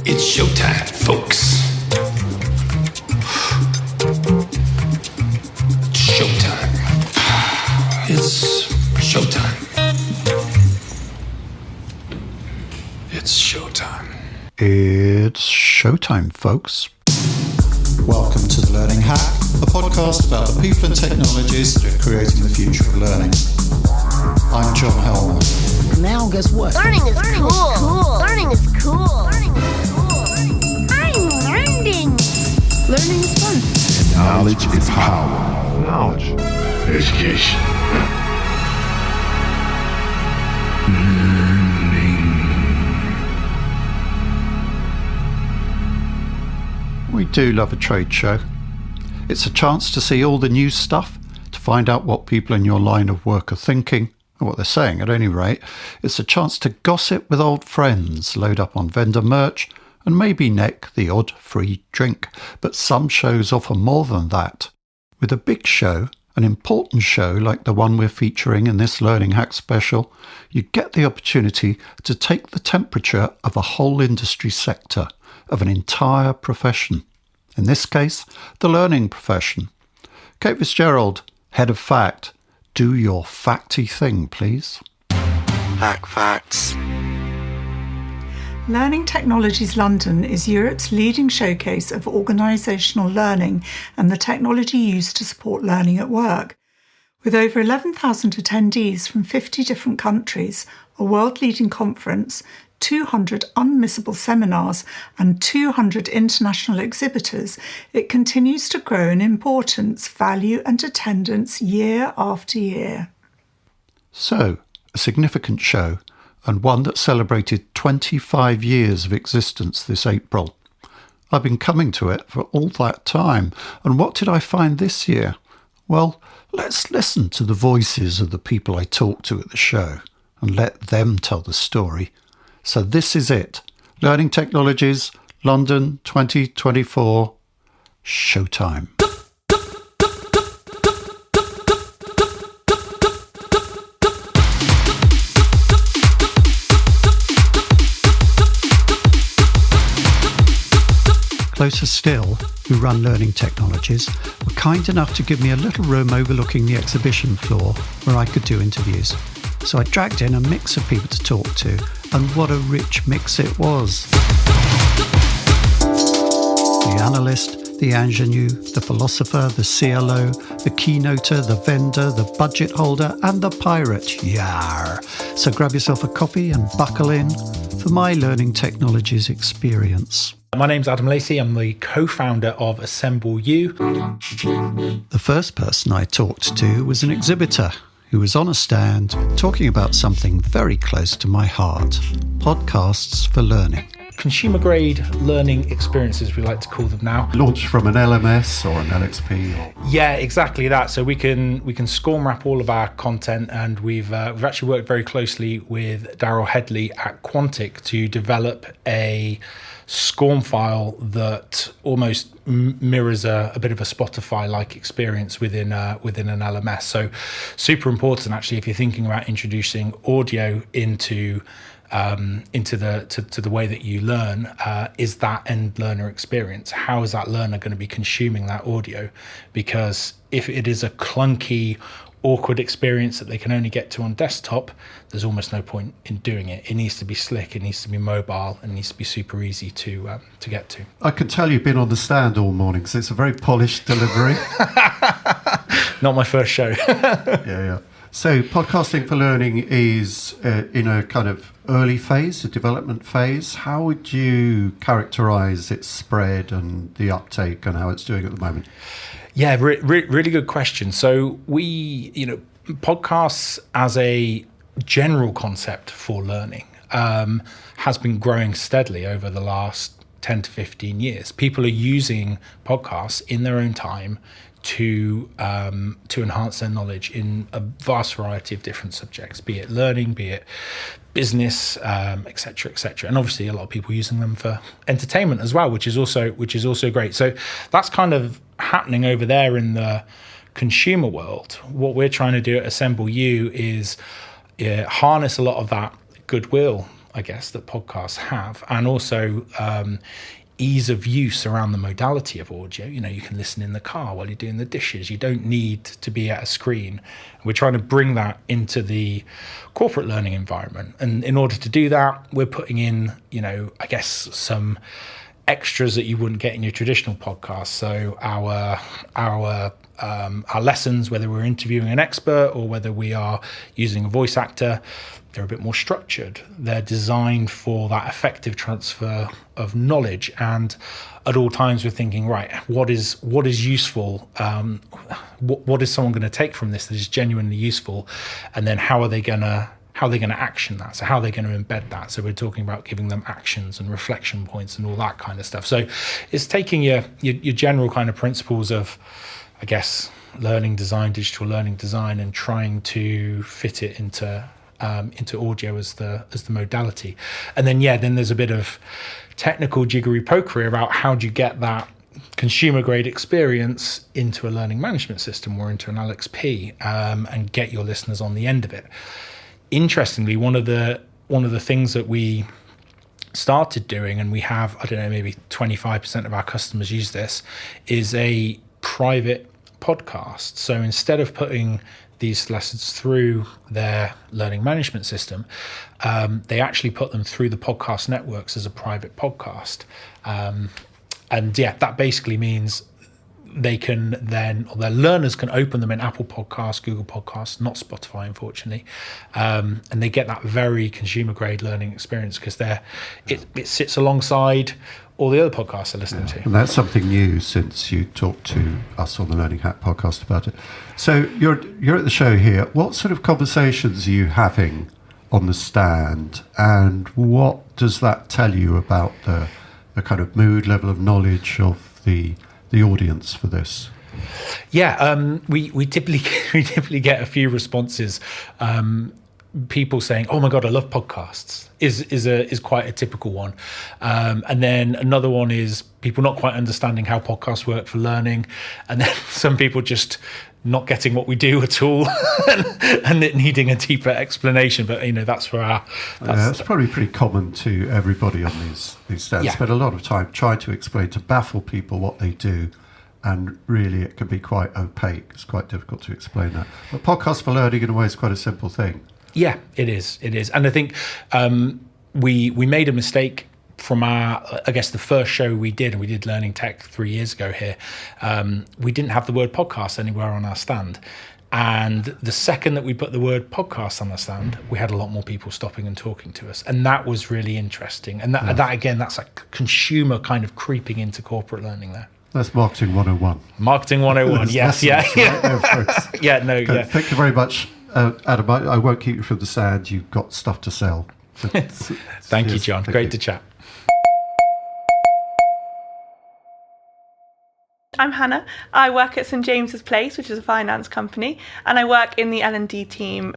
It's showtime, folks. Showtime. It's showtime. It's showtime. It's showtime, folks. Welcome to The Learning Hack, a podcast about the people and technologies that are creating the future of learning. I'm John Helmer. Now guess what? Learning is cool. Learning is cool. I'm learning. Learning is fun. Knowledge is power. Knowledge. Education. We do love a trade show. It's a chance to see all the new stuff, to find out what people in your line of work are thinking, or what they're saying at any rate. It's a chance to gossip with old friends, load up on vendor merch, and maybe neck the odd free drink. But some shows offer more than that. With a big show, an important show like the one we're featuring in this Learning Hack special, you get the opportunity to take the temperature of a whole industry sector, of an entire profession. In this case, the learning profession. Kate Fitzgerald, Head of Fact, do your facty thing, please. Hack facts. Learning Technologies London is Europe's leading showcase of organisational learning and the technology used to support learning at work. With over 11,000 attendees from 50 different countries, a world-leading conference, 200 unmissable seminars and 200 international exhibitors, it continues to grow in importance, value and attendance year after year. So, a significant show, and one that celebrated 25 years of existence this April. I've been coming to it for all that time, and what did I find this year? Well, let's listen to the voices of the people I talked to at the show, and let them tell the story. So this is it. Learning Technologies, London 2024, showtime. Closer Still, who run Learning Technologies, were kind enough to give me a little room overlooking the exhibition floor where I could do interviews. So I dragged in a mix of people to talk to, and what a rich mix it was. The analyst, the ingenue, the philosopher, the CLO, the keynoter, the vendor, the budget holder, and the pirate, yarr. So grab yourself a coffee and buckle in for my Learning Technologies experience. My name's Adam Lacey. I'm the co-founder of Assemble U. The first person I talked to was an exhibitor who was on a stand talking about something very close to my heart, podcasts for learning. Consumer-grade learning experiences, we like to call them now. Launched from an LMS or an LXP? Yeah, exactly that. So we can SCORM wrap all of our content, and we've actually worked very closely with Daryl Headley at Quantic to develop a SCORM file that almost mirrors a bit of a Spotify-like experience within an LMS. So super important, actually, if you're thinking about introducing audio into the way that you learn, is that end learner experience. How is that learner going to be consuming that audio? Because if it is a clunky, awkward experience that they can only get to on desktop, there's almost no point in doing it. It needs to be slick, it needs to be mobile, and it needs to be super easy to get to. I can tell you've been on the stand all morning, because it's a very polished delivery. Not my first show. Yeah. So podcasting for learning is in a kind of early phase, a development phase. How would you characterise its spread and the uptake and how it's doing at the moment? Yeah, really good question. So podcasts as a general concept for learning has been growing steadily over the last 10 to 15 years. People are using podcasts in their own time to enhance their knowledge in a vast variety of different subjects, be it learning, be it business, et cetera, et cetera. And obviously a lot of people using them for entertainment as well, which is also great. So that's kind of happening over there in the consumer world. What we're trying to do at Assemble U is harness a lot of that goodwill I guess, that podcasts have, and also ease of use around the modality of audio. You know, you can listen in the car while you're doing the dishes. You don't need to be at a screen. We're trying to bring that into the corporate learning environment. And in order to do that, we're putting in, you know, I guess some extras that you wouldn't get in your traditional podcast. So our lessons, whether we're interviewing an expert or whether we are using a voice actor, they're a bit more structured. They're designed for that effective transfer of knowledge. And at all times we're thinking, right, what is useful? What is someone going to take from this that is genuinely useful? And then how are they going to action that? So how are they going to embed that? So we're talking about giving them actions and reflection points and all that kind of stuff. So it's taking your general kind of principles of, I guess, learning design, digital learning design, and trying to fit it into audio as the modality. And then there's a bit of technical jiggery pokery about how do you get that consumer grade experience into a learning management system or into an LXP, and get your listeners on the end of it. Interestingly, one of the things that we started doing, and we have, I don't know, maybe 25% of our customers use this, is a private podcast. So instead of putting these lessons through their learning management system, they actually put them through the podcast networks as a private podcast. That basically means they can then, or their learners can open them in Apple Podcasts, Google Podcasts, not Spotify, unfortunately, and they get that very consumer grade learning experience because it sits alongside all the other podcasts they're listening to. And that's something new since you talked to us on the Learning Hack podcast about it. So you're at the show here. What sort of conversations are you having on the stand, and what does that tell you about the kind of mood, level of knowledge of the audience for this? We typically get a few responses. People saying, "Oh my God, I love podcasts," is quite a typical one. And then another one is people not quite understanding how podcasts work for learning, and then some people just not getting what we do at all and it needing a deeper explanation. But that's for our. That's probably pretty common to everybody on these stands. Spend a lot of time trying to explain, to baffle people what they do. And really, it can be quite opaque. It's quite difficult to explain that. But podcasts for learning, in a way, is quite a simple thing. Yeah, it is. And I think we made a mistake from the first show we did, and we did Learning Tech 3 years ago here. We didn't have the word podcast anywhere on our stand. And the second that we put the word podcast on the stand, we had a lot more people stopping and talking to us. And that was really interesting. And that again, that's a consumer kind of creeping into corporate learning there. That's Marketing 101. Marketing 101, yes. Right there, Thank you very much, Adam. I won't keep you from the sand. You've got stuff to sell. Thank you, John. Great to chat. I'm Hannah. I work at St James's Place, which is a finance company, and I work in the L&D team.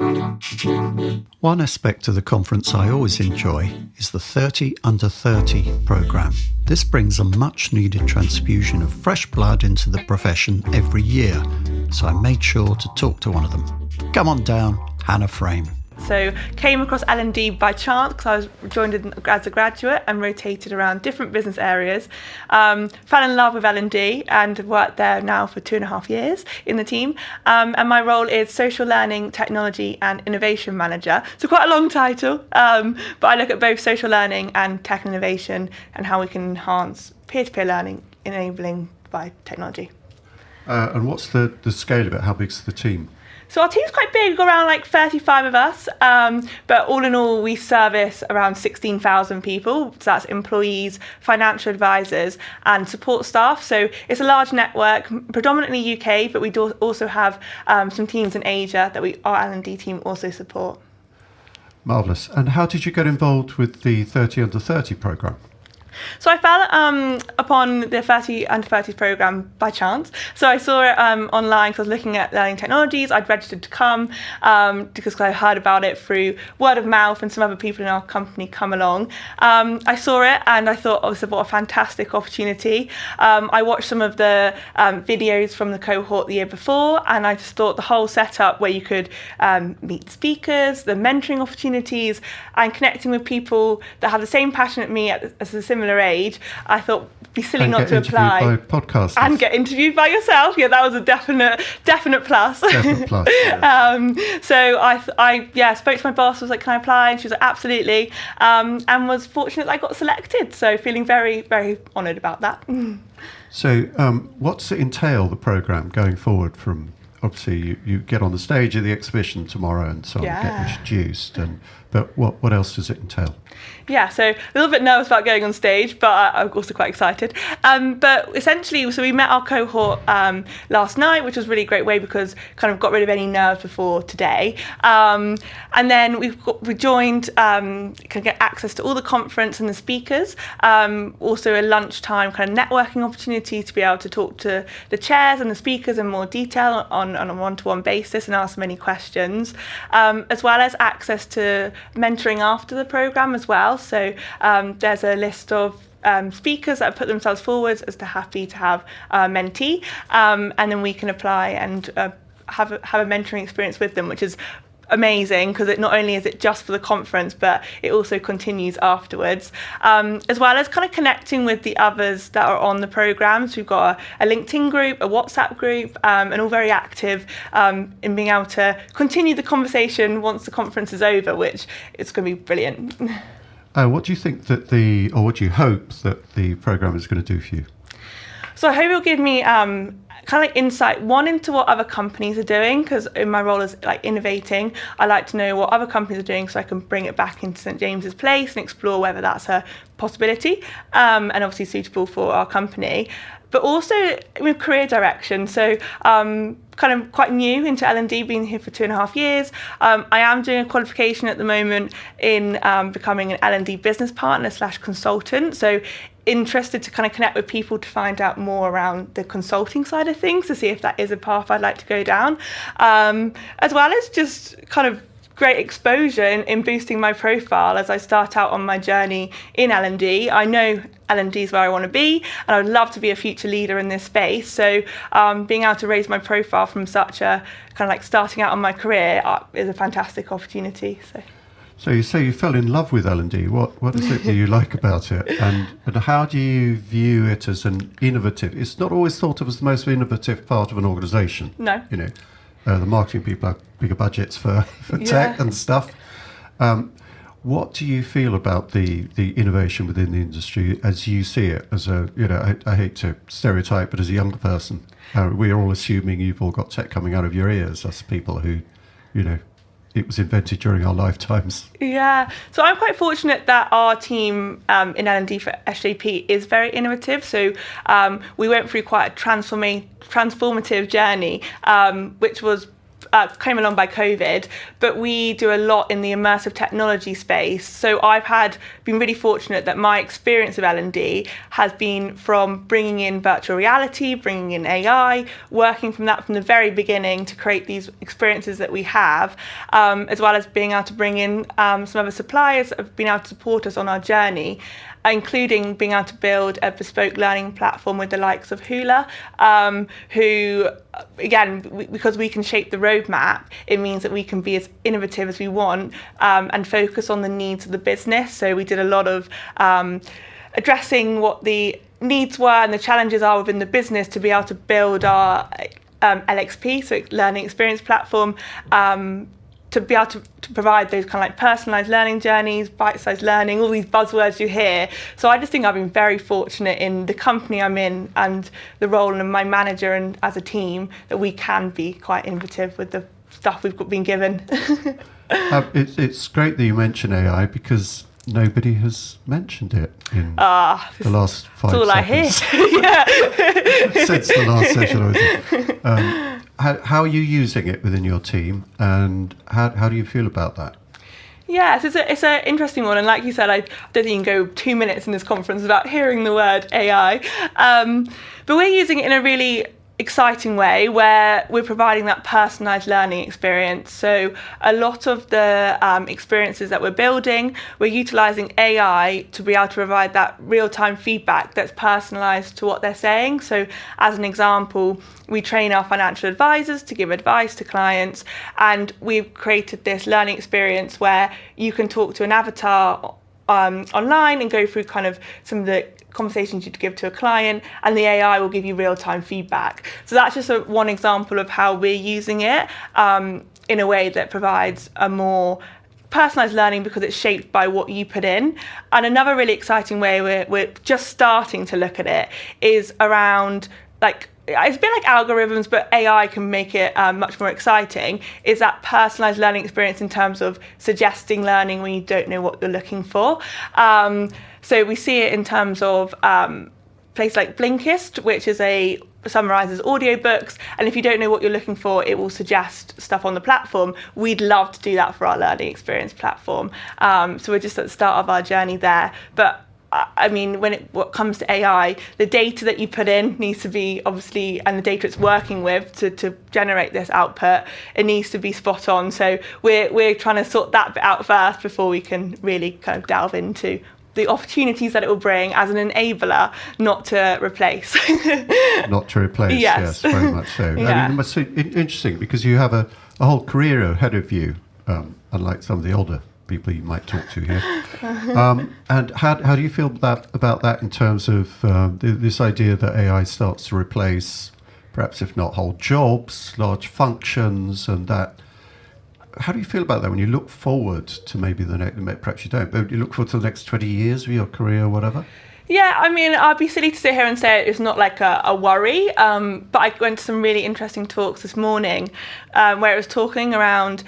One aspect of the conference I always enjoy is the 30 Under 30 programme. This brings a much needed transfusion of fresh blood into the profession every year, so I made sure to talk to one of them. Come on down, Hannah Frame. So came across L&D by chance because I was joined as a graduate and rotated around different business areas. Fell in love with L&D and worked there now for 2.5 years in the team. And my role is Social Learning, Technology and Innovation Manager. So quite a long title, but I look at both social learning and tech and innovation and how we can enhance peer-to-peer learning enabling by technology. And what's the scale of it? How big's the team? So our team's quite big, around like 35 of us, but all in all we service around 16,000 people. So that's employees, financial advisors and support staff. So it's a large network, predominantly UK, but we do also have some teams in Asia that our L&D team also support. Marvellous. And how did you get involved with the 30 Under 30 programme? So I fell upon the 30 Under 30s programme by chance. So I saw it online because I was looking at learning technologies. I'd registered to come because I heard about it through word of mouth and some other people in our company come along. I saw it and I thought, oh, what a fantastic opportunity. I watched some of the videos from the cohort the year before, and I just thought the whole setup where you could meet speakers, the mentoring opportunities, and connecting with people that have the same passion at me as a similar age, I thought it'd be silly not to apply. By podcasters. And get interviewed by yourself. Yeah, that was a definite plus. Definite plus. Yeah. So I spoke to my boss. Was like, can I apply? And she was like, absolutely. And was fortunate that I got selected. So feeling very, very honoured about that. So what's it entail, the programme, going forward from, obviously you get on the stage of the exhibition tomorrow and so on, get introduced, but what else does it entail? Yeah, so a little bit nervous about going on stage, but I'm also quite excited. But essentially, so we met our cohort last night, which was a really great way because kind of got rid of any nerves before today. And then we joined, can get access to all the conference and the speakers. Also a lunchtime kind of networking opportunity to be able to talk to the chairs and the speakers in more detail on a one-to-one basis and ask them any questions, as well as access to mentoring after the programme as well. So there's a list of speakers that have put themselves forward as to happy to have a mentee, and then we can apply and have a mentoring experience with them, which is amazing because it not only is it just for the conference, but it also continues afterwards, as well as kind of connecting with the others that are on the programs. We've got a LinkedIn group, a WhatsApp group, and all very active in being able to continue the conversation once the conference is over, which is going to be brilliant. What do you think or what do you hope that the programme is going to do for you? So I hope it'll give me kind of like insight, one, into what other companies are doing, because in my role as like innovating, I like to know what other companies are doing so I can bring it back into St James's Place and explore whether that's a possibility, and obviously suitable for our company. But also with career direction. So kind of quite new into L&D, been here for 2.5 years. I am doing a qualification at the moment in becoming an L&D business partner / consultant. So interested to kind of connect with people to find out more around the consulting side of things, to see if that is a path I'd like to go down, as well as just kind of great exposure in boosting my profile as I start out on my journey in L&D. I know L&D is where I want to be, and I would love to be a future leader in this space. So being able to raise my profile from such a kind of like starting out on my career is a fantastic opportunity. So you say you fell in love with L&D. What is it that you like about it? And how do you view it as an innovative? It's not always thought of as the most innovative part of an organisation. No. You know, the marketing people have bigger budgets for tech and stuff. What do you feel about the innovation within the industry as you see it? As a, I hate to stereotype, but as a younger person, we're all assuming you've all got tech coming out of your ears as people who, it was invented during our lifetimes. Yeah, so I'm quite fortunate that our team in L&D for SJP is very innovative. So we went through quite a transformative journey, which was came along by COVID, but we do a lot in the immersive technology space. So I've been really fortunate that my experience of L&D has been from bringing in virtual reality, bringing in AI, working from the very beginning to create these experiences that we have, as well as being able to bring in some other suppliers that have been able to support us on our journey, including being able to build a bespoke learning platform with the likes of Hula, who, again, because we can shape the roadmap, it means that we can be as innovative as we want and focus on the needs of the business. So we did a lot of addressing what the needs were and the challenges are within the business to be able to build our LXP, so learning experience platform, to be able to provide those kind of like personalised learning journeys, bite-sized learning, all these buzzwords you hear. So I just think I've been very fortunate in the company I'm in and the role of my manager and as a team that we can be quite innovative with the stuff we've been given. It's great that you mention AI because nobody has mentioned it in the last 5 seconds. That's all I hear. Since the last session I was in. How are you using it within your team, and how do you feel about that? Yes, it's an interesting one, and like you said, I don't think you can go 2 minutes in this conference without hearing the word AI. But we're using it in a really exciting way where we're providing that personalised learning experience. So a lot of the experiences that we're building, we're utilising AI to be able to provide that real-time feedback that's personalised to what they're saying. So as an example, we train our financial advisors to give advice to clients, and we've created this learning experience where you can talk to an avatar online and go through kind of some of the conversations you'd give to a client, and the AI will give you real-time feedback. So that's just one example of how we're using it in a way that provides a more personalised learning because it's shaped by what you put in. And another really exciting way we're just starting to look at it is around, like, it's a bit like algorithms, but AI can make it much more exciting, is that personalised learning experience in terms of suggesting learning when you don't know what you're looking for. So we see it in terms of places like Blinkist, which is summarises audiobooks, and if you don't know what you're looking for, it will suggest stuff on the platform. We'd love to do that for our learning experience platform. So we're just at the start of our journey there. But I mean, what comes to AI, the data that you put in needs to be obviously, and the data it's working with to generate this output, it needs to be spot on. So we're trying to sort that bit out first before we can really kind of delve into the opportunities that it will bring as an enabler, not to replace. Not to replace, yes, very much so. Yeah. I mean, it must be interesting because you have a whole career ahead of you, unlike some of the older people you might talk to here. And how do you feel about that in terms of this idea that AI starts to replace, perhaps if not whole jobs, large functions, and that? How do you feel about that when you look forward to maybe the next, perhaps you don't, but you look forward to the next 20 years of your career or whatever? Yeah, I mean, I'd be silly to sit here and say it's not like a worry, but I went to some really interesting talks this morning where it was talking around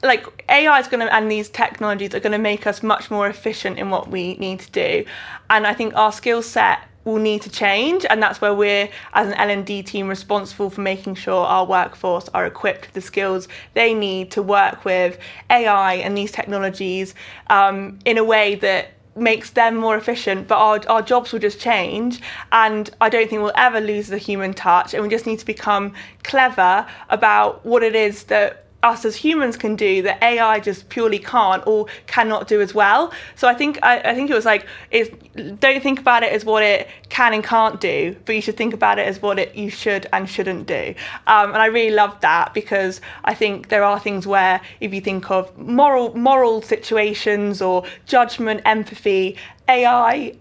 like AI is going to, and these technologies are going to make us much more efficient in what we need to do. And I think our skill set will need to change, and that's where we're, as an L&D team, responsible for making sure our workforce are equipped with the skills they need to work with AI and these technologies in a way that makes them more efficient, but our jobs will just change, and I don't think we'll ever lose the human touch, and we just need to become clever about what it is that us as humans can do that AI just purely can't or cannot do as well. So I think it was like, don't think about it as what it can and can't do, but you should think about it as what you should and shouldn't do. And I really loved that, because I think there are things where if you think of moral situations or judgment, empathy, AI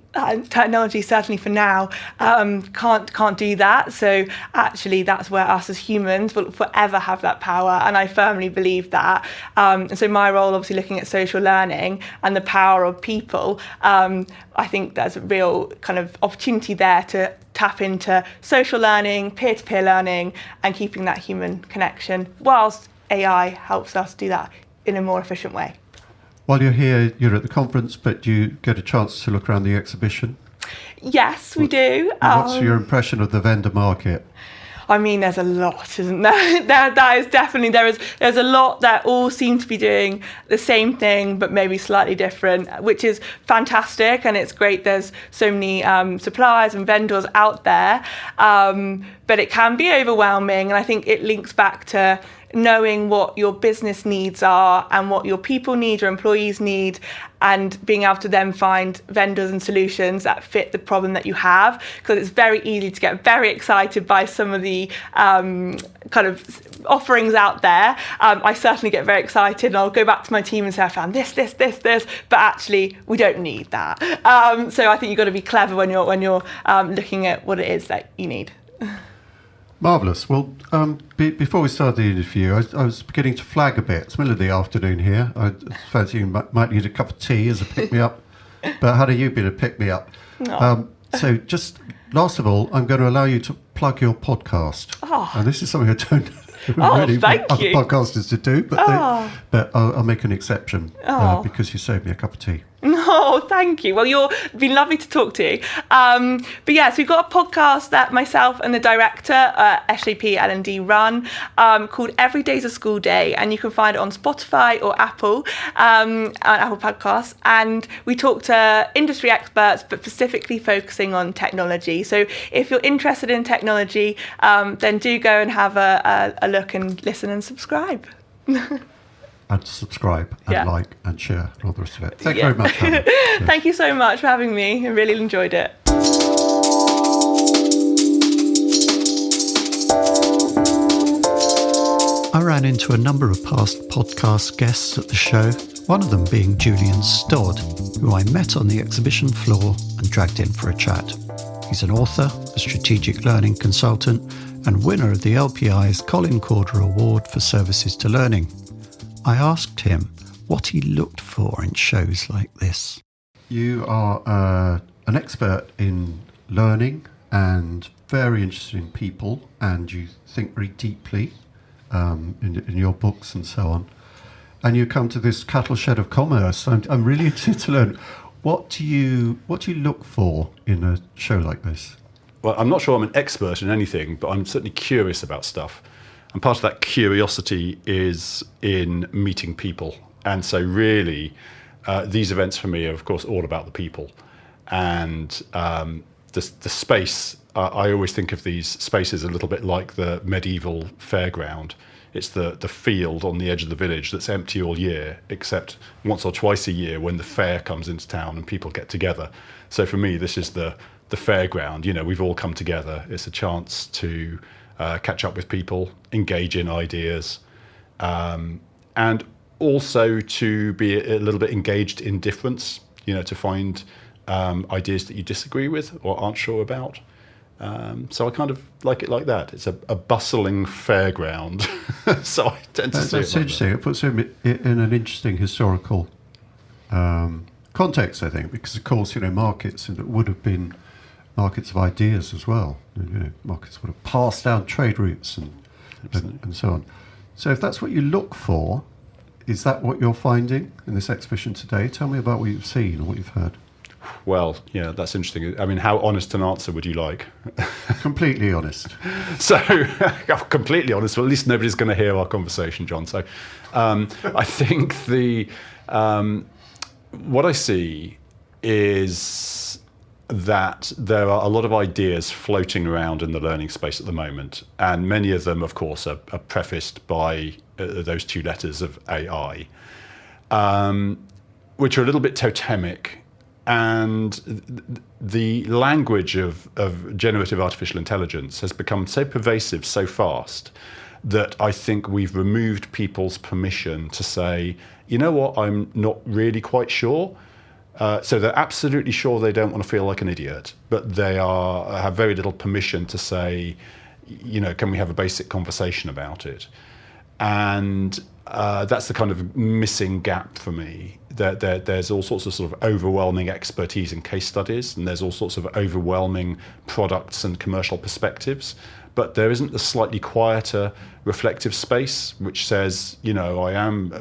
technology, certainly for now, can't do that. So actually that's where us as humans will forever have that power, and I firmly believe that. And so my role, obviously looking at social learning and the power of people, I think there's a real kind of opportunity there to tap into social learning, peer-to-peer learning, and keeping that human connection, whilst AI helps us do that in a more efficient way. While you're here, you're at the conference, but you get a chance to look around the exhibition? Yes, we do. What's your impression of the vendor market? I mean, there's a lot, isn't there? That is definitely, there's a lot that all seem to be doing the same thing, but maybe slightly different, which is fantastic, and it's great. There's so many suppliers and vendors out there, but it can be overwhelming, and I think it links back to knowing what your business needs are and what your people need, your employees need, and being able to then find vendors and solutions that fit the problem that you have, because it's very easy to get very excited by some of the kind of offerings out there. I certainly get very excited, and I'll go back to my team and say, I found this, but actually we don't need that. So I think you've got to be clever when you're looking at what it is that you need. Marvellous. Well, before we started the interview, I was beginning to flag a bit. It's middle of the afternoon here. I fancy you might need a cup of tea as a pick-me-up. But how do you be to pick-me-up? So just last of all, I'm going to allow you to plug your podcast. And this is something I don't really want other podcasters to do, but I'll make an exception because you saved me a cup of tea. No, thank you. Well, you've been lovely to talk to. But yeah, so we've got a podcast that myself and the director, SAP L&D run, called Every Day's a School Day, and you can find it on Spotify or Apple, on Apple Podcasts. And we talk to industry experts, but specifically focusing on technology. So if you're interested in technology, then do go and have a look and listen and subscribe. And subscribe and Yeah. like and share and all the rest of it. Thank you very much, Hannah. Thank you so much for having me. I really enjoyed it. I ran into a number of past podcast guests at the show, one of them being Julian Stodd, who I met on the exhibition floor and dragged in for a chat. He's an author, a strategic learning consultant, and winner of the LPI's Colin Corder Award for Services to Learning. I asked him what he looked for in shows like this. You are an expert in learning and very interested in people, and you think very deeply in your books and so on. And you come to this cattle shed of commerce. I'm really interested to learn what do you look for in a show like this? Well, I'm not sure I'm an expert in anything, but I'm certainly curious about stuff. And part of that curiosity is in meeting people. And so really, these events for me are, of course, all about the people. And the space, I always think of these spaces a little bit like the medieval fairground. It's the field on the edge of the village that's empty all year, except once or twice a year when the fair comes into town and people get together. So for me, this is the fairground. You know, we've all come together. It's a chance to catch up with people, engage in ideas, and also to be a little bit engaged in difference, you know, to find ideas that you disagree with or aren't sure about. So I kind of like it like that. It's a bustling fairground. So I tend to see it. That's interesting. It puts him in an interesting historical context, I think, because, of course, you know, markets would have been markets of ideas as well. You know, markets would have passed down trade routes and so on. So if that's what you look for, is that what you're finding in this exhibition today? Tell me about what you've seen or what you've heard. Well, yeah, that's interesting. I mean, how honest an answer would you like? Completely honest. So, completely honest. Well, at least nobody's going to hear our conversation, John. So, I think what I see is that there are a lot of ideas floating around in the learning space at the moment, and many of them, of course, are prefaced by those two letters of AI, which are a little bit totemic. And the language of generative artificial intelligence has become so pervasive so fast that I think we've removed people's permission to say, you know what, I'm not really quite sure. So they're absolutely sure they don't want to feel like an idiot, but they have very little permission to say, you know, can we have a basic conversation about it? And that's the kind of missing gap for me. There's all sorts of sort of overwhelming expertise in case studies, and there's all sorts of overwhelming products and commercial perspectives, but there isn't the slightly quieter, reflective space which says, you know, I'm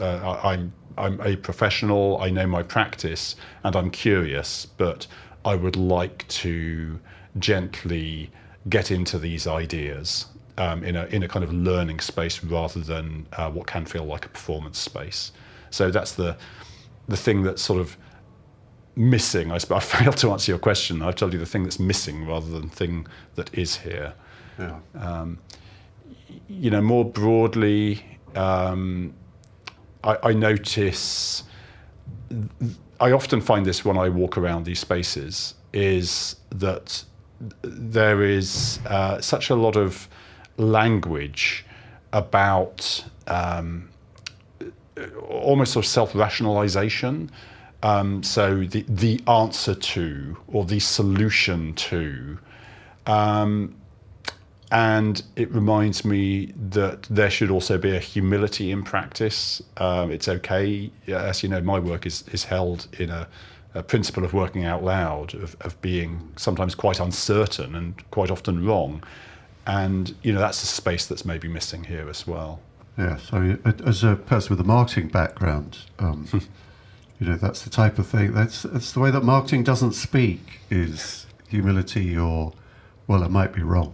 a professional, I know my practice, and I'm curious, but I would like to gently get into these ideas in a kind of learning space rather than what can feel like a performance space. So that's the thing that's sort of missing. I failed to answer your question. I've told you the thing that's missing rather than the thing that is here. Yeah. You know, more broadly, I notice, I often find this when I walk around these spaces, is that there is such a lot of language about almost sort of self-rationalization. So the answer to, or the solution to, and it reminds me that there should also be a humility in practice. It's okay, as you know, my work is held in a principle of working out loud, of being sometimes quite uncertain and quite often wrong. And, you know, that's a space that's maybe missing here as well. Yeah, so as a person with a marketing background, that's the type of thing. That's the way that marketing doesn't speak, is humility, or, well, I might be wrong.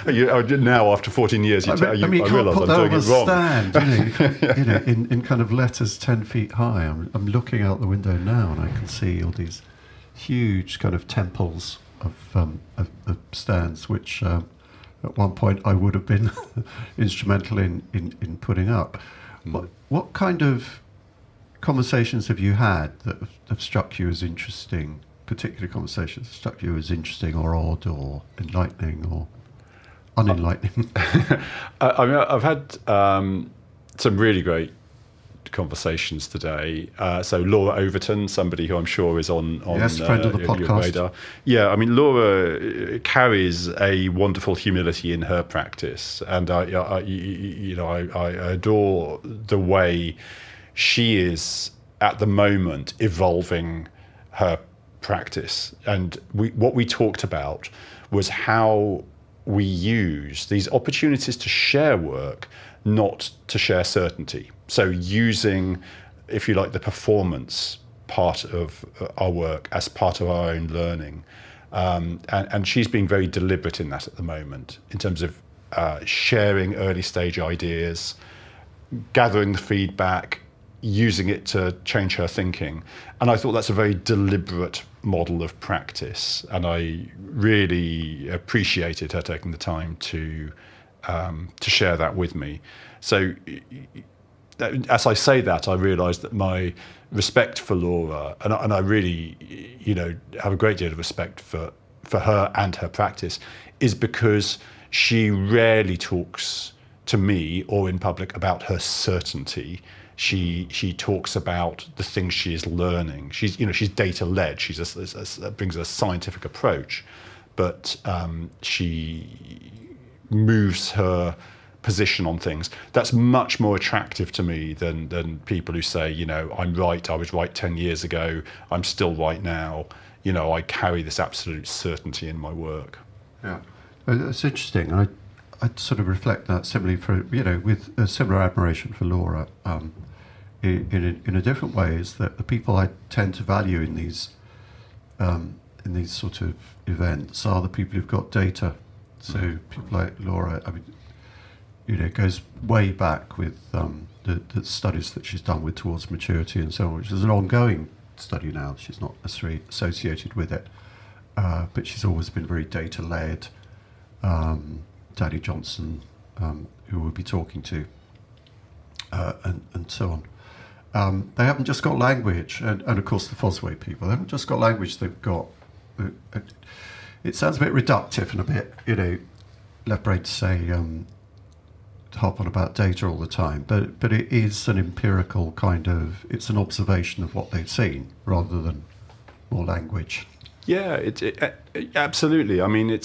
Now, after 14 years, I can't realise put I'm that doing on it wrong. Stand, in kind of letters 10 feet high. I'm looking out the window now, and I can see all these huge kind of temples of stands, which at one point I would have been instrumental in putting up. What kind of conversations have you had that have struck you as interesting? Particular conversations that struck you as interesting or odd or enlightening or unenlightening? I've had some really great conversations today. So Laura Overton, somebody who I'm sure is on friend of the podcast. Your radar. Yeah, I mean, Laura carries a wonderful humility in her practice, and I adore the way she is at the moment evolving her practice. And what we talked about was how we use these opportunities to share work, not to share certainty. So using, if you like, the performance part of our work as part of our own learning. And she's being very deliberate in that at the moment, in terms of sharing early stage ideas, gathering the feedback, using it to change her thinking. And I thought that's a very deliberate model of practice. And I really appreciated her taking the time to share that with me. So as I say that, I realise that my respect for Laura, and I really, have a great deal of respect for her and her practice, is because she rarely talks to me or in public about her certainty. She talks about the things she is learning. She's data led. She brings a scientific approach, but she moves her position on things. That's much more attractive to me than people who say, I'm right. I was right 10 years ago. I'm still right now. I carry this absolute certainty in my work. Yeah, it's interesting. I sort of reflect that similarly with a similar admiration for Laura. In a different way, is that the people I tend to value in these sort of events are the people who've got data. So people like Laura, it goes way back with the studies that she's done with Towards Maturity and so on, which is an ongoing study now. She's not necessarily associated with it, but she's always been very data-led. Dani Johnson, who we'll be talking to, and so on. They haven't just got language, and of course the Fosway people, they haven't just got language, they've got... it sounds a bit reductive and a bit, left brain to say, harp on about data all the time, but it is an empirical it's an observation of what they've seen rather than more language. Yeah, it absolutely. I mean,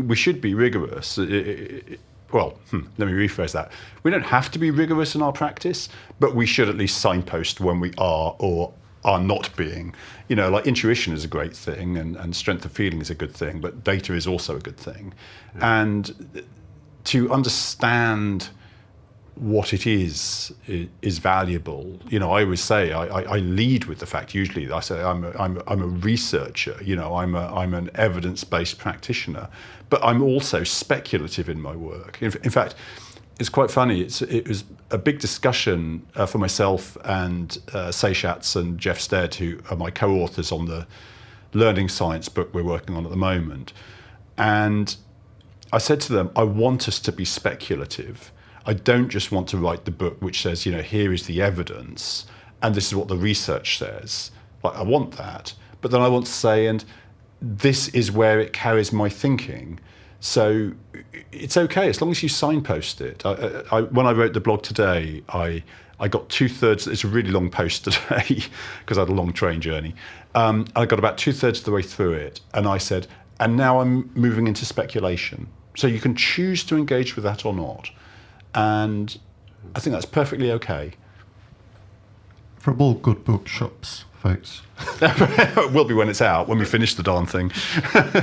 we should be rigorous. Well, let me rephrase that. We don't have to be rigorous in our practice, but we should at least signpost when we are or are not being. Like intuition is a great thing, and strength of feeling is a good thing, but data is also a good thing. Yeah. And to understand what it is valuable. I always say I lead with the fact. Usually, I say I'm a researcher. I'm an evidence-based practitioner, but I'm also speculative in my work. In fact, it's quite funny. It was a big discussion for myself and Seychatz and Jeff Stead, who are my co-authors on the learning science book we're working on at the moment. And I said to them, I want us to be speculative. I don't just want to write the book which says, here is the evidence and this is what the research says. Like, I want that. But then I want to say, and this is where it carries my thinking. So it's okay as long as you signpost it. When I wrote the blog today, I got 2/3. It's a really long post today because I had a long train journey. I got about 2/3 of the way through it, and I said, and now I'm moving into speculation. So you can choose to engage with that or not. And I think that's perfectly okay. From all good bookshops, folks. It will be when it's out, when we finish the darn thing.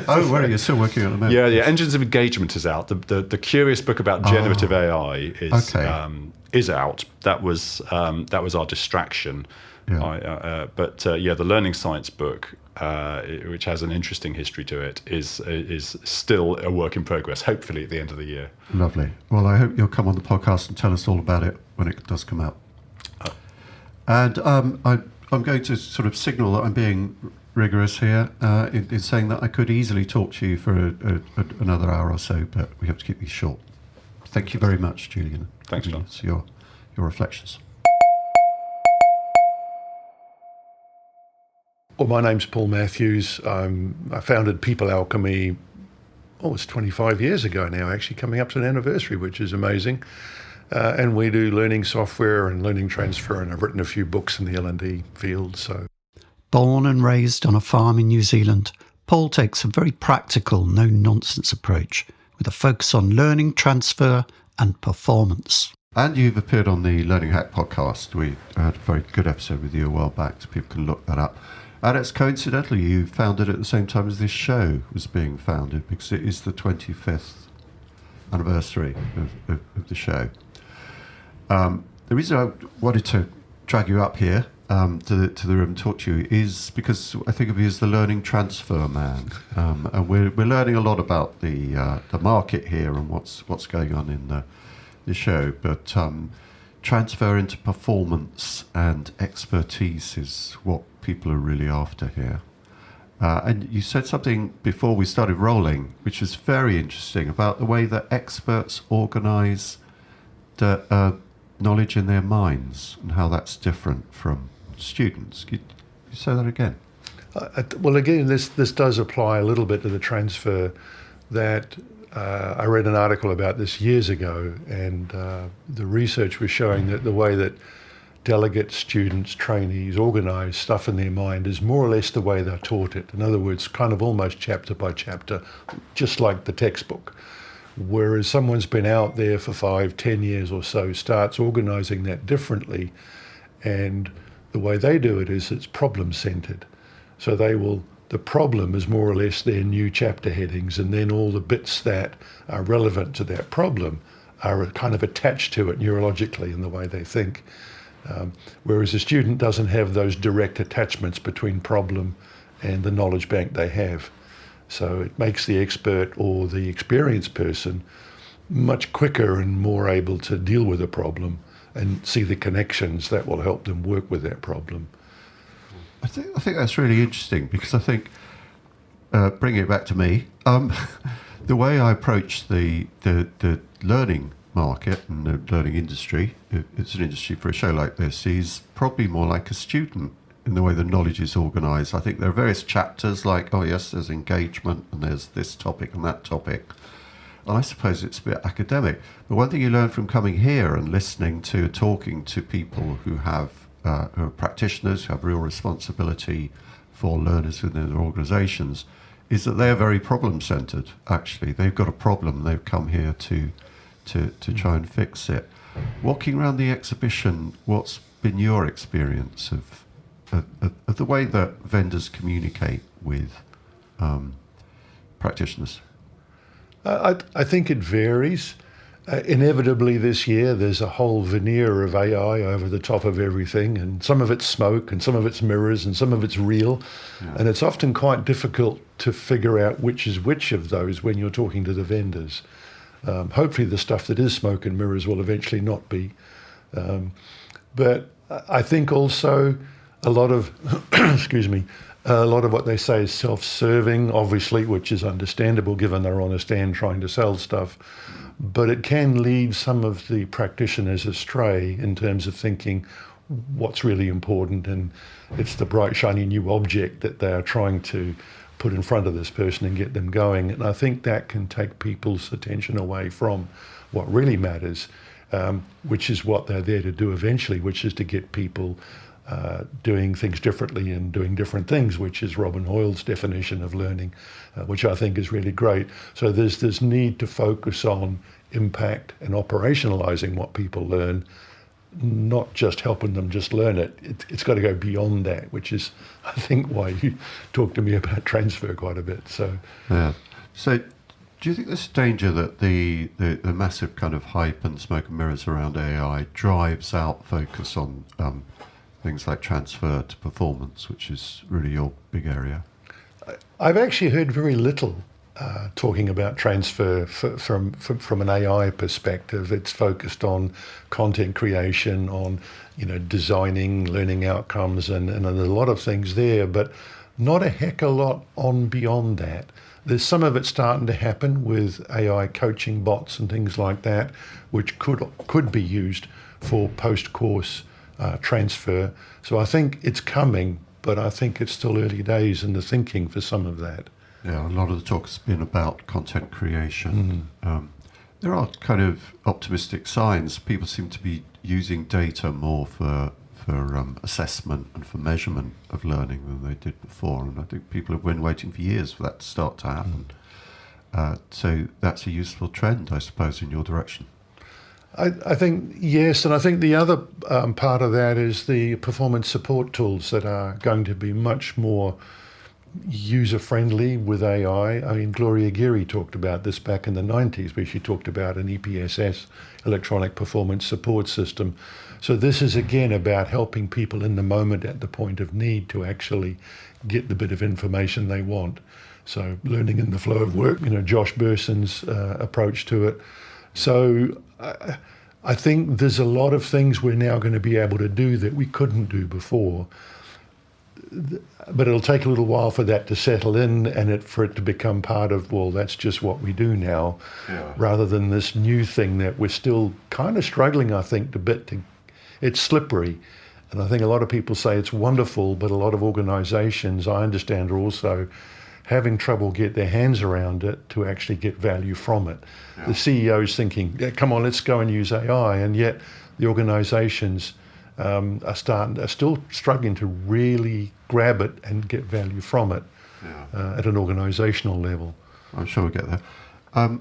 Oh, where are you still working on it? Yeah. Engines of Engagement is out. The curious book about generative AI is out. That was our distraction. Yeah. The learning science book, which has an interesting history to it, is still a work in progress, hopefully at the end of the year. Lovely. Well, I hope you'll come on the podcast and tell us all about it when it does come out. And I'm going to sort of signal that I'm being rigorous here in saying that I could easily talk to you for another hour or so, but we have to keep these short. Thank you very much, Julian. Thanks, John. For your reflections. Well, my name's Paul Matthews. I founded People Alchemy, it's 25 years ago now, actually, coming up to an anniversary, which is amazing. And we do learning software and learning transfer, and I've written a few books in the L&D field. So, Born and raised on a farm in New Zealand, Paul takes a very practical, no-nonsense approach with a focus on learning, transfer and performance. And you've appeared on the Learning Hack podcast. We had a very good episode with you a while back, so people can look that up. And it's coincidentally you founded at the same time as this show was being founded, because it is the 25th anniversary of the show. The reason I wanted to drag you up here to the room and talk to you is because I think of you as the learning transfer man, and we're learning a lot about the market here and what's going on in the show. But transfer into performance and expertise is what people are really after here. And you said something before we started rolling, which is very interesting, about the way that experts organise the knowledge in their minds and how that's different from students. Could you say that again? Well, again, this does apply a little bit to the transfer. That I read an article about this years ago, and the research was showing that the way that delegates, students, trainees organise stuff in their mind is more or less the way they're taught it. In other words, kind of almost chapter by chapter, just like the textbook. Whereas someone's been out there for 5-10 years or so, starts organising that differently, and the way they do it is it's problem-centred. So the problem is more or less their new chapter headings, and then all the bits that are relevant to that problem are kind of attached to it neurologically in the way they think. Whereas a student doesn't have those direct attachments between problem and the knowledge bank they have. So it makes the expert or the experienced person much quicker and more able to deal with a problem and see the connections that will help them work with that problem. I think that's really interesting, because I think, bringing it back to me, the way I approach the learning market and the learning industry, it's an industry for a show like this, is probably more like a student in the way the knowledge is organised. I think there are various chapters like, there's engagement and there's this topic and that topic. And I suppose it's a bit academic. But one thing you learn from coming here and listening to, talking to people who have who are practitioners, who have real responsibility for learners within their organisations, is that they're very problem-centred, actually. They've got a problem, they've come here to try and fix it. Walking around the exhibition, what's been your experience of the way that vendors communicate with practitioners? I think it varies. Inevitably this year there's a whole veneer of AI over the top of everything, and some of it's smoke and some of it's mirrors and some of it's real. Yeah. And it's often quite difficult to figure out which is which of those when you're talking to the vendors. Hopefully the stuff that is smoke and mirrors will eventually not be. But I think also a lot of, a lot of what they say is self-serving, obviously, which is understandable given they're on a stand trying to sell stuff. But it can lead some of the practitioners astray in terms of thinking what's really important, and it's the bright, shiny new object that they are trying to put in front of this person and get them going. And I think that can take people's attention away from what really matters, which is what they're there to do eventually, which is to get people doing things differently and doing different things, which is Robin Hoyle's definition of learning, which I think is really great. So there's this need to focus on impact and operationalizing what people learn, not just helping them just learn it. It's got to go beyond that, which is, I think, why you talk to me about transfer quite a bit. So, yeah. So do you think there's a danger that the massive kind of hype and smoke and mirrors around AI drives out focus on things like transfer to performance, which is really your big area? I've actually heard very little talking about transfer from an AI perspective. It's focused on content creation, on designing learning outcomes, and there's a lot of things there, but not a heck of a lot on beyond that. There's some of it starting to happen with AI coaching bots and things like that, which could be used for post-course transfer. So I think it's coming, but I think it's still early days in the thinking for some of that. Yeah, a lot of the talk has been about content creation. There are kind of optimistic signs. People seem to be using data more for assessment and for measurement of learning than they did before. And I think people have been waiting for years for that to start to happen. So that's a useful trend, I suppose, in your direction. I think yes, and I think the other part of that is the performance support tools that are going to be much more user-friendly with AI. I mean, Gloria Geary talked about this back in the 90s, where she talked about an EPSS, electronic performance support system. So this is again about helping people in the moment at the point of need to actually get the bit of information they want. So learning in the flow of work, Josh Berson's approach to it. So I think there's a lot of things we're now going to be able to do that we couldn't do before. But it'll take a little while for that to settle in and for it to become part of, well, that's just what we do now, rather than this new thing that we're still kind of struggling, I think, it's slippery. And I think a lot of people say it's wonderful, but a lot of organizations, I understand, are also having trouble get their hands around it to actually get value from it. Yeah. The CEO's thinking, come on, let's go and use AI, and yet the organizations are still struggling to really grab it and get value from it at an organisational level. I'm sure we'll get there.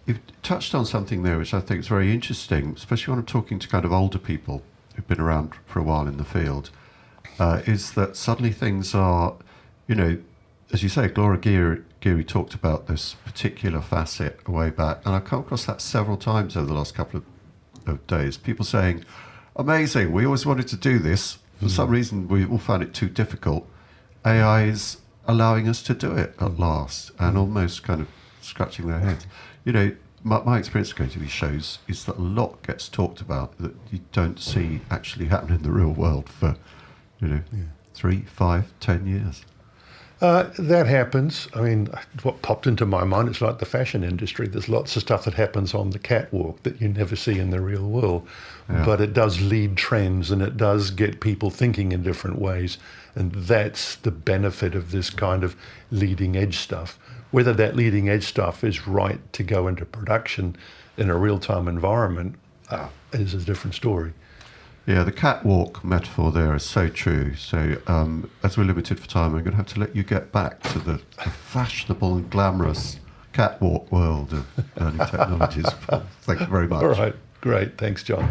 You've touched on something there which I think is very interesting, especially when I'm talking to kind of older people who've been around for a while in the field, is that suddenly things are, as you say, Gloria Geary talked about this particular facet a way back, and I've come across that several times over the last couple of days. People saying, amazing, we always wanted to do this. For some reason, we all found it too difficult. AI is allowing us to do it at last, and almost kind of scratching their heads. My experience of going to these shows is that a lot gets talked about that you don't see actually happen in the real world for, 3, 5, 10 years. That happens. I mean, what popped into my mind, it's like the fashion industry. There's lots of stuff that happens on the catwalk that you never see in the real world. Yeah. But it does lead trends, and it does get people thinking in different ways. And that's the benefit of this kind of leading edge stuff. Whether that leading edge stuff is right to go into production in a real-time environment is a different story. Yeah, the catwalk metaphor there is so true. So as we're limited for time, I'm going to have to let you get back to the fashionable and glamorous catwalk world of learning technologies. Thank you very much. All right, great. Thanks, John.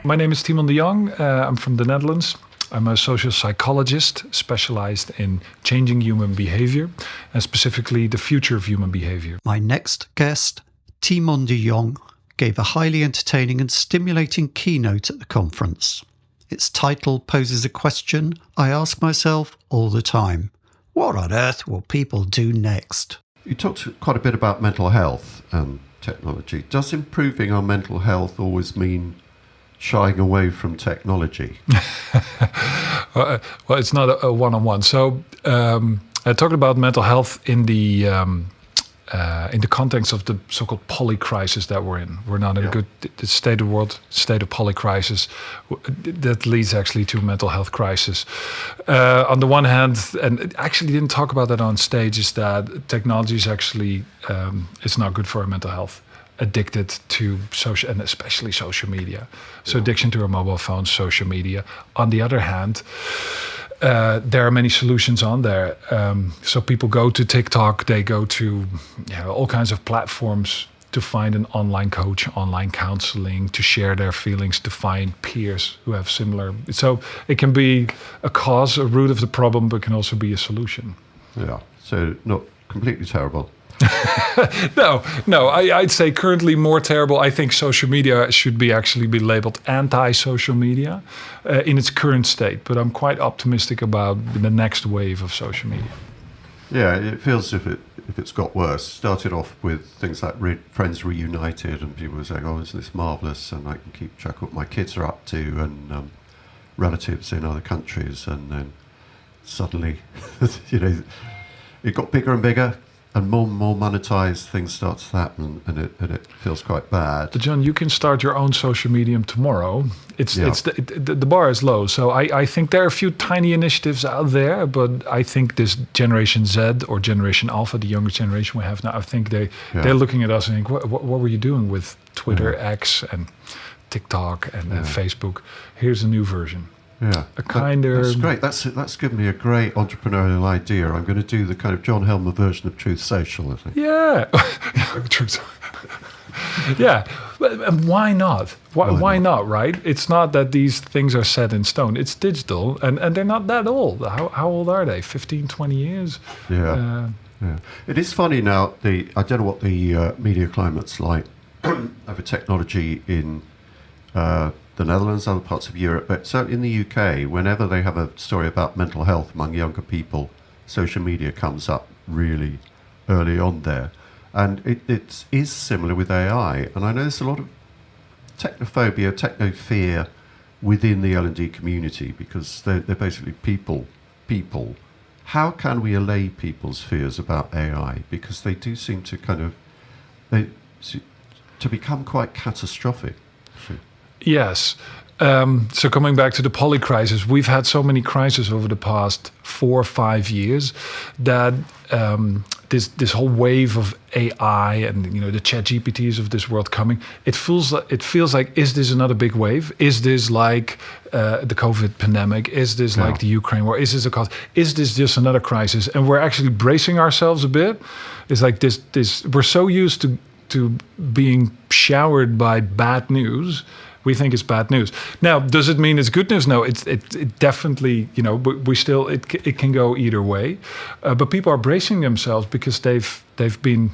My name is Thimon de Jong. I'm from the Netherlands. I'm a social psychologist specialized in changing human behavior, and specifically the future of human behavior. My next guest, Thimon de Jong, gave a highly entertaining and stimulating keynote at the conference. Its title poses a question I ask myself all the time. What on earth will people do next? You talked quite a bit about mental health and technology. Does improving our mental health always mean shying away from technology? Well, it's not a one-on-one. So I talked about mental health in the context of the so-called polycrisis that we're in. We're not in a good state of the world, state of polycrisis. That leads actually to a mental health crisis. On the one hand, and actually didn't talk about that on stage, is that technology is actually it's not good for our mental health. Addicted to social, and especially social media. So addiction to our mobile phones, social media. On the other hand, there are many solutions on there. So people go to TikTok, they go to all kinds of platforms to find an online coach, online counseling, to share their feelings, to find peers who have similar. So it can be a cause, a root of the problem, but can also be a solution. Yeah, so not completely terrible. No. I'd say currently more terrible. I think social media should be actually be labeled anti-social media in its current state. But I'm quite optimistic about the next wave of social media. Yeah, it feels if it's got worse. Started off with things like Friends Reunited, and people were saying, "Oh, isn't this marvelous?" And I can keep track of what my kids are up to, and relatives in other countries, and then suddenly, it got bigger and bigger. And more monetized things start to happen, and it feels quite bad. But John, you can start your own social medium tomorrow. The bar is low, so I think there are a few tiny initiatives out there. But I think this Generation Z or Generation Alpha, the younger generation we have now, I think they're looking at us and think, what were you doing with Twitter, X, and TikTok and Facebook? Here's a new version. Yeah, that's great. That's given me a great entrepreneurial idea. I'm going to do the kind of John Helmer version of Truth Social, I think. Yeah, Truth. Yeah, and why not? Why not? Right? It's not that these things are set in stone. It's digital, and they're not that old. How old are they? 15, 20 years? Yeah. It is funny now. I don't know what the media climate's like over technology in the Netherlands, other parts of Europe, but certainly in the UK, whenever they have a story about mental health among younger people, social media comes up really early on there. And it is similar with AI. And I know there's a lot of technophobia, techno-fear within the L&D community, because they're basically people. How can we allay people's fears about AI? Because they do seem to to become quite catastrophic. Yes. So coming back to the poly crisis, we've had so many crises over the past 4 or 5 years that this whole wave of AI and the ChatGPTs of this world coming, it feels like, is this another big wave? Is this like the COVID pandemic? Is this like the Ukraine war? Is this is this just another crisis? And we're actually bracing ourselves a bit. It's like this we're so used to being showered by bad news. We think it's bad news. Now, does it mean it's good news? No, it definitely, we still, it can go either way. But people are bracing themselves because they've been,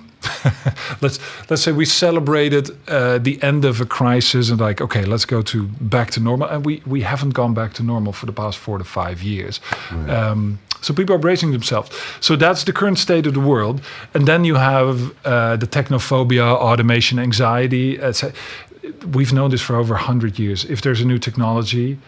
let's say we celebrated the end of a crisis and like, okay, let's go back to normal. And we haven't gone back to normal for the past 4 to 5 years. Right. So people are bracing themselves. So that's the current state of the world. And then you have the technophobia, automation, anxiety, etc. We've known this for over 100 years. If there's a new technology,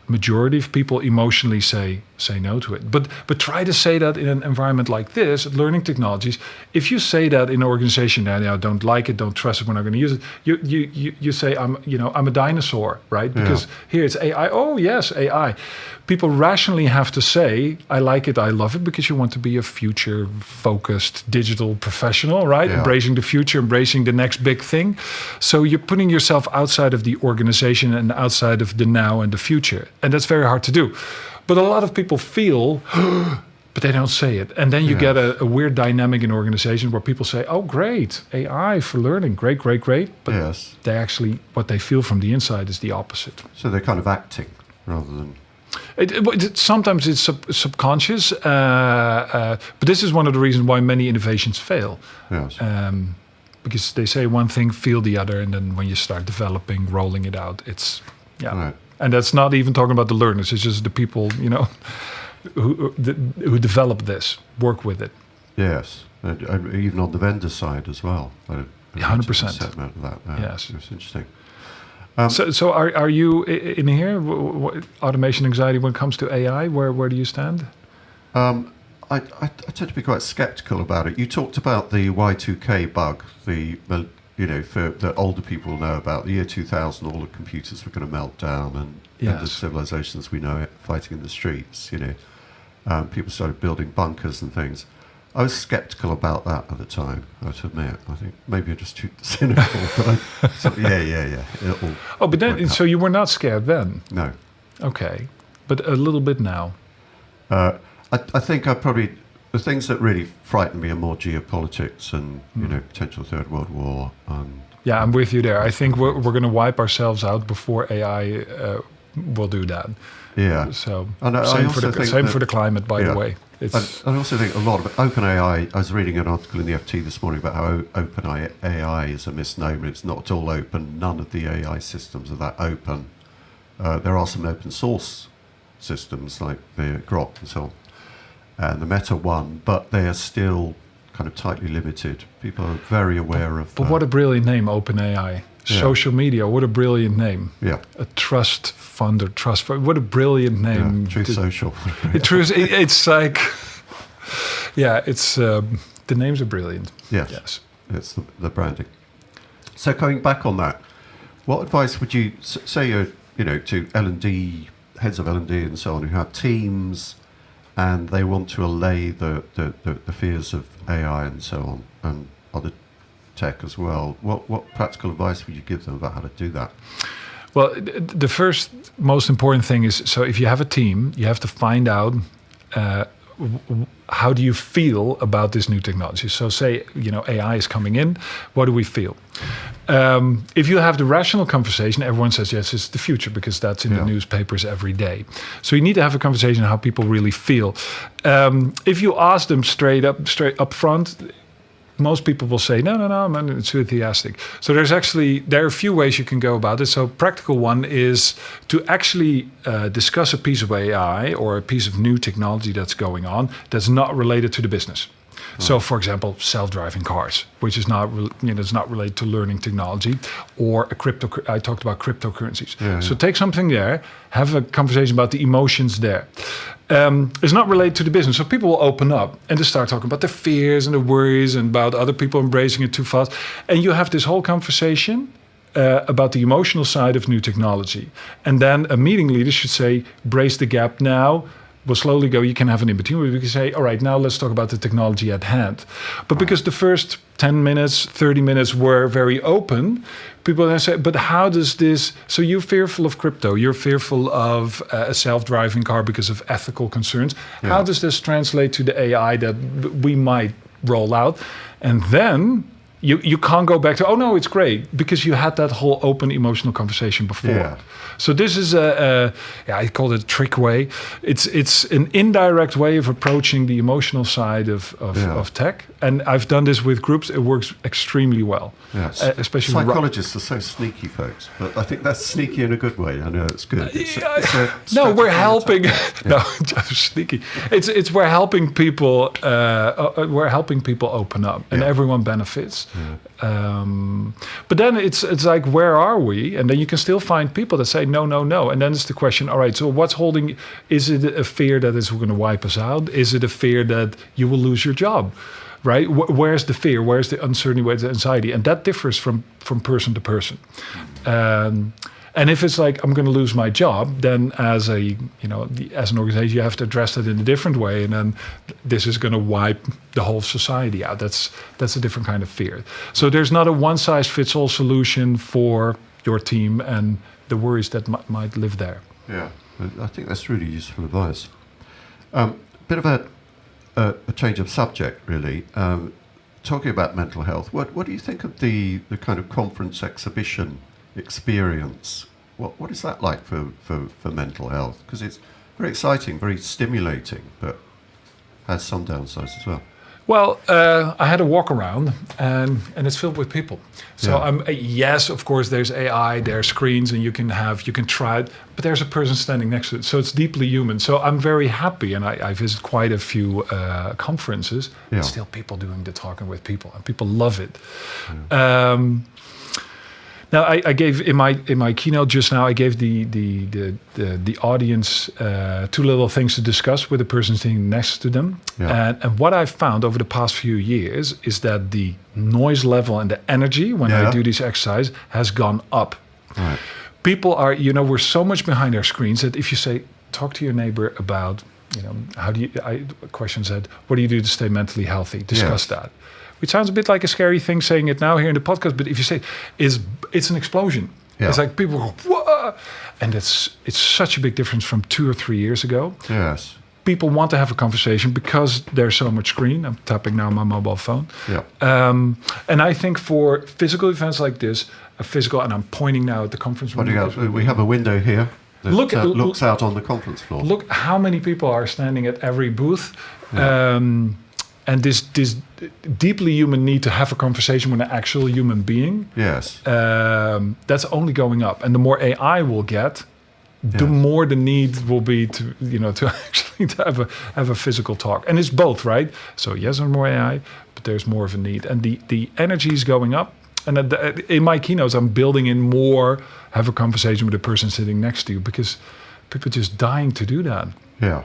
majority of people emotionally say no to it. But try to say that in an environment like this, learning technologies. If you say that in an organization, don't like it, don't trust it, we're not going to use it. You say I'm a dinosaur, right? Because here it's AI. Oh yes, AI. People rationally have to say I like it, I love it, because you want to be a future-focused digital professional, right? Yeah. Embracing the future, embracing the next big thing. So you're putting yourself outside of the organization and outside of the now and the future, and that's very hard to do. But a lot of people feel, but they don't say it. And then you get a weird dynamic in organizations where people say, oh, great, AI for learning, great. But they actually, what they feel from the inside is the opposite. So they're kind of acting rather than... Sometimes it's subconscious, but this is one of the reasons why many innovations fail. Yes. Because they say one thing, feel the other, and then when you start developing, rolling it out, it's... Right. And that's not even talking about the learners. It's just the people, who develop this, work with it. Yes, and even on the vendor side as well. 100%. Yes, it's interesting. So are you in here? Automation anxiety when it comes to AI? Where do you stand? I tend to be quite sceptical about it. You talked about the Y2K bug, for that older people know about. The year 2000, all the computers were going to melt down, and the civilizations we know fighting in the streets. People started building bunkers and things. I was sceptical about that at the time, I have to admit. I think maybe I'm just too cynical. But but then, so you were not scared then? No. Okay, but a little bit now. I think the things that really frighten me are more geopolitics and potential Third World War. Yeah, I'm with you there. I think we're going to wipe ourselves out before AI will do that. Yeah. So and same for the climate, by the way. I also think a lot of OpenAI. I was reading an article in the FT this morning about how OpenAI is a misnomer. It's not at all open. None of the AI systems are that open. There are some open source systems like the Grok and so on, and the Meta one, but they are still kind of tightly limited. People are very aware of. But what a brilliant name, OpenAI. Yeah. Social media, what a brilliant name. Yeah. A trust fund or trust fund, what a brilliant name. Yeah, Truth Social. It's like, yeah, it's the names are brilliant. Yes. It's the branding. So going back on that, what advice would you say to L&D, heads of L&D and so on, who have teams and they want to allay the fears of AI and so on, and other tech as well? What practical advice would you give them about how to do that? Well, the first most important thing is, so if you have a team, you have to find out how do you feel about this new technology. So say, AI is coming in, what do we feel? If you have the rational conversation, everyone says, yes, it's the future, because that's in the newspapers every day. So you need to have a conversation how people really feel. If you ask them straight up front, most people will say, no, I'm enthusiastic. So there are a few ways you can go about it. So practical one is to actually discuss a piece of AI or a piece of new technology that's going on that's not related to the business. So, for example, self-driving cars, which is not it's not related to learning technology, or I talked about cryptocurrencies. So take something there, have a conversation about the emotions there. It's not related to the business, so people will open up and just start talking about their fears and the worries and about other people embracing it too fast, and you have this whole conversation about the emotional side of new technology, and then a meeting leader should say, "Brace the gap now." We'll slowly go, you can have an in-between where we can say, all right, now let's talk about the technology at hand. But because the first 10 minutes, 30 minutes were very open, people then say, but how does this, so you're fearful of crypto, you're fearful of a self-driving car because of ethical concerns. Yeah. How does this translate to the AI that we might roll out? And then you can't go back to, oh no, it's great, because you had that whole open emotional conversation before. Yeah. So this is I call it a trick way. It's an indirect way of approaching the emotional side of tech. And I've done this with groups. It works extremely well. Yes. Especially psychologists are so sneaky, folks. But I think that's sneaky in a good way. I know it's good. No, we're helping. No, just sneaky. It's we're helping people. We're helping people open up, and everyone benefits. Yeah. But then it's like, where are we? And then you can still find people that say no. And then it's the question, all right, so what's holding? Is it a fear that is going to wipe us out? Is it a fear that you will lose your job? Right? Where's the fear? Where's the uncertainty? Where's the anxiety? And that differs from person to person. And if it's like, I'm going to lose my job, then as an organization, you have to address that in a different way. And then this is going to wipe the whole society out. That's a different kind of fear. So there's not a one-size-fits-all solution for your team and the worries that might live there. Yeah, I think that's really useful advice. Bit of a change of subject, really. Talking about mental health, what do you think of the kind of conference exhibition experience? What is that like for mental health? Because it's very exciting, very stimulating, but has some downsides as well. Well, I had a walk around, and it's filled with people. So yes, of course, there's AI, there's screens, and you can try it, but there's a person standing next to it. So it's deeply human. So I'm very happy, and I visit quite a few conferences. Yeah. Still, people doing the talking with people, and people love it. Yeah. Now, I gave in my keynote just now, I gave the audience two little things to discuss with the person sitting next to them. Yeah. And what I've found over the past few years is that the noise level and the energy when I do this exercise has gone up. Right. People are, we're so much behind our screens that if you say, talk to your neighbor about, how do you, question said, what do you do to stay mentally healthy? Discuss that. Which sounds a bit like a scary thing saying it now here in the podcast, but if you say it's an explosion. Yeah. It's like people go, whoa! And it's such a big difference from 2 or 3 years ago. Yes. People want to have a conversation because there's so much screen. I'm tapping now on my mobile phone. Yeah. And I think for physical events like this, and I'm pointing now at the conference room. We have a window here. that looks out on the conference floor. Look how many people are standing at every booth. And this deeply human need to have a conversation with an actual human being. Yes. That's only going up. And the more AI will get, the more the need will be to actually to have a physical talk. And it's both, right? So yes, there's more AI, but there's more of a need. And the energy is going up. And in my keynotes, I'm building in more, have a conversation with the person sitting next to you, because people are just dying to do that. Yeah.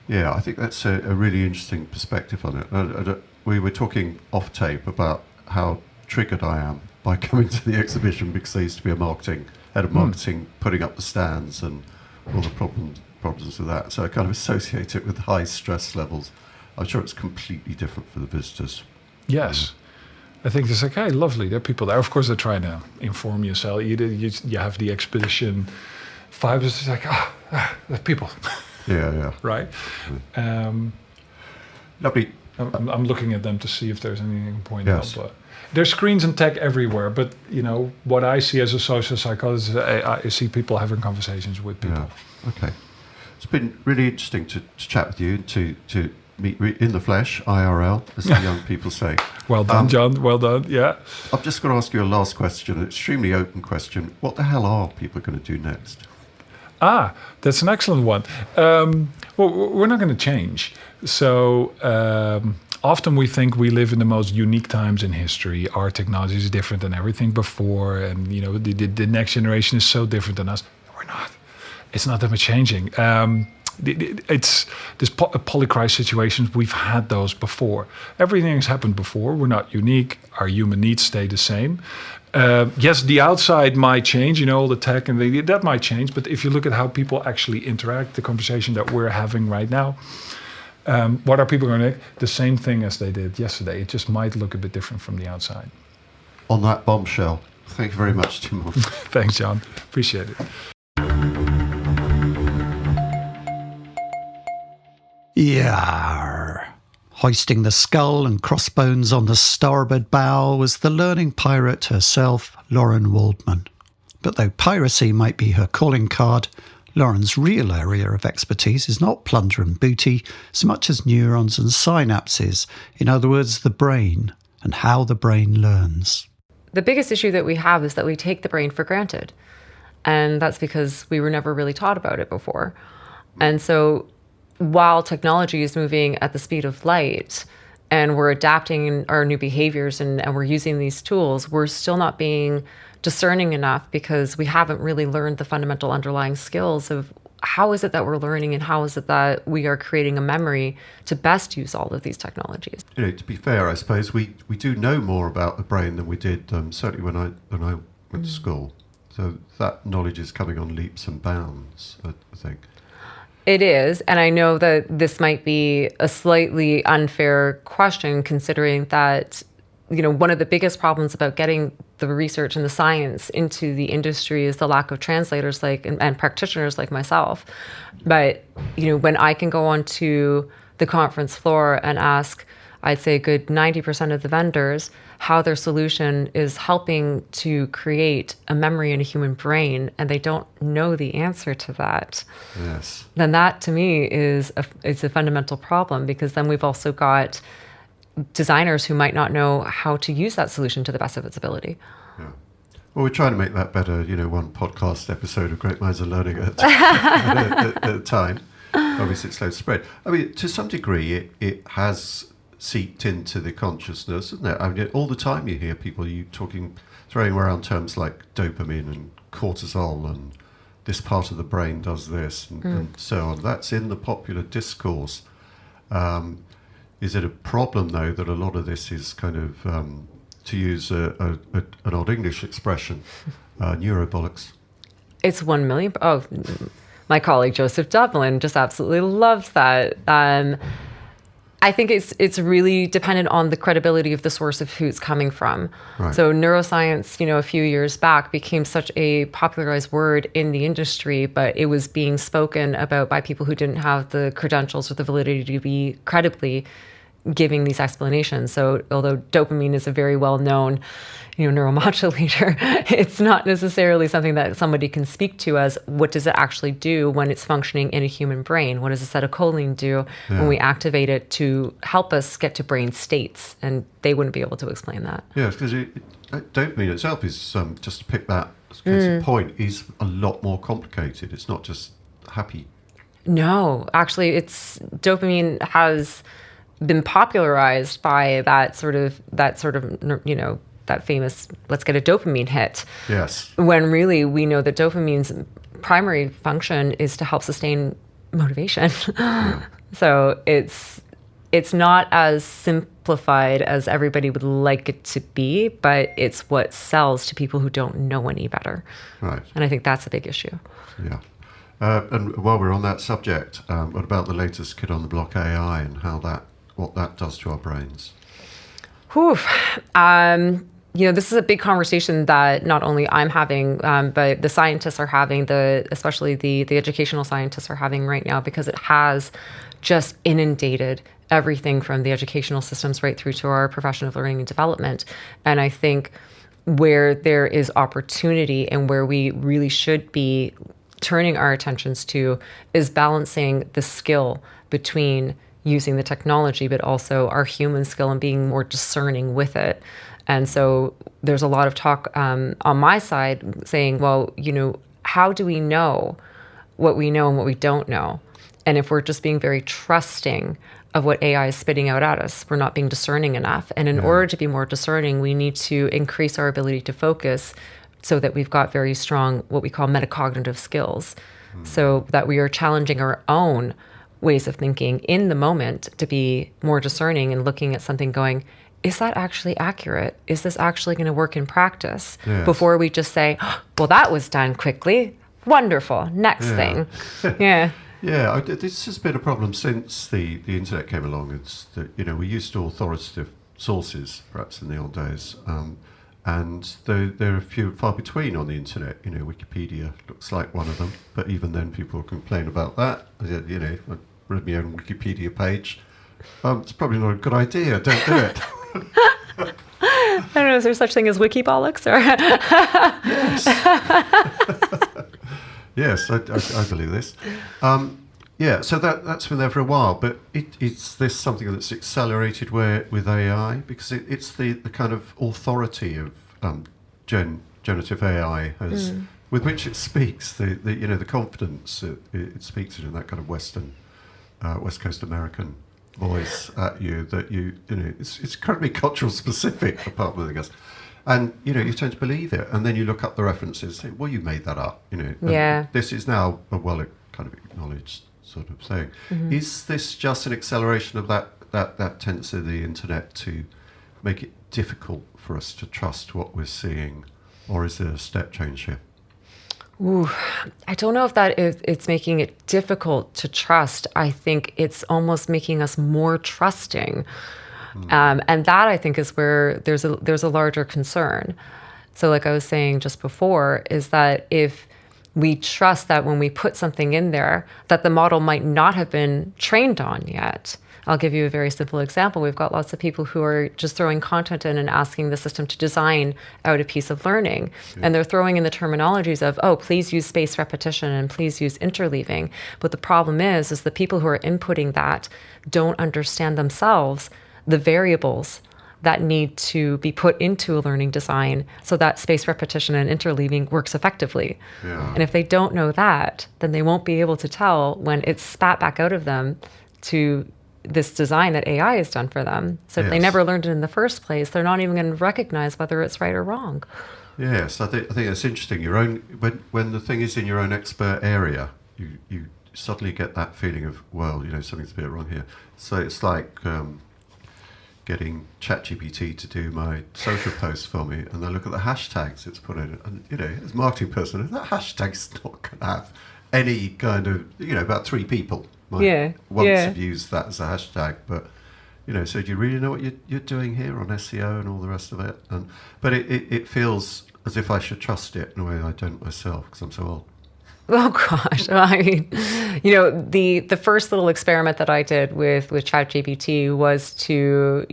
Yeah, I think that's a really interesting perspective on it. We were talking off tape about how triggered I am by coming to the exhibition, because I used to be head of marketing, putting up the stands and all the problems with that. So I kind of associate it with high stress levels. I'm sure it's completely different for the visitors. Yes. I think it's like, hey, lovely, there are people there. Of course, they're trying to inform you. So you have the expedition vibes. It's like, there are people. Yeah. Right? Lovely. I'm looking at them to see if there's anything I can point out. But there's screens and tech everywhere. But, what I see as a social psychologist, I see people having conversations with people. Yeah. Okay. It's been really interesting to chat with you, to meet in the flesh, IRL, as the young people say. Well done, John. Well done. Yeah. I'm just going to ask you a last question, an extremely open question. What the hell are people going to do next? That's an excellent one. Well, we're not going to change. So often we think we live in the most unique times in history. Our technology is different than everything before. And, the next generation is so different than us. We're not. It's not that much changing. It's this polycrisis situations. We've had those before. Everything has happened before. We're not unique. Our human needs stay the same. Yes, the outside might change, all the tech and that might change. But if you look at how people actually interact, the conversation that we're having right now, what are people going to do? The same thing as they did yesterday. It just might look a bit different from the outside. On that bombshell, thank you very much, Tim. Thanks, John. Appreciate it. Yarr. Hoisting the skull and crossbones on the starboard bow was the learning pirate herself, Lauren Waldman. But though piracy might be her calling card, Lauren's real area of expertise is not plunder and booty so much as neurons and synapses, in other words, the brain, and how the brain learns. The biggest issue that we have is that we take the brain for granted. And that's because we were never really taught about it before. And so while technology is moving at the speed of light and we're adapting our new behaviors and we're using these tools, we're still not being discerning enough because we haven't really learned the fundamental underlying skills of how is it that we're learning and how is it that we are creating a memory to best use all of these technologies. To be fair, I suppose we do know more about the brain than we did certainly when I went to school. So that knowledge is coming on leaps and bounds, I think. It is, and I know that this might be a slightly unfair question considering that, one of the biggest problems about getting the research and the science into the industry is the lack of translators and practitioners like myself. But, when I can go onto the conference floor and ask, I'd say a good 90% of the vendors how their solution is helping to create a memory in a human brain, and they don't know the answer to that. Yes. Then that, to me, is a fundamental problem, because then we've also got designers who might not know how to use that solution to the best of its ability. Yeah. Well, we're trying to make that better, one podcast episode of Great Minds are Learning at a time. Obviously, it's slow to spread. I mean, to some degree, it has seeped into the consciousness, isn't it? I mean, all the time you hear people throwing around terms like dopamine and cortisol and this part of the brain does this and so on. That's in the popular discourse. Is it a problem, though, that a lot of this is kind of, to use an old English expression, neurobollocks? It's 1 million. Oh, my colleague Joseph Dublin just absolutely loves that. I think it's really dependent on the credibility of the source of who it's coming from. Right. So neuroscience, a few years back became such a popularized word in the industry, but it was being spoken about by people who didn't have the credentials or the validity to be credibly giving these explanations. So although dopamine is a very well-known, neuromodulator, it's not necessarily something that somebody can speak to as what does it actually do when it's functioning in a human brain? What does acetylcholine do when we activate it to help us get to brain states? And they wouldn't be able to explain that. Yes, because dopamine itself is, just to pick that case in point, is a lot more complicated. It's not just happy. No, actually, dopamine has been popularized by that famous let's get a dopamine hit. Yes. When really we know that dopamine's primary function is to help sustain motivation. Yeah. So it's not as simplified as everybody would like it to be, but it's what sells to people who don't know any better. Right. And I think that's a big issue. Yeah. And while we're on that subject, what about the latest kid on the block AI and what that does to our brains? Whew. This is a big conversation that not only I'm having, but the scientists are having, especially the educational scientists are having right now, because it has just inundated everything from the educational systems right through to our profession of learning and development. And I think where there is opportunity and where we really should be turning our attentions to is balancing the skill between using the technology, but also our human skill and being more discerning with it. And so there's a lot of talk on my side saying, well, how do we know what we know and what we don't know? And if we're just being very trusting of what AI is spitting out at us, we're not being discerning enough. And in order to be more discerning, we need to increase our ability to focus so that we've got very strong, what we call metacognitive skills, so that we are challenging our own ways of thinking in the moment to be more discerning and looking at something going, is that actually accurate? Is this actually going to work in practice? Yes. Before we just say, well, that was done quickly. Wonderful. Next thing. Yeah. Yeah, this has been a problem since the internet came along. It's that, we're used to authoritative sources, perhaps in the old days, and they're far between on the internet. Wikipedia looks like one of them, but even then people complain about that. I read my own Wikipedia page. It's probably not a good idea. Don't do it. I don't know, is there such thing as Wikibolics? Or Yes. Yes, I believe this. So that's been there for a while, but is this something that's accelerated with AI? Because it's the kind of authority of generative AI with which it speaks, the confidence it speaks in that kind of West Coast American voice at you that it's incredibly cultural specific, apart from anything else. And, you tend to believe it. And then you look up the references, say, well, you made that up, Yeah. This is now a kind of acknowledged sort of thing. Mm-hmm. Is this just an acceleration of that tendency of the internet to make it difficult for us to trust what we're seeing? Or is there a step change here? Ooh, I don't know if it's making it difficult to trust. I think it's almost making us more trusting. And that, I think, is where there's a larger concern. So like I was saying just before, is that if we trust that when we put something in there, that the model might not have been trained on yet. I'll give you a very simple example. We've got lots of people who are just throwing content in and asking the system to design out a piece of learning. Yeah. And they're throwing in the terminologies of, please use spaced repetition and please use interleaving. But the problem is the people who are inputting that don't understand themselves the variables that need to be put into a learning design so that spaced repetition and interleaving works effectively. Yeah. And if they don't know that, then they won't be able to tell when it's spat back out of them to this design that AI has done for them. So if they never learned it in the first place, they're not even going to recognize whether it's right or wrong. Yes, I think that's interesting. When the thing is in your own expert area, you suddenly get that feeling of, something's a bit wrong here. So it's like getting ChatGPT to do my social posts for me, and I look at the hashtags it's put in, and as a marketing person, that hashtag's not going to have any kind of, about 3 people might once have used that as a hashtag, but so do you really know what you're doing here on SEO and all the rest of it? But it feels as if I should trust it in a way I don't myself because I'm so old. Oh gosh, I mean, the first little experiment that I did with ChatGPT was to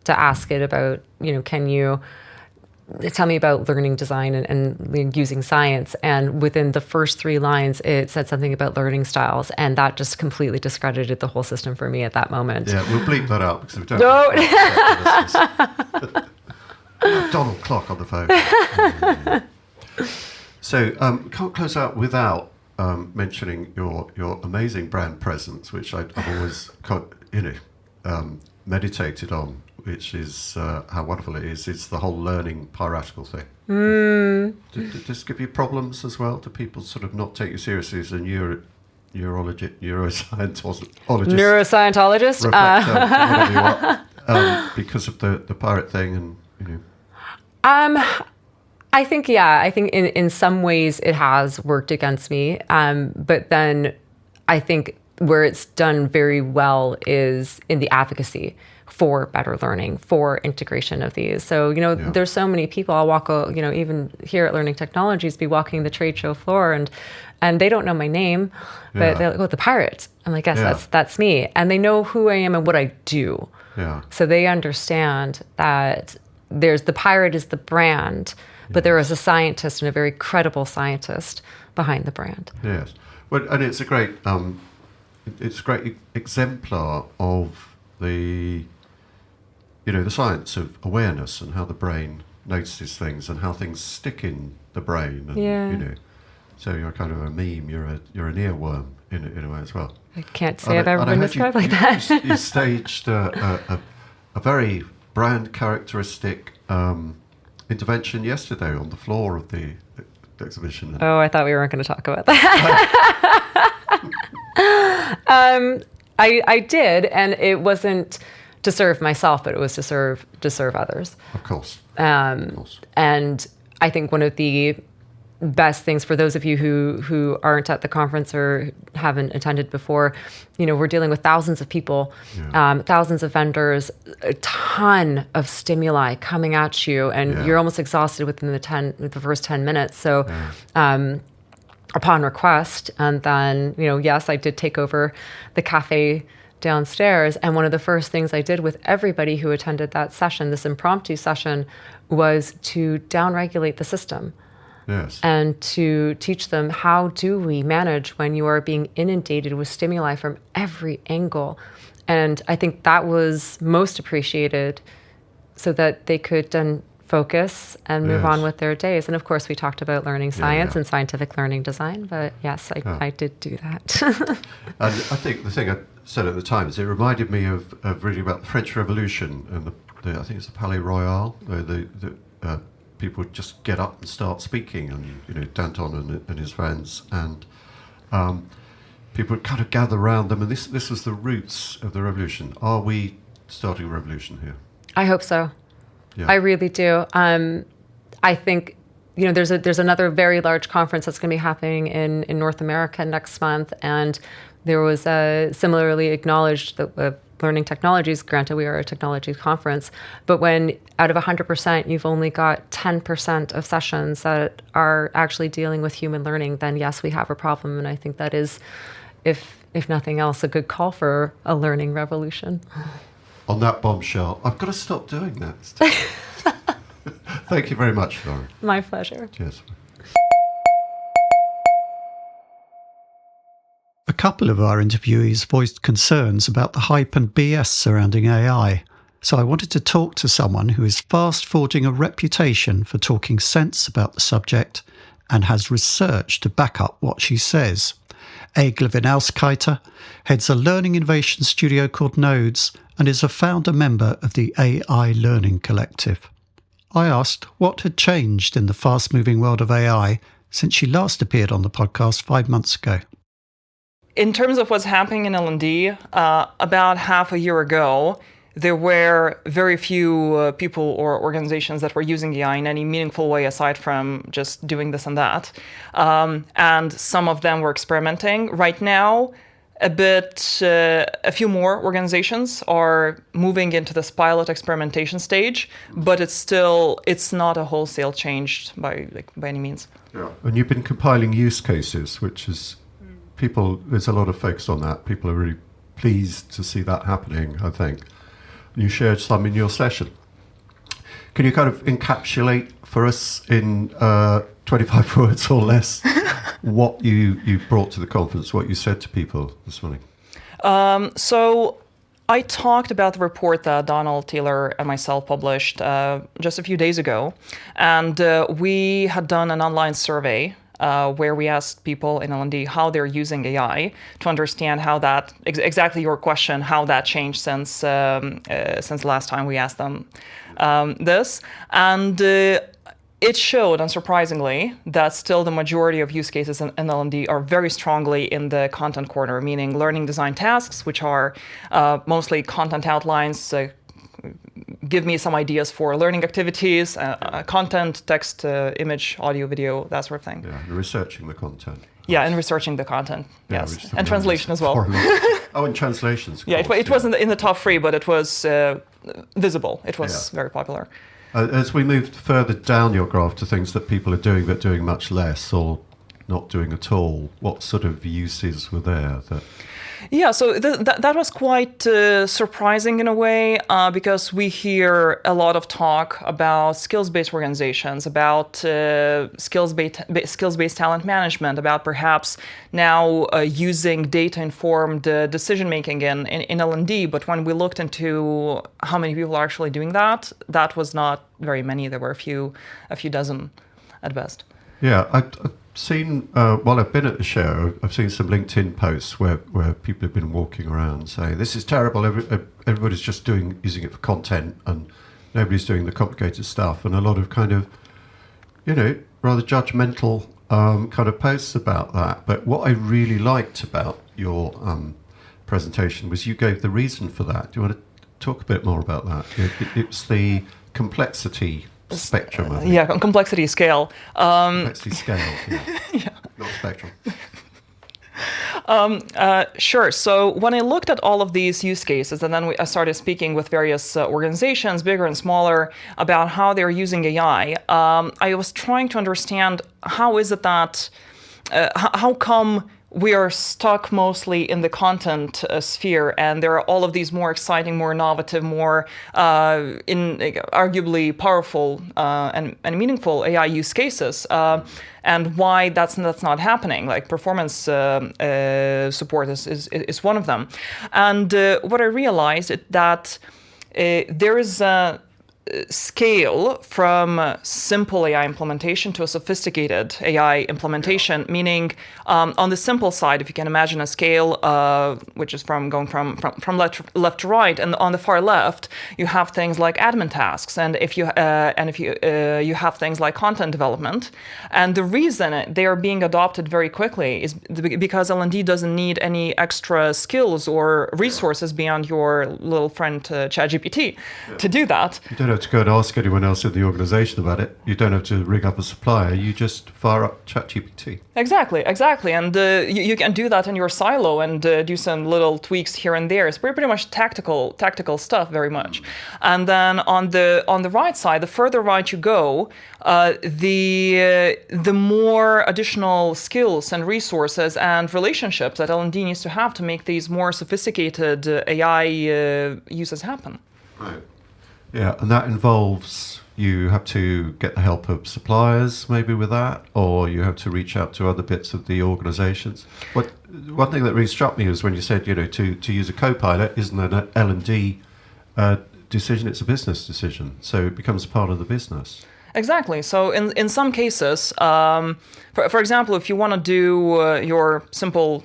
ask it about, can you tell me about learning design and using science? And within the first 3 lines, it said something about learning styles, and that just completely discredited the whole system for me at that moment. Yeah, we'll bleep that out because we don't. No. Donald Clock on the phone. So, can't close out without mentioning your amazing brand presence, which I've always meditated on, which is how wonderful it is. It's the whole learning piratical thing. Does this give you problems as well? Do people sort of not take you seriously as a neuroscientologist? Neuroscientologist? Whatever you are, because of the pirate thing and, I think in some ways it has worked against me. But then I think where it's done very well is in the advocacy for better learning, for integration of these. So, there's so many people. I'll walk, even here at Learning Technologies, be walking the trade show floor and they don't know my name, but they're like, oh, the pirate. I'm like, yes, that's me. And they know who I am and what I do. Yeah. So they understand that the pirate is the brand, but there is a scientist and a very credible scientist behind the brand. Yes. Well, and it's a great exemplar of the science of awareness and how the brain notices things and how things stick in the brain. And, so you're kind of a meme. You're an earworm in a way as well. I can't say I've ever been described like that. You staged a very brand characteristic intervention yesterday on the floor of the exhibition. Oh, I thought we weren't going to talk about that. I did, and it wasn't to serve myself, but it was to serve others. Of course. And I think one of the best things for those of you who aren't at the conference or haven't attended before, we're dealing with thousands of people, thousands of vendors, a ton of stimuli coming at you, and you're almost exhausted within the first 10 minutes. So upon request, and then, yes, I did take over the cafe downstairs, and one of the first things I did with everybody who attended that session, this impromptu session, was to downregulate the system. Yes. And to teach them, how do we manage when you are being inundated with stimuli from every angle? And I think that was most appreciated, so that they could then focus and move on with their days. And of course, we talked about learning science and scientific learning design, but yes, I did do that. And I think the thing I said at the time is it reminded me of reading about the French Revolution and I think it's the Palais Royal, the people would just get up and start speaking, and Danton and his friends, and people would kind of gather around them, and this was the roots of the revolution. Are we starting a revolution here? I hope so. Yeah. I really do. I think there's another very large conference that's going to be happening in North America next month, and there was a similarly acknowledged Learning Technologies. Granted, we are a technology conference, but when out of 100%, you've only got 10% of sessions that are actually dealing with human learning, then yes, we have a problem. And I think that is, if nothing else, a good call for a learning revolution. On that bombshell, I've got to stop doing that. Thank you very much, Lauren. My pleasure. Cheers. A couple of our interviewees voiced concerns about the hype and BS surrounding AI, so I wanted to talk to someone who is fast forging a reputation for talking sense about the subject and has research to back up what she says. Egle Vinauskaite heads a learning innovation studio called Nodes and is a founder member of the AI Learning Collective. I asked what had changed in the fast-moving world of AI since she last appeared on the podcast 5 months ago. In terms of what's happening in L&D, about half a year ago, there were very few people or organizations that were using AI in any meaningful way aside from just doing this and that. And some of them were experimenting. Right now, a few more organizations are moving into this pilot experimentation stage, but it's not a wholesale change by any means. Yeah. And you've been compiling use cases, which is there's a lot of focus on that. People are really pleased to see that happening, I think. You shared some in your session. Can you kind of encapsulate for us in 25 words or less what you brought to the conference, what you said to people this morning? So I talked about the report that Donald Taylor and myself published just a few days ago. And we had done an online survey where we asked people in L&D how they're using AI to understand how that, exactly your question, how that changed since the last time we asked them this. And it showed, unsurprisingly, that still the majority of use cases in L&D are very strongly in the content corner, meaning learning design tasks, which are mostly content outlines, give me some ideas for learning activities, content, text, image, audio, video, that sort of thing. Yeah, and researching the content. Yeah, and researching the content, yeah, yes. And translation as well. Oh, and translations. Yeah, it wasn't in the top 3, but it was visible. It was very popular. As we moved further down your graph to things that people are doing but doing much less or not doing at all, what sort of uses were there? Yeah, so that was quite surprising in a way because we hear a lot of talk about skills-based organizations, about skills-based talent management, about perhaps now using data-informed decision-making in L&D. But when we looked into how many people are actually doing that, that was not very many. There were a few dozen at best. Yeah, I've seen, while I've been at the show, I've seen some LinkedIn posts where people have been walking around saying, this is terrible, everybody's just using it for content and nobody's doing the complicated stuff, and a lot of kind of, rather judgmental kind of posts about that. But what I really liked about your presentation was you gave the reason for that. Do you want to talk a bit more about that? It's the complexity spectrum. Yeah, complexity scale. Complexity scale, yeah. Not spectrum. Sure. So when I looked at all of these use cases, and then I started speaking with various organizations, bigger and smaller, about how they're using AI, I was trying to understand how is it that, how come we are stuck mostly in the content sphere, and there are all of these more exciting, more innovative, more arguably powerful and meaningful AI use cases, and why that's not happening. Like performance support is one of them. And what I realized is that there is a scale from simple AI implementation to a sophisticated AI implementation, meaning on the simple side, if you can imagine a scale which is going from left to right, and on the far left you have things like admin tasks, and if you you have things like content development, and the reason they are being adopted very quickly is because L&D doesn't need any extra skills or resources beyond your little friend ChatGPT to do that. You don't have to go and ask anyone else in the organization about it. You don't have to ring up a supplier. You just fire up ChatGPT. Exactly. And you can do that in your silo and do some little tweaks here and there. It's pretty much tactical stuff, very much. And then on the right side, the further right you go, the more additional skills and resources and relationships that L&D needs to have to make these more sophisticated AI uses happen. Right. Yeah, and that involves you have to get the help of suppliers maybe with that, or you have to reach out to other bits of the organizations. One thing that really struck me was when you said, to use a co-pilot isn't an L&D decision, it's a business decision. So it becomes part of the business. Exactly. So in some cases, for example, if you want to do your simple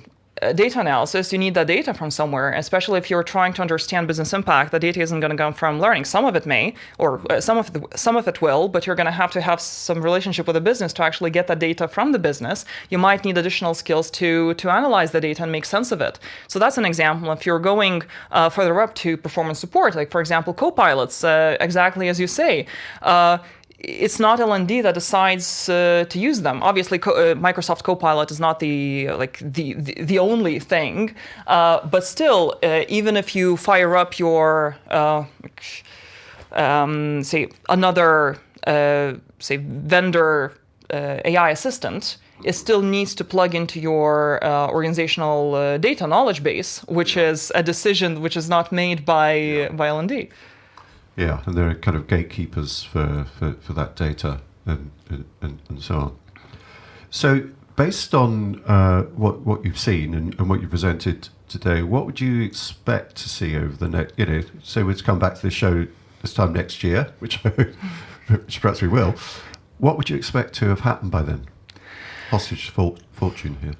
data analysis, you need that data from somewhere, especially if you're trying to understand business impact. The data isn't going to come from learning. Some of it may, or some of it will, but you're going to have some relationship with the business to actually get that data from the business. You might need additional skills to analyze the data and make sense of it. So that's an example. If you're going further up to performance support, like for example, co-pilots, exactly as you say, it's not L&D that decides to use them. Obviously, Microsoft Copilot is not the only thing, but still, even if you fire up your say another say vendor AI assistant, it still needs to plug into your organizational data knowledge base, which is a decision which is not made by L&D. Yeah, and there are kind of gatekeepers for that data and so on. So based on what you've seen and what you presented today, what would you expect to see over the next, say we'd come back to the show this time next year, which perhaps we will, what would you expect to have happened by then? Hostage fortune here.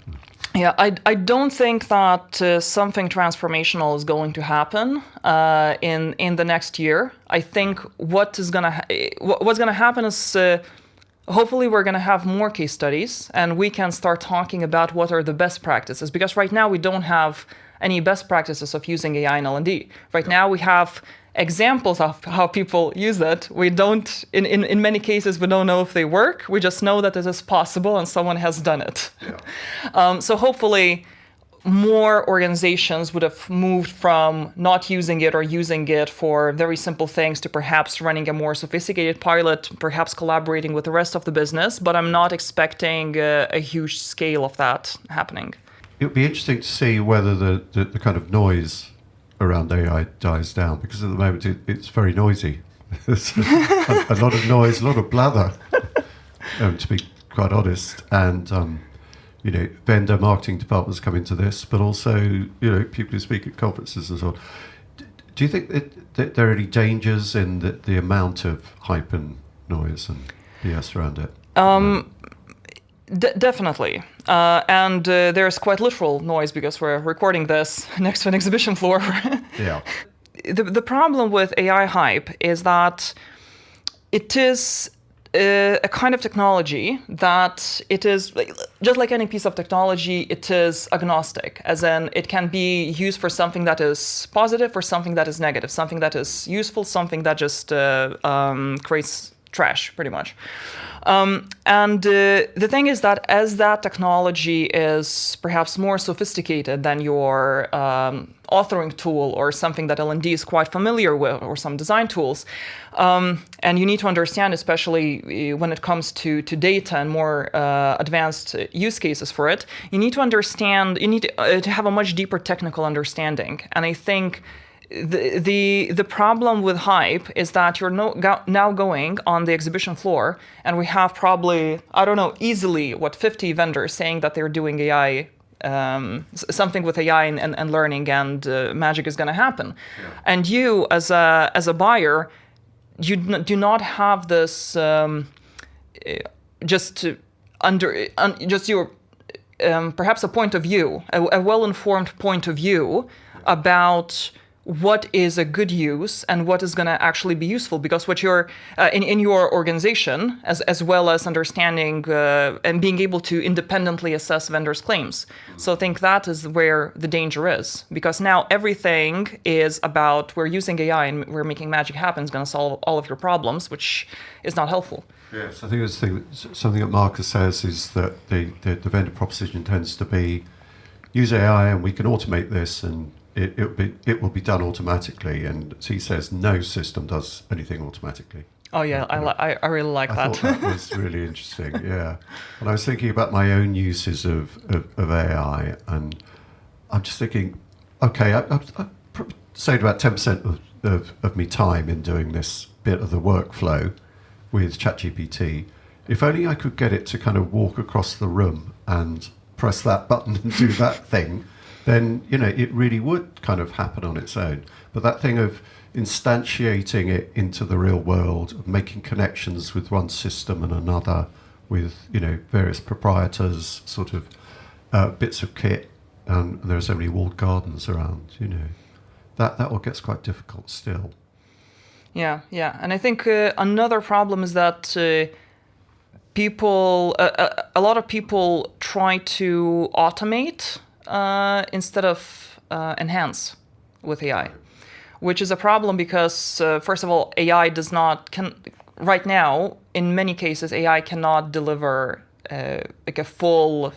Yeah, I don't think that something transformational is going to happen in the next year. I think what's going to happen is hopefully we're going to have more case studies and we can start talking about what are the best practices, because right now we don't have any best practices of using AI in L&D. Right now we have examples of how people use it. We don't, in many cases, we don't know if they work. We just know that it is possible and someone has done it. Yeah. So hopefully more organizations would have moved from not using it or using it for very simple things to perhaps running a more sophisticated pilot, perhaps collaborating with the rest of the business. But I'm not expecting a huge scale of that happening. It would be interesting to see whether the kind of noise around AI dies down, because at the moment it's very noisy. There's a lot of noise, a lot of blather, to be quite honest. And vendor marketing departments come into this, but also people who speak at conferences and so on. Do you think that there are any dangers in the amount of hype and noise and BS around it? Definitely. And there's quite literal noise because we're recording this next to an exhibition floor. Yeah. The problem with AI hype is that it is a kind of technology that it is, just like any piece of technology, it is agnostic, as in it can be used for something that is positive or something that is negative, something that is useful, something that just creates trash, pretty much. And the thing is that as that technology is perhaps more sophisticated than your authoring tool or something that L&D is quite familiar with, or some design tools, and you need to understand, especially when it comes to data and more advanced use cases for it, you need to understand, you need to have a much deeper technical understanding. And I think the problem with hype is that you're now going on the exhibition floor, and we have probably, easily 50 vendors saying that they're doing AI, something with AI and learning, and magic is going to happen. Yeah. And you, as a buyer, you do not have this just your perhaps a point of view, a well-informed point of view about what is a good use and what is going to actually be useful, because what you're in your organization, as well as understanding and being able to independently assess vendors' claims. So I think that is where the danger is, because now everything is about we're using AI and we're making magic happen, it's going to solve all of your problems, which is not helpful. Yes, I think it's something that Marcus says is that the vendor proposition tends to be use AI and we can automate this and it will be done automatically, and he says no system does anything automatically. Oh yeah, I really like that. I thought that was really interesting. Yeah, and I was thinking about my own uses of AI, and I'm just thinking, okay, I saved about 10% of me time in doing this bit of the workflow with ChatGPT. If only I could get it to kind of walk across the room and press that button and do that thing, then it really would kind of happen on its own. But that thing of instantiating it into the real world, of making connections with one system and another, with various proprietors, sort of bits of kit, and there are so many walled gardens around. That all gets quite difficult still. Yeah, and I think another problem is that a lot of people try to automate instead of enhance with AI, which is a problem because, first of all, AI right now, in many cases, AI cannot deliver like a full,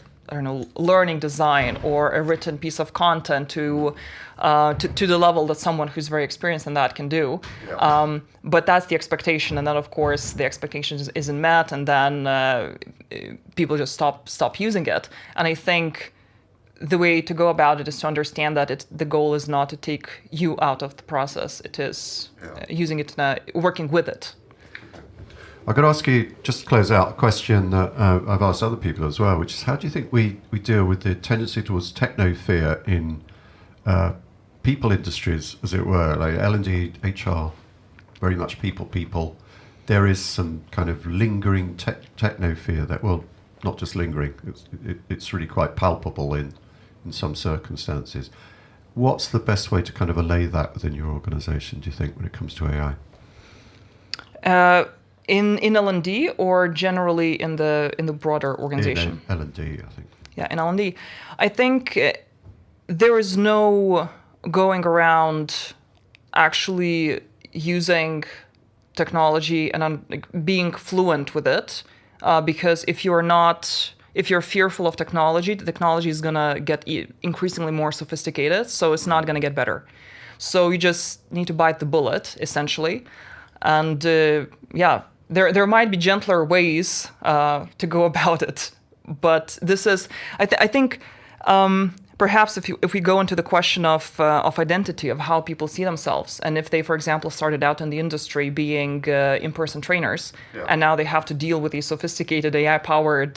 learning design or a written piece of content to the level that someone who's very experienced in that can do. Yeah. But that's the expectation, and then of course the expectation isn't met, and then people just stop using it. And I think the way to go about it is to understand that the goal is not to take you out of the process. It is using it, working with it. I could ask you, just to close out, a question that I've asked other people as well, which is how do you think we deal with the tendency towards techno-fear in people industries, as it were, like L&D, HR, very much people. There is some kind of lingering techno-fear that, well, not just lingering, it's really quite palpable in some circumstances. What's the best way to kind of allay that within your organisation, do you think, when it comes to AI? In L&D or generally in the broader organization? In L&D, I think. Yeah, in L&D. I think there is no going around actually using technology and being fluent with it, because if you're fearful of technology, the technology is going to get increasingly more sophisticated, so it's not going to get better. So you just need to bite the bullet, essentially. And there might be gentler ways to go about it, but this is, I think, perhaps if we go into the question of identity, of how people see themselves, and if they, for example, started out in the industry being in-person trainers, and now they have to deal with these sophisticated AI-powered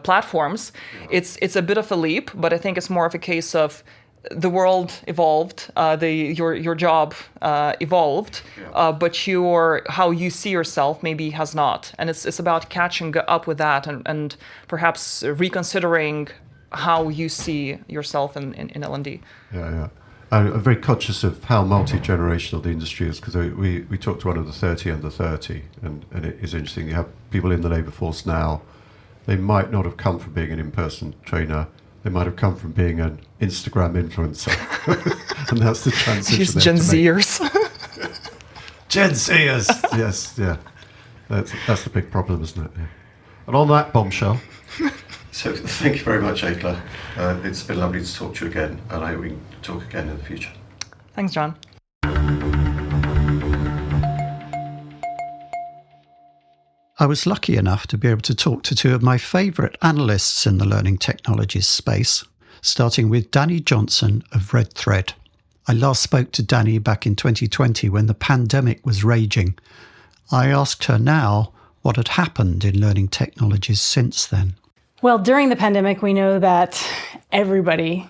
platforms, it's a bit of a leap, but I think it's more of a case of the world evolved, your job evolved, but how you see yourself maybe has not. And it's about catching up with that and perhaps reconsidering how you see yourself in L&D. Yeah. I'm very conscious of how multi-generational the industry is, because we talked to one of the 30 under 30, and it is interesting. You have people in the labour force now. They might not have come from being an in-person trainer. They might have come from being an Instagram influencer. And that's the transition. These Gen Zers. Gen Zers, yes, yeah. That's the big problem, isn't it? Yeah. And on that bombshell, so thank you very much, Egle. It's been lovely to talk to you again, and I hope we can talk again in the future. Thanks, John. I was lucky enough to be able to talk to two of my favourite analysts in the learning technologies space, starting with Dani Johnson of Red Thread. I last spoke to Dani back in 2020 when the pandemic was raging. I asked her now what had happened in learning technologies since then. Well, during the pandemic, we know that everybody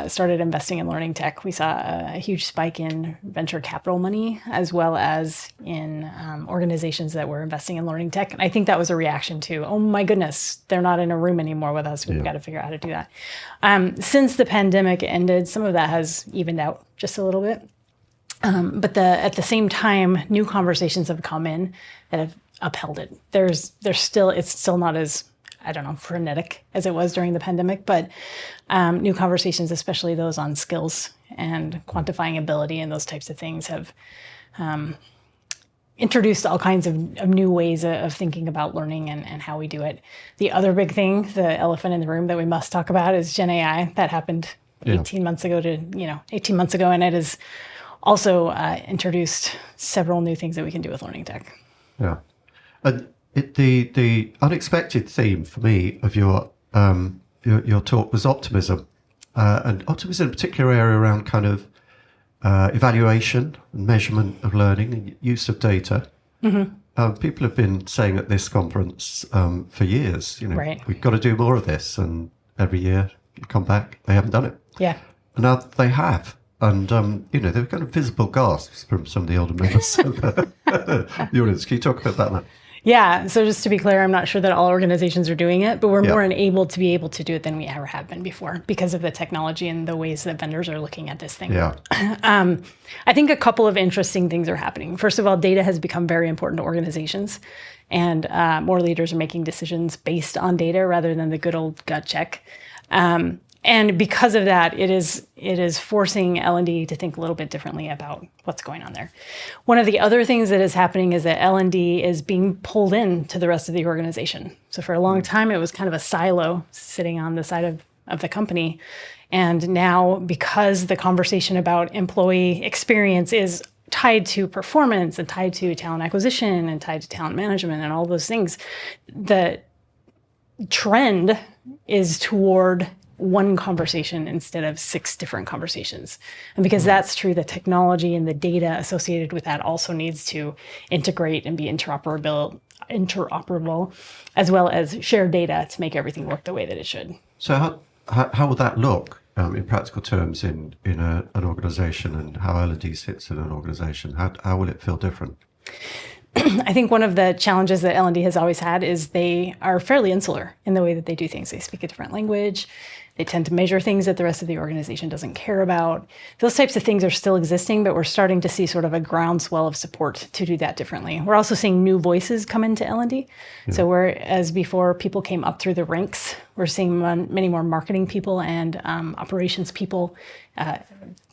started investing in learning tech. We saw a huge spike in venture capital money, as well as in organizations that were investing in learning tech. And I think that was a reaction to, oh my goodness, they're not in a room anymore with us. We've got to figure out how to do that. Since the pandemic ended, some of that has evened out just a little bit. But at the same time, new conversations have come in that have upheld it. It's still not as, frenetic as it was during the pandemic, but new conversations, especially those on skills and quantifying ability and those types of things, have introduced all kinds of new ways of thinking about learning and how we do it. The other big thing, the elephant in the room that we must talk about, is Gen AI. That happened 18 months ago, and it has also introduced several new things that we can do with learning tech. Yeah. And the unexpected theme for me of your talk was optimism, and optimism in a particular area around kind of evaluation and measurement of learning and use of data. Mm-hmm. People have been saying at this conference for years, we've got to do more of this, and every year you come back, they haven't done it. Yeah. And now they have. And, there were kind of visible gasps from some of the older members of the audience. Can you talk about that now? Yeah. So just to be clear, I'm not sure that all organizations are doing it, but we're more enabled to be able to do it than we ever have been before because of the technology and the ways that vendors are looking at this thing. Yeah. I think a couple of interesting things are happening. First of all, data has become very important to organizations, and more leaders are making decisions based on data rather than the good old gut check. And because of that, it is forcing L&D to think a little bit differently about what's going on there. One of the other things that is happening is that L&D is being pulled into the rest of the organization. So for a long time, it was kind of a silo sitting on the side of the company. And now, because the conversation about employee experience is tied to performance and tied to talent acquisition and tied to talent management and all those things, the trend is toward one conversation instead of 6 different conversations. And because that's true, the technology and the data associated with that also needs to integrate and be interoperable, as well as share data to make everything work the way that it should. So how will that look in practical terms in an organisation, and how L&D sits in an organisation? How will it feel different? I think one of the challenges that L&D has always had is they are fairly insular in the way that they do things. They speak a different language. They tend to measure things that the rest of the organization doesn't care about. Those types of things are still existing, but we're starting to see sort of a groundswell of support to do that differently. We're also seeing new voices come into L&D. Yeah. So whereas before people came up through the ranks, we're seeing many more marketing people and operations people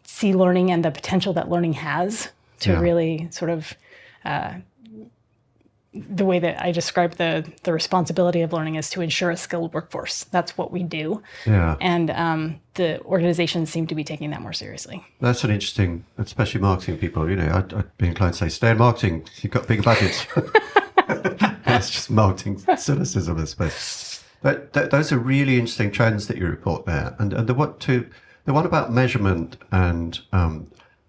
see learning and the potential that learning has to really sort of the way that I describe the responsibility of learning is to ensure a skilled workforce. That's what we do. Yeah. And the organizations seem to be taking that more seriously. That's an interesting, especially marketing people. I'd be inclined to say, stay in marketing. You've got bigger budgets. That's just marketing cynicism, I suppose. But those are really interesting trends that you report there. And the one about measurement and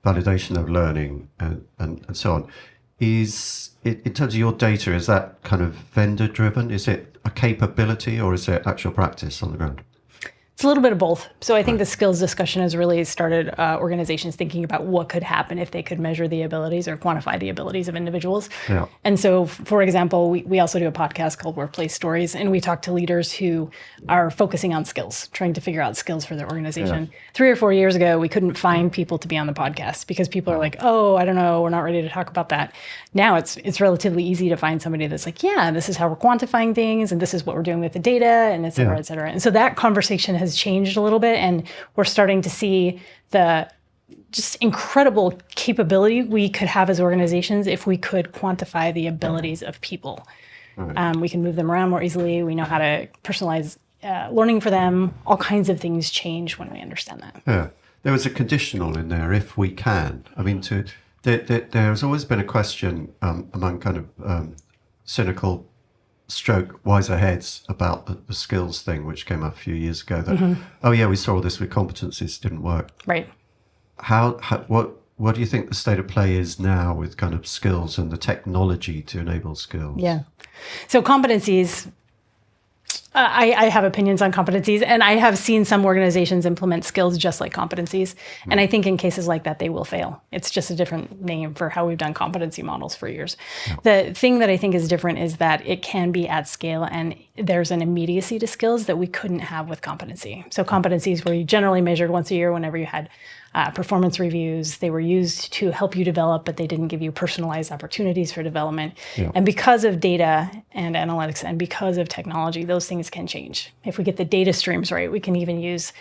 validation of learning and so on is, in terms of your data, is that kind of vendor driven? Is it a capability or is it actual practice on the ground? It's a little bit of both. So I think the skills discussion has really started organizations thinking about what could happen if they could measure the abilities or quantify the abilities of individuals. Yeah. And so, for example, we also do a podcast called Workplace Stories, and we talk to leaders who are focusing on skills, trying to figure out skills for their organization. Yeah. 3 or 4 years ago, we couldn't find people to be on the podcast because people are like, oh, I don't know, we're not ready to talk about that. Now it's relatively easy to find somebody that's like, yeah, this is how we're quantifying things, and this is what we're doing with the data, and et cetera, et cetera. And so that conversation has changed a little bit, and we're starting to see the just incredible capability we could have as organizations if we could quantify the abilities of people. Right. We can move them around more easily. We know how to personalize learning for them. All kinds of things change when we understand that. Yeah, there was a conditional in there, if we can. I mean, there's always been a question among kind of cynical stroke wiser heads about the skills thing, which came up a few years ago, that oh yeah, we saw this with competencies, didn't work. Right. What do you think the state of play is now with kind of skills and the technology to enable skills? Yeah. So competencies, I have opinions on competencies, and I have seen some organizations implement skills just like competencies. And I think in cases like that, they will fail. It's just a different name for how we've done competency models for years. Yeah. The thing that I think is different is that it can be at scale, and there's an immediacy to skills that we couldn't have with competency. So competencies were generally measured once a year whenever you had performance reviews. They were used to help you develop, but they didn't give you personalized opportunities for development. Yeah. And because of data and analytics and because of technology, those things can change. If we get the data streams right, we can even use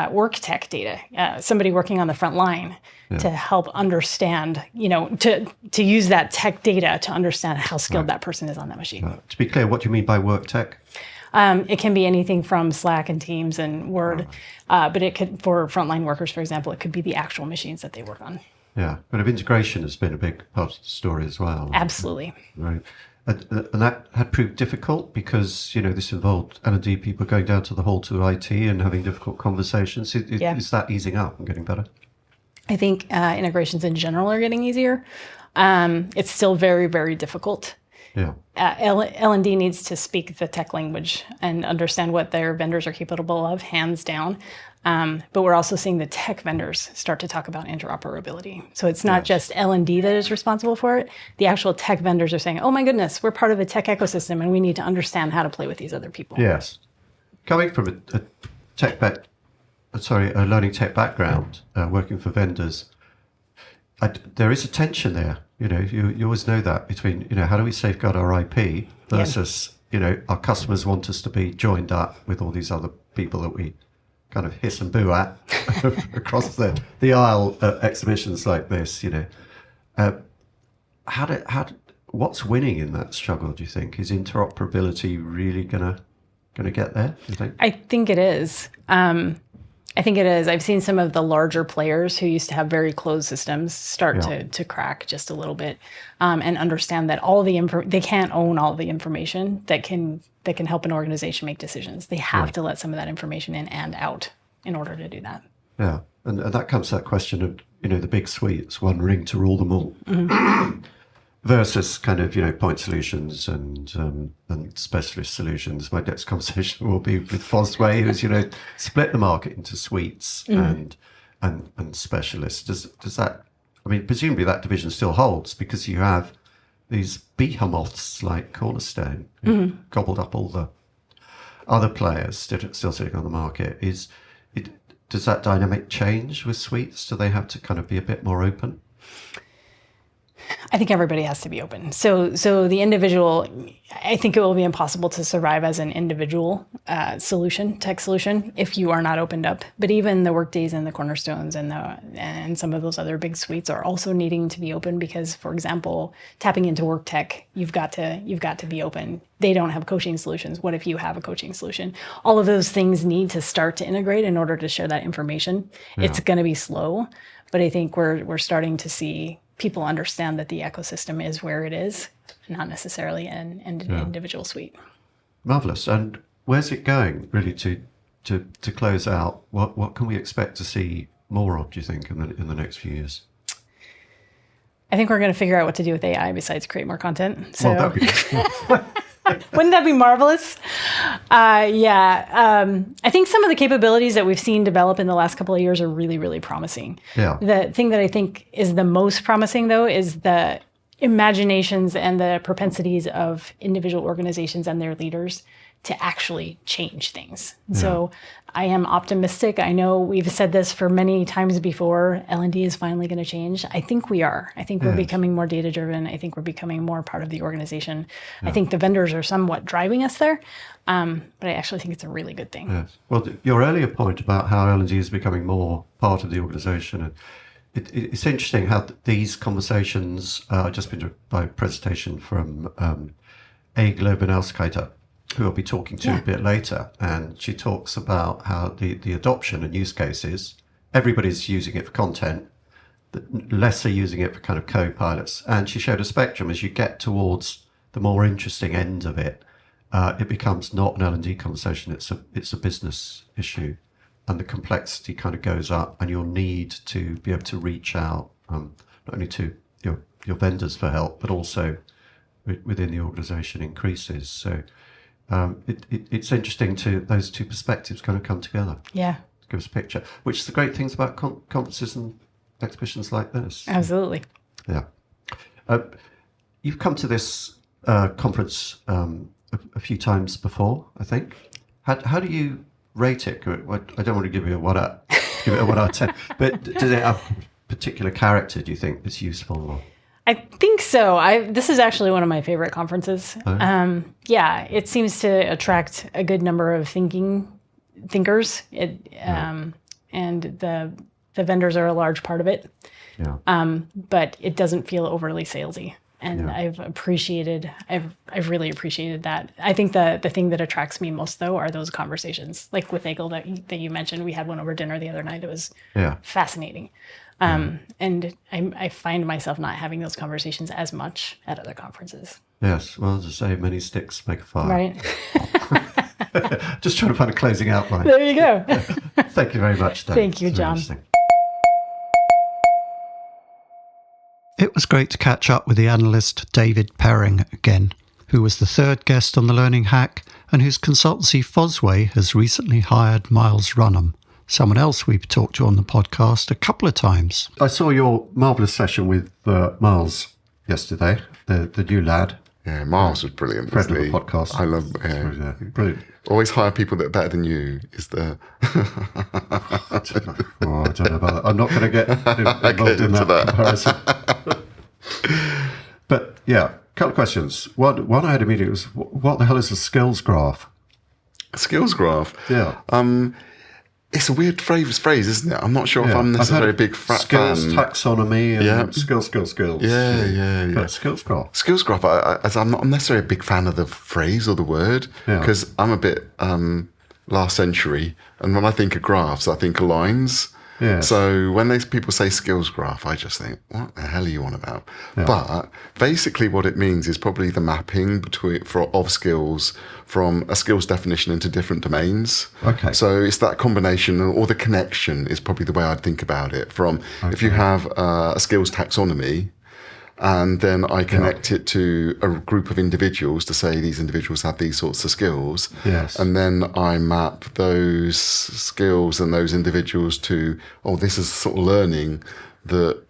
work tech data, somebody working on the front line to help understand, to use that tech data to understand how skilled that person is on that machine. To be clear, what do you mean by work tech? It can be anything from Slack and Teams and Word, but it could, for frontline workers, for example, it could be the actual machines that they work on. Yeah, but integration has been a big part of the story as well. Absolutely. Right. And that had proved difficult because, this involved L&D people going down to the hall to IT and having difficult conversations. Is that easing up and getting better? I think integrations in general are getting easier. It's still very, very difficult. Yeah. L&D needs to speak the tech language and understand what their vendors are capable of, hands down. But we're also seeing the tech vendors start to talk about interoperability. So it's not just L&D that is responsible for it. The actual tech vendors are saying, oh my goodness, we're part of a tech ecosystem and we need to understand how to play with these other people. Yes. Coming from a learning tech background, working for vendors, there is a tension there. You always know that between, how do we safeguard our IP versus, our customers want us to be joined up with all these other people that we kind of hiss and boo at across the aisle at exhibitions like this, what's winning in that struggle, do you think? Is interoperability really gonna get there, do you think? I think it is. I've seen some of the larger players who used to have very closed systems start to crack just a little bit, and understand that they can't own all the information that can help an organization make decisions. They have to let some of that information in and out in order to do that. Yeah, and that comes to that question of the big suites, one ring to rule them all, versus kind of point solutions and specialist solutions. My next conversation will be with Fosway, who's split the market into suites and specialists. Does that? I mean, presumably that division still holds because you have these behemoths like Cornerstone who gobbled up all the other players still sitting on the market. Does that dynamic change with suites? Do they have to kind of be a bit more open? I think everybody has to be open. So the individual, I think it will be impossible to survive as an individual tech solution, if you are not opened up. But even the Workdays and the Cornerstones and some of those other big suites are also needing to be open because, for example, tapping into work tech, you've got to be open. They don't have coaching solutions. What if you have a coaching solution? All of those things need to start to integrate in order to share that information. Yeah. It's going to be slow, but I think we're starting to see people understand that the ecosystem is where it is, not necessarily an individual suite. Marvelous. And where's it going, really, to close out? What can we expect to see more of, do you think, in the next few years? I think we're going to figure out what to do with AI besides create more content. So. Well, that'd be Wouldn't that be marvelous? I think some of the capabilities that we've seen develop in the last couple of years are really, really promising. Yeah. The thing that I think is the most promising, though, is the imaginations and the propensities of individual organizations and their leaders to actually change things. Yeah. So I am optimistic. I know we've said this for many times before, L&D is finally going to change. I think we are. I think we're becoming more data-driven. I think we're becoming more part of the organization. Yeah. I think the vendors are somewhat driving us there, but I actually think it's a really good thing. Yes. Well, your earlier point about how L&D is becoming more part of the organization, it's interesting how these conversations, I just been to a presentation from Egle Vinauskaite, who I'll be talking to a bit later, and she talks about how the adoption and use cases, everybody's using it for content, less are using it for kind of co-pilots, and she showed a spectrum. As you get towards the more interesting end of it, it becomes not an L&D conversation, it's a business issue, and the complexity kind of goes up, and your need to be able to reach out not only to your vendors for help, but also within the organization increases. So it's interesting to those two perspectives kind of come together. Yeah. To give us a picture, which is the great things about conferences and exhibitions like this. Absolutely. Yeah. You've come to this conference a few times before, I think. How do you rate it? I don't want to give it a 1 out of 10, but does it have a particular character, do you think, that's useful? Or? I think so. This is actually one of my favorite conferences. Oh. It seems to attract a good number of thinkers. And the vendors are a large part of it. Yeah. But it doesn't feel overly salesy. And I've really appreciated that. I think the thing that attracts me most, though, are those conversations. Like with Egle that you mentioned, we had one over dinner the other night. It was fascinating. And I find myself not having those conversations as much at other conferences. Yes, well, as I say, many sticks make a fire. Right. Just trying to find a closing outline. There you go. Thank you very much, Dani. Thank you, John. It was great to catch up with the analyst David Perring again, who was the third guest on the Learning Hack and whose consultancy Fosway has recently hired Miles Runham, someone else we've talked to on the podcast a couple of times. I saw your marvellous session with Miles yesterday, the new lad. Yeah, Miles was brilliant. Friend of the podcast. I love brilliant. Always hire people that are better than you is the... I don't know about that. I'm not going to get involved in that comparison. But yeah, a couple of questions. One I had immediately was, what the hell is a skills graph? A skills graph? Yeah. it's a weird phrase, isn't it? I'm not sure if I'm necessarily a big skills fan. Taxonomy and skills. Yeah. But skills graph. Skills graph. I'm not necessarily a big fan of the phrase or the word because I'm a bit last century, and when I think of graphs, I think of lines. Yes. So when people say skills graph, I just think, what the hell are you on about? Yeah. But basically what it means is probably the mapping of skills from a skills definition into different domains. Okay. So it's that combination, or the connection is probably the way I'd think about it. If you have a skills taxonomy, and then I connect it to a group of individuals to say these individuals have these sorts of skills. Yes. And then I map those skills and those individuals to, this is sort of learning that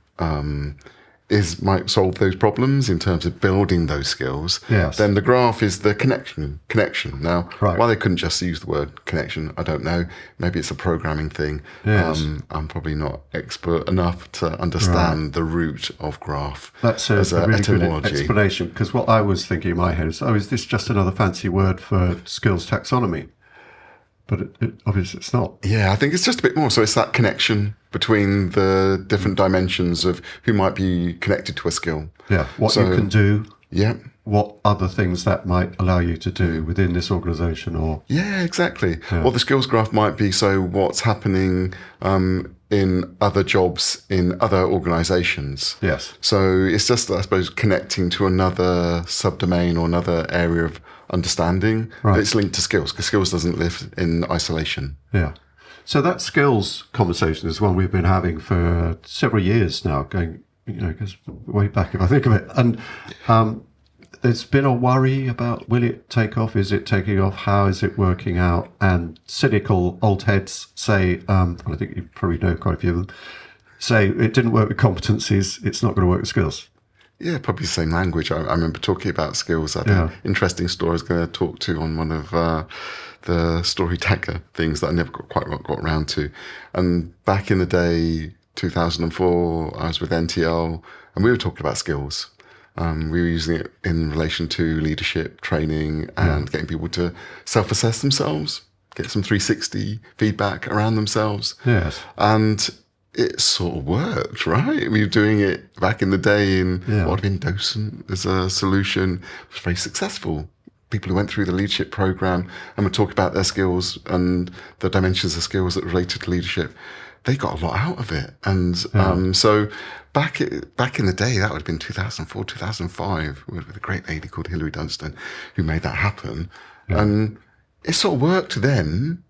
might solve those problems in terms of building those skills. Yes. Then the graph is the connection. Now, Right. why they couldn't just use the word connection, I don't know. Maybe it's a programming thing. Yes. I'm probably not expert enough to understand the root of graph. That's as a really etymology. good explanation, because what I was thinking in my head is, is this just another fancy word for skills taxonomy? But obviously it's not. Yeah, I think it's just a bit more. So it's that connection between the different dimensions of who might be connected to a skill. Yeah, what you can do. Yeah. What other things that might allow you to do within this organisation or... Yeah, exactly. Yeah. Or the skills graph might be, so what's happening in other jobs in other organisations. Yes. So it's just, I suppose, connecting to another subdomain or another area of understanding. Right. It's linked to skills, because skills doesn't live in isolation. Yeah. So that skills conversation is one we've been having for several years now, going, goes way back if I think of it. And there's been a worry about, will it take off? Is it taking off? How is it working out? And cynical old heads say, and I think you probably know quite a few of them, say it didn't work with competencies, it's not going to work with skills. Yeah, probably the same language. I remember talking about skills. I think interesting story I was going to talk to on one of the story tagger things that I never quite got around to. And back in the day, 2004, I was with NTL, and we were talking about skills. We were using it in relation to leadership training and getting people to self-assess themselves, get some 360 feedback around themselves. Yes. And it sort of worked, right? We were doing it back in the day in what had been docent as a solution. It was very successful. People who went through the leadership program and would talk about their skills and the dimensions of skills that related to leadership, they got a lot out of it. And so back in the day, that would have been 2004, 2005, with a great lady called Hilary Dunstan who made that happen. Yeah. And it sort of worked then.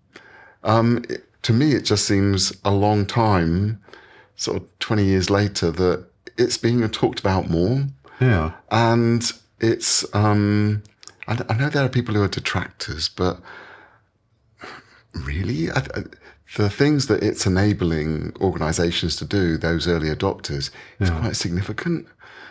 To me, it just seems a long time, sort of 20 years later, that it's being talked about more. Yeah. And it's, I know there are people who are detractors, but really, the things that it's enabling organisations to do, those early adopters, is quite significant,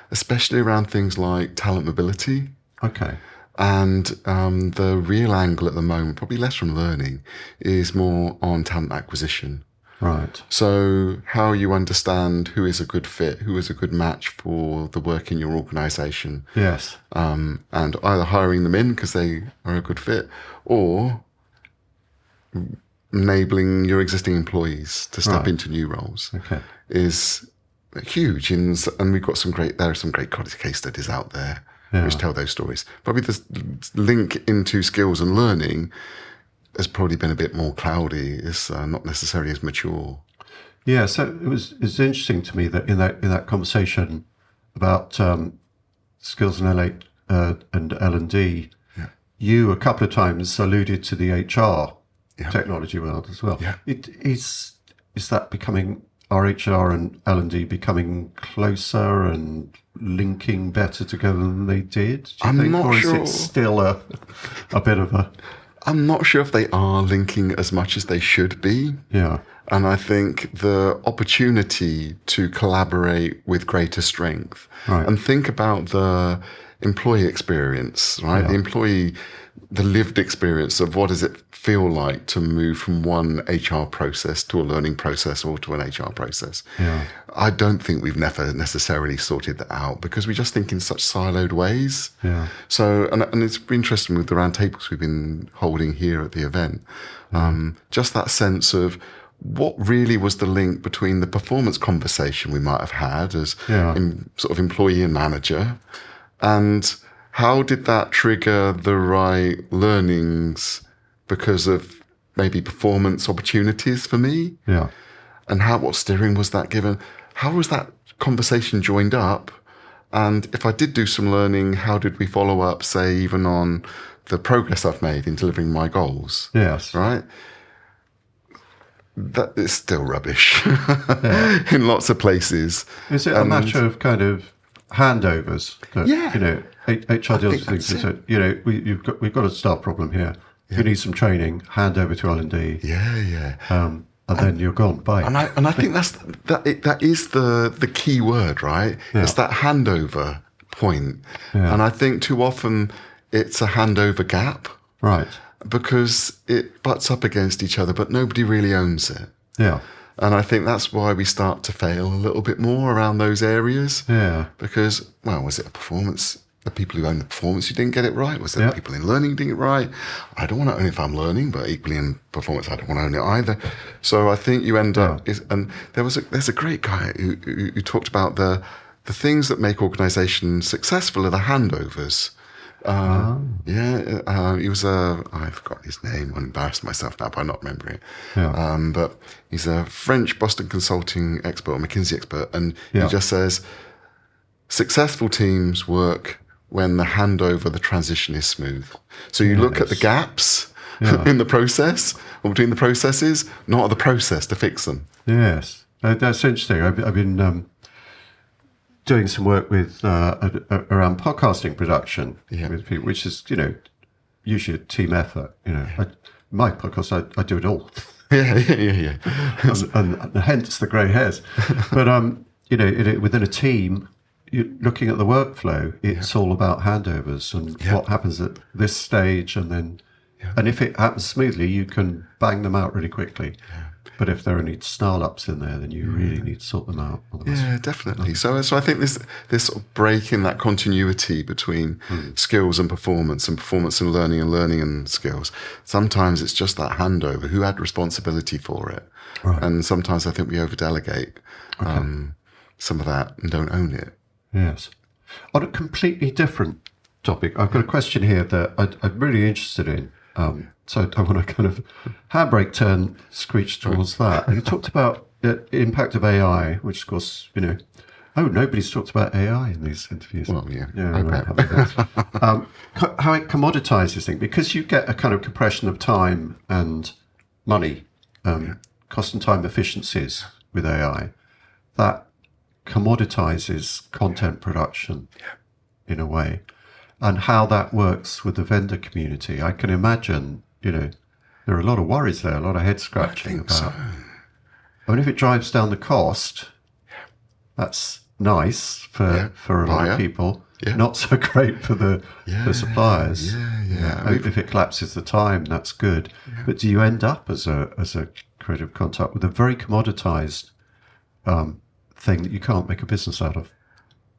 especially around things like talent mobility. Okay. And the real angle at the moment, probably less from learning, is more on talent acquisition. Right. So how you understand who is a good fit, who is a good match for the work in your organisation. Yes. And either hiring them in because they are a good fit, or enabling your existing employees to step into new roles. Okay. Is huge. And we've got there are some great case studies out there which tell those stories. Probably the link into skills and learning has probably been a bit more cloudy. It's not necessarily as mature. Yeah, so it's interesting to me that in that conversation about skills and L&D, you a couple of times alluded to the HR technology world as well. Yeah. Is that becoming, are HR and L&D becoming closer and linking better together than they did? I'm not sure. Or is it still a bit of a... I'm not sure if they are linking as much as they should be. Yeah. And I think the opportunity to collaborate with greater strength and think about employee experience, right? The lived experience of what does it feel like to move from one HR process to a learning process or to an HR process. Yeah. I don't think we've never necessarily sorted that out because we just think in such siloed ways. Yeah. So, and it's been interesting with the roundtables we've been holding here at the event, just that sense of what really was the link between the performance conversation we might have had as sort of employee and manager, and how did that trigger the right learnings because of maybe performance opportunities for me? Yeah. And what steering was that given? How was that conversation joined up? And if I did do some learning, how did we follow up, say, even on the progress I've made in delivering my goals? Yes. Right? That is still rubbish in lots of places. Is it a matter of kind of handovers? That, you know, HR deals with things. So, you know, we've got a staff problem here. You need some training. Hand over to L&D. And then you're gone. Bye. And I think that is the key word, right? Yeah. It's that handover point. Yeah. And I think too often it's a handover gap. Right. Because it butts up against each other, but nobody really owns it. Yeah. And I think that's why we start to fail a little bit more around those areas. Yeah. Because, well, was it a performance? The people who own the performance who didn't get it right? Was it the people in learning who didn't get it right? I don't want to own it if I'm learning, but equally in performance, I don't want to own it either. So I think you end up, and there's a great guy who talked about the things that make organizations successful are the handovers. He was I forgot his name. I'm embarrassed myself now by not remembering it. Yeah. But he's a French Boston consulting expert, or McKinsey expert, and he just says successful teams work when the handover, the transition is smooth. So you look at the gaps in the process or between the processes, not the process to fix them. Yes, that's interesting. I've been doing some work with around podcasting production with people, which is, you know, usually a team effort. You know, my podcast, I do it all. Yeah. and hence the grey hairs. But you know, within a team, looking at the workflow, it's all about handovers and what happens at this stage, and then, and if it happens smoothly, you can bang them out really quickly. But if there are any snarl-ups in there, then you really need to sort them out. Yeah, definitely. So I think this sort of break in that continuity between skills and performance and learning and skills. Sometimes it's just that handover. Who had responsibility for it? Right. And sometimes I think we over-delegate some of that and don't own it. Yes. On a completely different topic, I've got a question here that I'm really interested in. So I want to kind of handbrake turn, screech towards that. And you talked about the impact of AI, which of course, you know, nobody's talked about AI in these interviews. Well, yeah. How it commoditizes things, because you get a kind of compression of time and money, cost and time efficiencies with AI, that commoditizes content production in a way. And how that works with the vendor community. I can imagine, you know, there are a lot of worries there, a lot of head scratching. I mean, if it drives down the cost, that's nice for a lot of people. Not so great for the suppliers. If it collapses the time, that's good. But do you end up as a creative contact with a very commoditized thing that you can't make a business out of?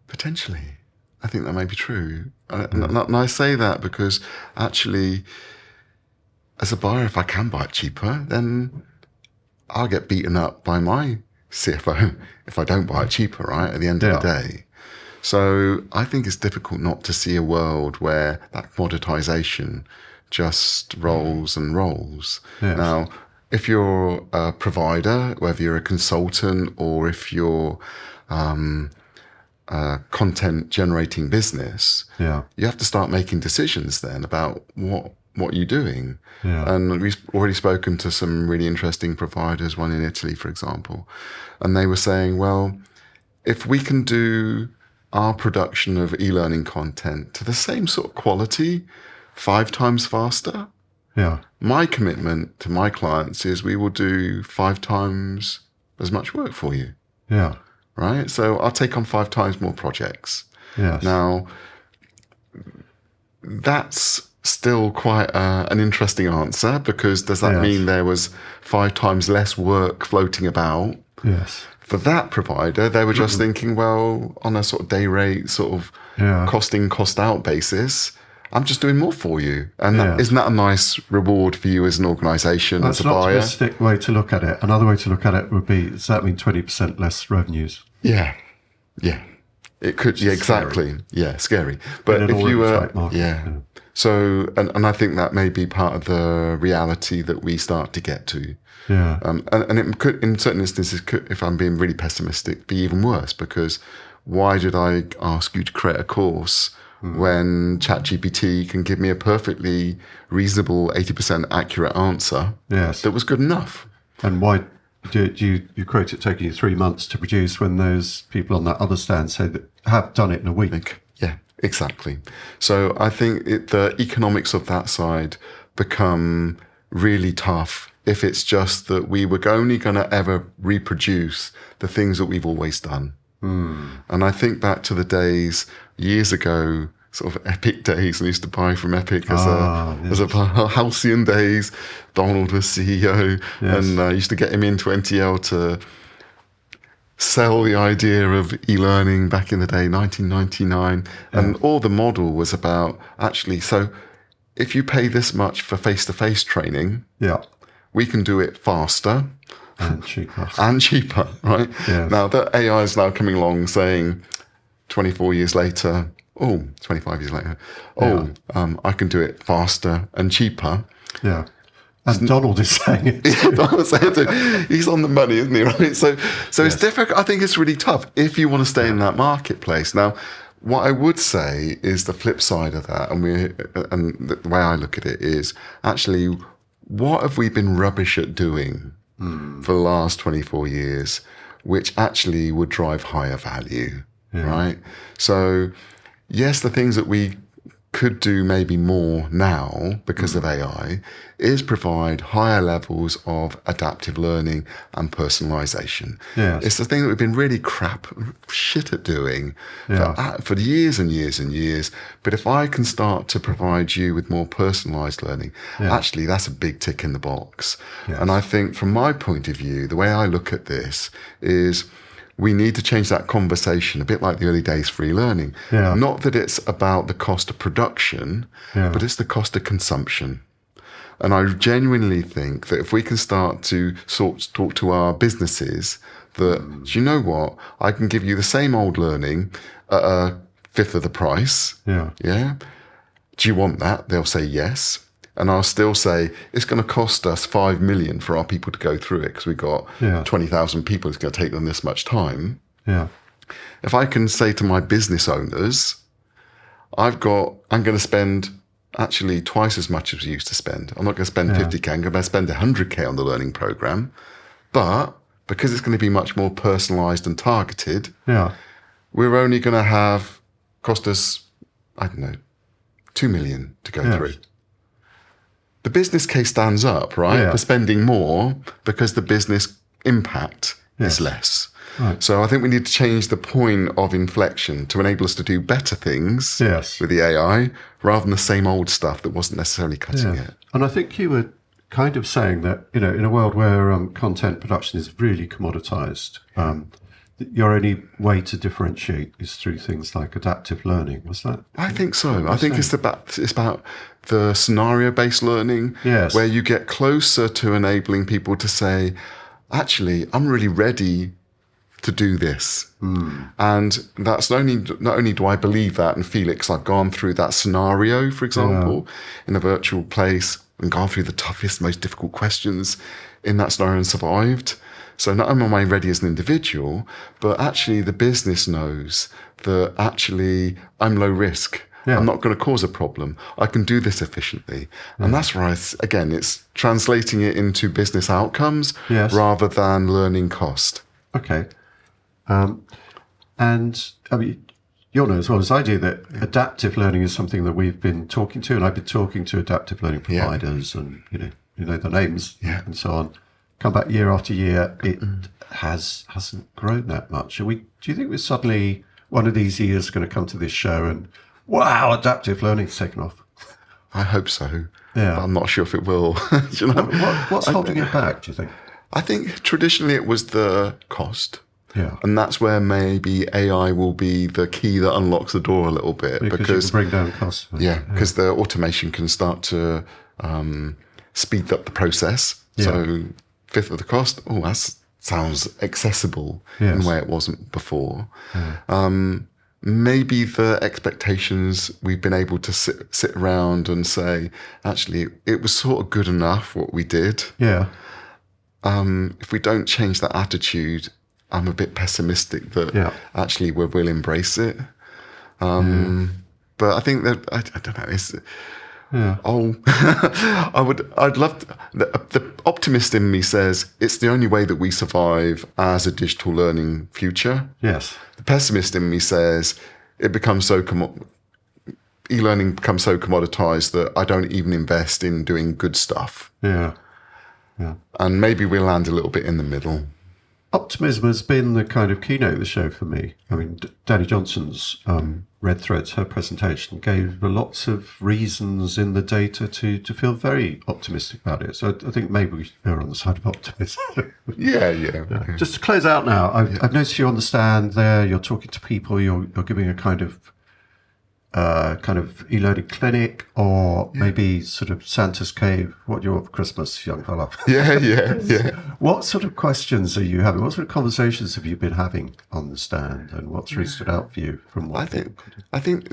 Potentially. I think that may be true. And I say that because actually, as a buyer, if I can buy it cheaper, then I'll get beaten up by my CFO if I don't buy it cheaper, right, at the end of the day. So I think it's difficult not to see a world where that commoditization just rolls and rolls. Yes. Now, if you're a provider, whether you're a consultant or if you're content generating business, you have to start making decisions then about what you're doing. And we've already spoken to some really interesting providers, one in Italy, for example, and they were saying, well, if we can do our production of e-learning content to the same sort of quality 5 times faster, my commitment to my clients is we will do 5 times as much work for you. Right? So I'll take on 5 times more projects. Yes. Now, that's still quite an interesting answer, because does that mean there was 5 times less work floating about? Yes. For that provider, they were just thinking, well, on a sort of day rate, sort of cost in, cost out basis, I'm just doing more for you. And isn't that a nice reward for you as an organisation, as a buyer? That's an optimistic way to look at it. Another way to look at it would be, does that mean 20% less revenues? Yeah. It could, exactly. Scary. Yeah, scary. But if you were, So, and I think that may be part of the reality that we start to get to. Yeah. And it could, in certain instances, if I'm being really pessimistic, be even worse, because why did I ask you to create a course when ChatGPT can give me a perfectly reasonable 80% accurate answer that was good enough? And why do you quote it taking you 3 months to produce when those people on that other stand say that have done it in a week? Yeah, exactly. So I think the economics of that side become really tough if it's just that we were only going to ever reproduce the things that we've always done. And I think back to the days years ago, sort of Epic days. I used to buy from Epic as a halcyon days. Donald was CEO, and I used to get him into NTL to sell the idea of e-learning back in the day, 1999. And all the model was about, actually, so if you pay this much for face-to-face training, we can do it faster. And cheaper. And cheaper, right? Yes. Now, that AI is now coming along saying 24 years later, 25 years later, I can do it faster and cheaper. Yeah. And Donald is saying it. Donald's saying it. He's on the money, isn't he? Right. So it's difficult. I think it's really tough if you want to stay in that marketplace. Now, what I would say is the flip side of that, and the way I look at it is actually, what have we been rubbish at doing for the last 24 years, which actually would drive higher value, right? So, yes, the things that we could do maybe more now because of AI is provide higher levels of adaptive learning and personalization. Yes. It's the thing that we've been really shit at doing for years and years and years. But if I can start to provide you with more personalized learning, actually that's a big tick in the box. Yes. And I think from my point of view, the way I look at this is we need to change that conversation, a bit like the early days free learning. Yeah. Not that it's about the cost of production, but it's the cost of consumption. And I genuinely think that if we can start to talk to our businesses that, do you know what, I can give you the same old learning at a fifth of the price. Yeah. Do you want that? They'll say yes. And I'll still say it's going to cost us 5 million for our people to go through it because we've got 20,000 people. It's going to take them this much time. Yeah. If I can say to my business owners, I'm going to spend actually twice as much as we used to spend. I'm not going to spend 50K. I'm going to spend 100K on the learning program. But because it's going to be much more personalized and targeted, we're only going to cost us, 2 million to go through. The business case stands up, right, for spending more because the business impact is less. Right. So I think we need to change the point of inflection to enable us to do better things with the AI rather than the same old stuff that wasn't necessarily cutting it. And I think you were kind of saying that, in a world where content production is really commoditized, your only way to differentiate is through things like adaptive learning. Was that? I think so. I think it's about the scenario-based learning, where you get closer to enabling people to say, actually, I'm really ready to do this. And that's not only do I believe that and feel it because I've gone through that scenario, for example, in a virtual place and gone through the toughest, most difficult questions in that scenario and survived. So not only am I ready as an individual, but actually the business knows that actually I'm low risk. I'm not going to cause a problem. I can do this efficiently. And that's where again, it's translating it into business outcomes rather than learning cost. Okay. And I mean, you'll know as well as I do that adaptive learning is something that we've been talking to, and I've been talking to adaptive learning providers and, you know the names and so on. Come back year after year, it hasn't grown that much. Do you think we're suddenly one of these years going to come to this show and Wow, adaptive learning's taken off. I hope so. Yeah. But I'm not sure if it will. You know? What's holding it back, do you think? I think traditionally it was the cost. Yeah. And that's where maybe AI will be the key that unlocks the door a little bit. Because you can bring down costs. Yeah, because the automation can start to speed up the process. Yeah. So fifth of the cost, that sounds accessible in a way it wasn't before. Yeah. Maybe the expectations, we've been able to sit around and say, actually, it was sort of good enough what we did. Yeah. If we don't change that attitude, I'm a bit pessimistic that actually we'll embrace it. But I think that, I don't know, it's... Yeah. I'd love to, the optimist in me says it's the only way that we survive as a digital learning future. Yes. The pessimist in me says it becomes so e-learning becomes so commoditized that I don't even invest in doing good stuff. Yeah. Yeah. And maybe we'll land a little bit in the middle. Optimism has been the kind of keynote of the show for me. I mean, Dani Johnson's Red Threads, her presentation, gave lots of reasons in the data to feel very optimistic about it. So I think maybe we're on the side of optimism. Yeah. Just to close out now, I've noticed you on the stand there, you're talking to people, you're giving a kind of e-learning clinic, or maybe sort of Santa's Cave. What do you want for Christmas, young fella? Yeah. What sort of questions are you having? What sort of conversations have you been having on the stand, and what's really stood out for you from what I think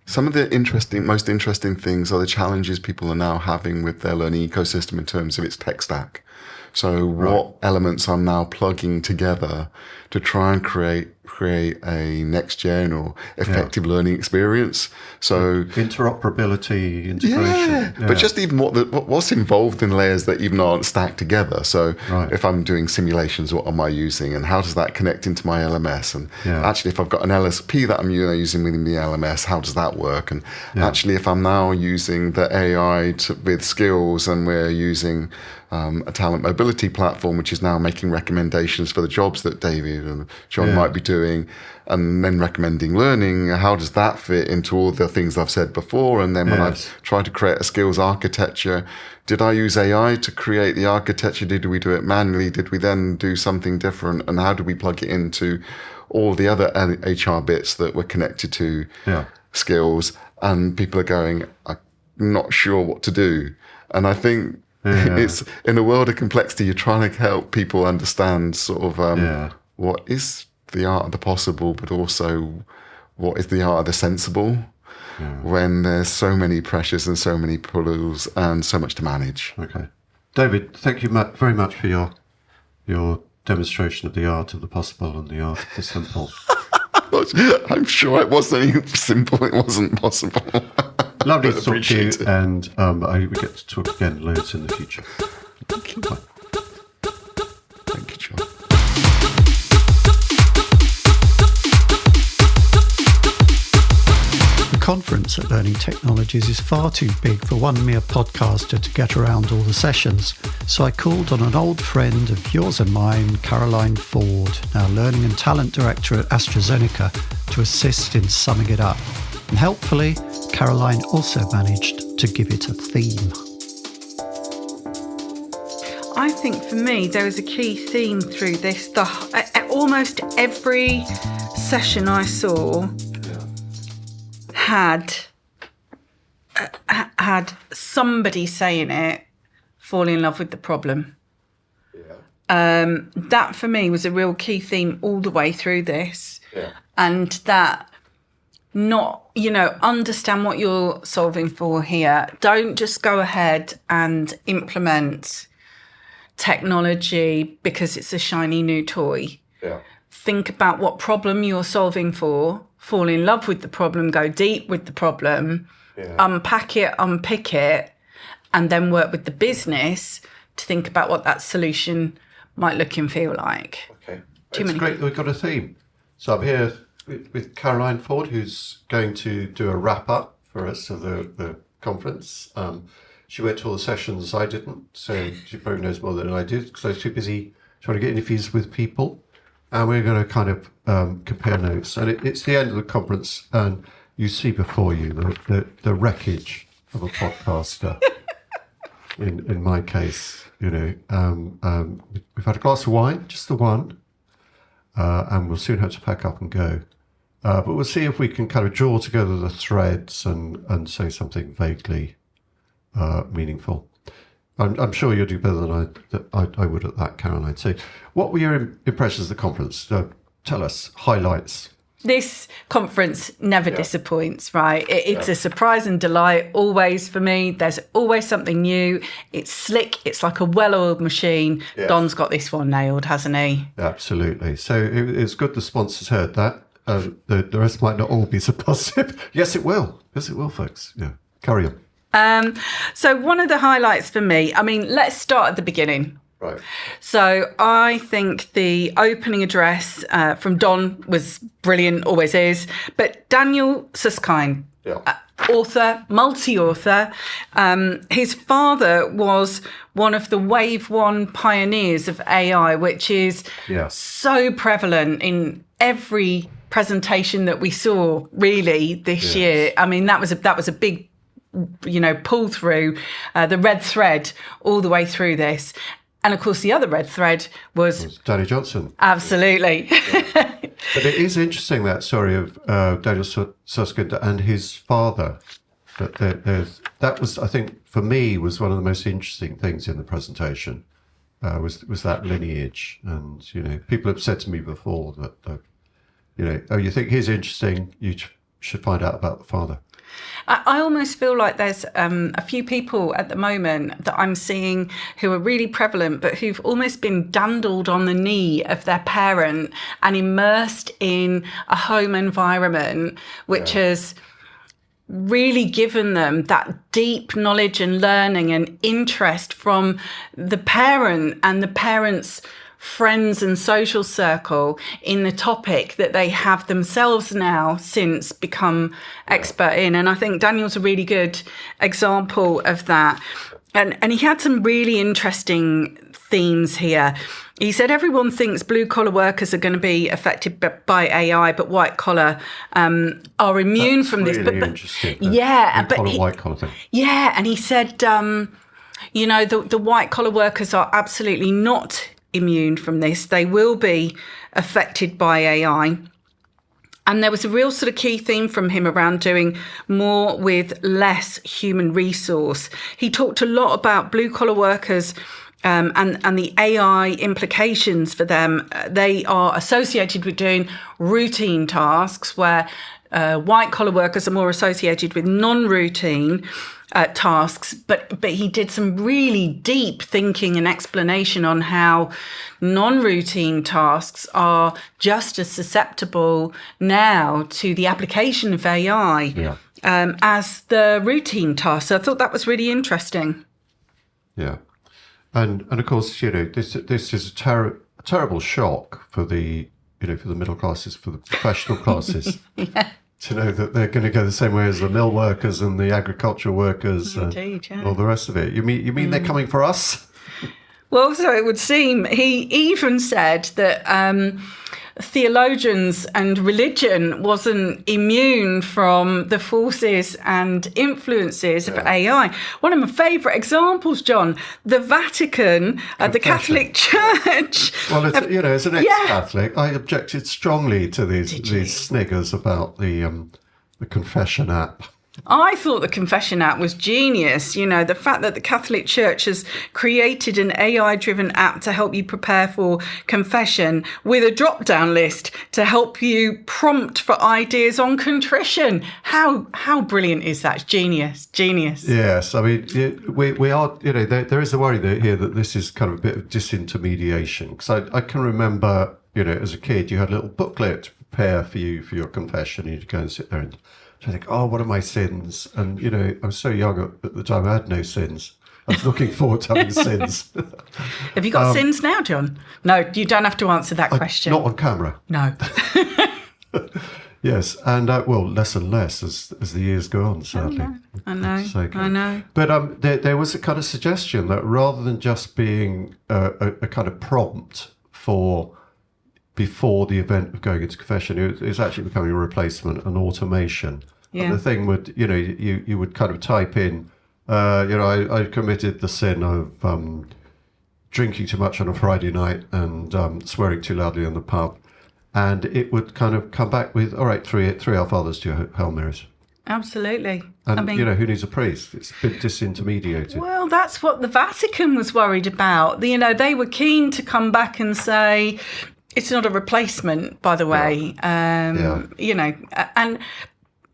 some of the most interesting things are the challenges people are now having with their learning ecosystem in terms of its tech stack. So what elements I'm now plugging together to try and create a next gen or effective learning experience. So interoperability, integration. But just even what's involved in layers that even aren't stacked together. So if I'm doing simulations, what am I using, and how does that connect into my LMS? And actually, if I've got an LSP that I'm using within the LMS, how does that work? And actually, if I'm now using the AI with skills, and we're using a talent mobility platform, which is now making recommendations for the jobs that David and John might be doing, and then recommending learning, how does that fit into all the things I've said before? And then when I've tried to create a skills architecture, did I use AI to create the architecture? Did we do it manually? Did we then do something different? And how do we plug it into all the other HR bits that were connected to skills? And people are going, I'm not sure what to do. And I think it's in a world of complexity, you're trying to help people understand sort of what is the art of the possible, but also what is the art of the sensible when there's so many pressures and so many pulls and so much to manage. Okay. David, thank you very much for your demonstration of the art of the possible and the art of the simple. I'm sure it wasn't simple, it wasn't possible. Lovely to talk to you, and I hope we get to talk again loads in the future. Thank you. Bye. Thank you, John. The conference at Learning Technologies is far too big for one mere podcaster to get around all the sessions, so I called on an old friend of yours and mine, Caroline Ford, now Learning and Talent Director at AstraZeneca, to assist in summing it up. And helpfully, Caroline also managed to give it a theme. I think for me, there was a key theme through this. Almost every session I saw had somebody saying it, fall in love with the problem. That for me was a real key theme all the way through this. And that understand what you're solving for here. Don't just go ahead and implement technology because it's a shiny new toy. Think about what problem you're solving for, fall in love with the problem, go deep with the problem, unpack it, unpick it, and then work with the business to think about what that solution might look and feel like. Okay. It's great that we've got a theme. So I'm here with Caroline Ford, who's going to do a wrap-up for us of the conference. She went to all the sessions, I didn't, so she probably knows more than I did, because I was too busy trying to get interviews with people. And we're going to kind of compare notes. And it's the end of the conference, and you see before you the wreckage of a podcaster. in my case, we've had a glass of wine, just the one, and we'll soon have to pack up and go. But we'll see if we can kind of draw together the threads and say something vaguely meaningful. I'm sure you'll do better than I would at that, Caroline. So, what were your impressions of the conference? Tell us, highlights. This conference never disappoints, right? It's a surprise and delight always for me. There's always something new. It's slick. It's like a well-oiled machine. Yes. Don's got this one nailed, hasn't he? Absolutely. So it's good the sponsors heard that. The rest might not all be so positive. Yes, it will. Yes, it will, folks. Yeah, carry on. So one of the highlights for me, let's start at the beginning. Right. So I think the opening address from Don was brilliant, always is. But Daniel Susskind, author, multi-author, his father was one of the Wave 1 pioneers of AI, which is so prevalent in every presentation that we saw really this year. That was a big, pull through the red thread all the way through this. And of course, the other red thread was Dani Johnson. Absolutely. But it is interesting, that story of Daniel Susskind and his father. That was, I think, for me, was one of the most interesting things in the presentation. Was that lineage, and people have said to me before that you think he's interesting, you should find out about the father. I almost feel like there's a few people at the moment that I'm seeing who are really prevalent, but who've almost been dandled on the knee of their parent and immersed in a home environment, which has really given them that deep knowledge and learning and interest from the parent and the parent's friends and social circle in the topic that they have themselves now since become expert in. And I think Daniel's a really good example of that. And he had some really interesting themes here. He said everyone thinks blue-collar workers are going to be affected by AI, but white-collar are immune from this. Really interesting. White-collar thing. Yeah, and he said, the white-collar workers are absolutely not immune from this. They will be affected by AI. And there was a real sort of key theme from him around doing more with less human resource. He talked a lot about blue-collar workers and the AI implications for them. They are associated with doing routine tasks, where white-collar workers are more associated with non-routine tasks, but he did some really deep thinking and explanation on how non-routine tasks are just as susceptible now to the application of AI as the routine tasks. So I thought that was really interesting. Yeah, and of course, this is a terrible shock for the for the middle classes, for the professional classes. To know that they're going to go the same way as the mill workers and the agricultural workers and all the rest of it. You mean they're coming for us? Well, so it would seem. He even said that theologians and religion wasn't immune from the forces and influences of AI. One of my favourite examples, John, the Vatican, the Catholic Church. Well, as an ex-Catholic, I objected strongly to these sniggers about the confession app. I thought the confession app was genius. The fact that the Catholic Church has created an AI-driven app to help you prepare for confession with a drop-down list to help you prompt for ideas on contrition. How brilliant is that? Genius. Yes, we are. There is a worry here that this is kind of a bit of disintermediation. Because I can remember, as a kid, you had a little booklet to prepare for you for your confession. You'd go and sit there and I think, what are my sins? And, I was so young at the time, I had no sins. I was looking forward to having sins. Have you got sins now, John? No, you don't have to answer that question. Not on camera. No. Yes, and, less and less as the years go on, sadly. I know. But there was a kind of suggestion that rather than just being a kind of prompt for before the event of going into confession, it's actually becoming a replacement, an automation Yeah. And the thing would, you would kind of type in, I committed the sin of drinking too much on a Friday night and swearing too loudly in the pub. And it would kind of come back with, all right, three Our Fathers to your Hail Marys. Absolutely. And, who needs a priest? It's been disintermediated. Well, that's what the Vatican was worried about. They were keen to come back and say, it's not a replacement, by the way. And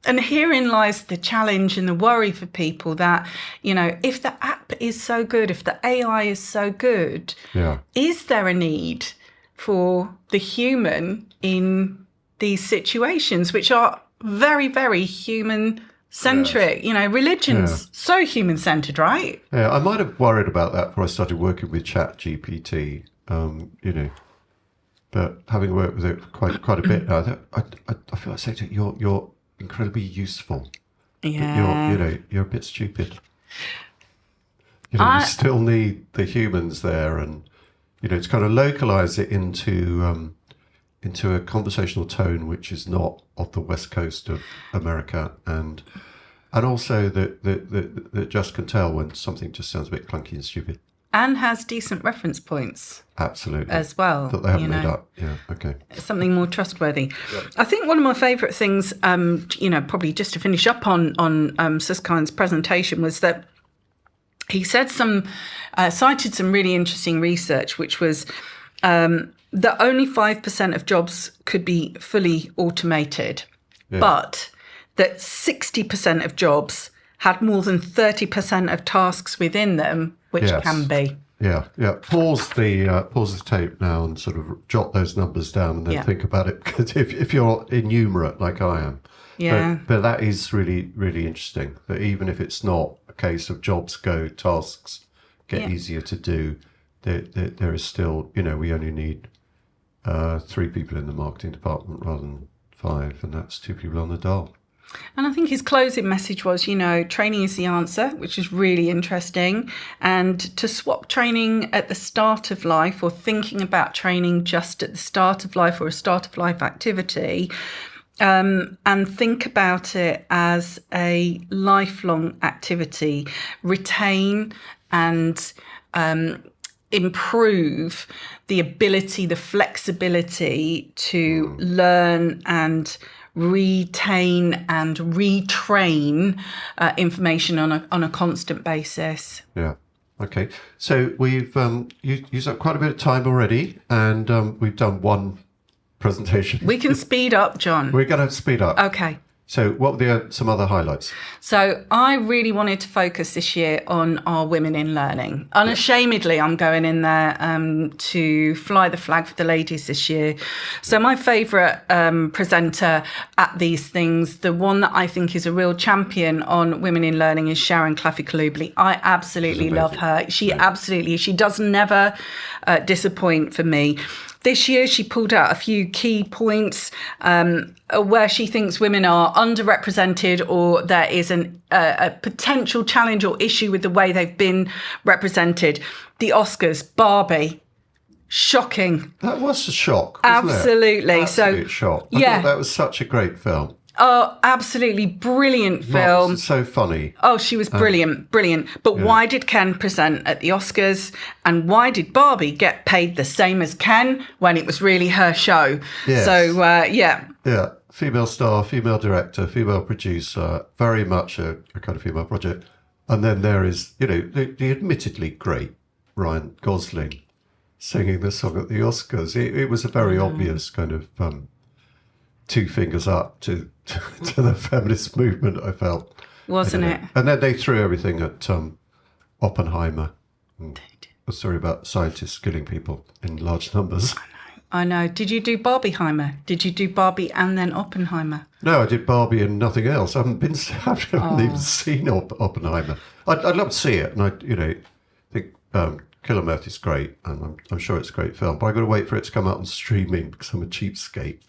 herein lies the challenge and the worry for people that, if the app is so good, if the AI is so good, is there a need for the human in these situations, which are very, very human-centric? Religion's so human-centred, right? Yeah, I might have worried about that before I started working with ChatGPT, but having worked with it quite a bit now, I feel like saying to it, you're incredibly useful. Yeah. But you're a bit stupid. You still need the humans there, and to kind of localize it into a conversational tone which is not off the west coast of America, and also that just can tell when something just sounds a bit clunky and stupid. And has decent reference points. Absolutely. As well. That they haven't made up. Yeah, okay. Something more trustworthy. Yep. I think one of my favourite things, probably just to finish up on Susskind's presentation, was that he said cited some really interesting research, which was that only 5% of jobs could be fully automated, but that 60% of jobs had more than 30% of tasks within them which can be. Yeah. Pause the tape now and sort of jot those numbers down and then think about it. Because if you're enumerate like I am, but that is really, really interesting. That even if it's not a case of jobs go, tasks get easier to do, there is still, we only need 3 people in the marketing department rather than 5, and that's 2 people on the dial. And I think his closing message was, training is the answer, which is really interesting. And to swap training at the start of life, or thinking about training just at the start of life or a start of life activity, and think about it as a lifelong activity, retain and improve the ability, the flexibility to learn and retain and retrain information on a constant basis. Yeah. Okay. So we've used up quite a bit of time already, and we've done one presentation. We can speed up, John. We're going to speed up. Okay. So what were some other highlights? So I really wanted to focus this year on our women in learning. Unashamedly, I'm going in there to fly the flag for the ladies this year. So my favourite presenter at these things, the one that I think is a real champion on women in learning, is Sharon Claffey-Kalubli. I absolutely love her. She does never disappoint for me. This year, she pulled out a few key points where she thinks women are underrepresented, or there is a potential challenge or issue with the way they've been represented. The Oscars, Barbie, shocking. That was a shock, wasn't Absolutely. It? Absolute shock. I thought that was such a great film. Oh, absolutely brilliant film. So funny. Oh, she was brilliant. But why did Ken present at the Oscars? And why did Barbie get paid the same as Ken when it was really her show? Yes. So, Yeah, female star, female director, female producer, very much a kind of female project. And then there is, the admittedly great Ryan Gosling singing the song at the Oscars. It was a very obvious kind of 2 fingers up to the feminist movement, I felt. Wasn't it? And then they threw everything at Oppenheimer. A story about scientists killing people in large numbers. I know. Did you do Barbieheimer? Did you do Barbie and then Oppenheimer? No, I did Barbie and nothing else. I haven't even seen Oppenheimer. I'd love to see it, and I think Killer Meth is great, and I'm sure it's a great film. But I've got to wait for it to come out on streaming because I'm a cheapskate.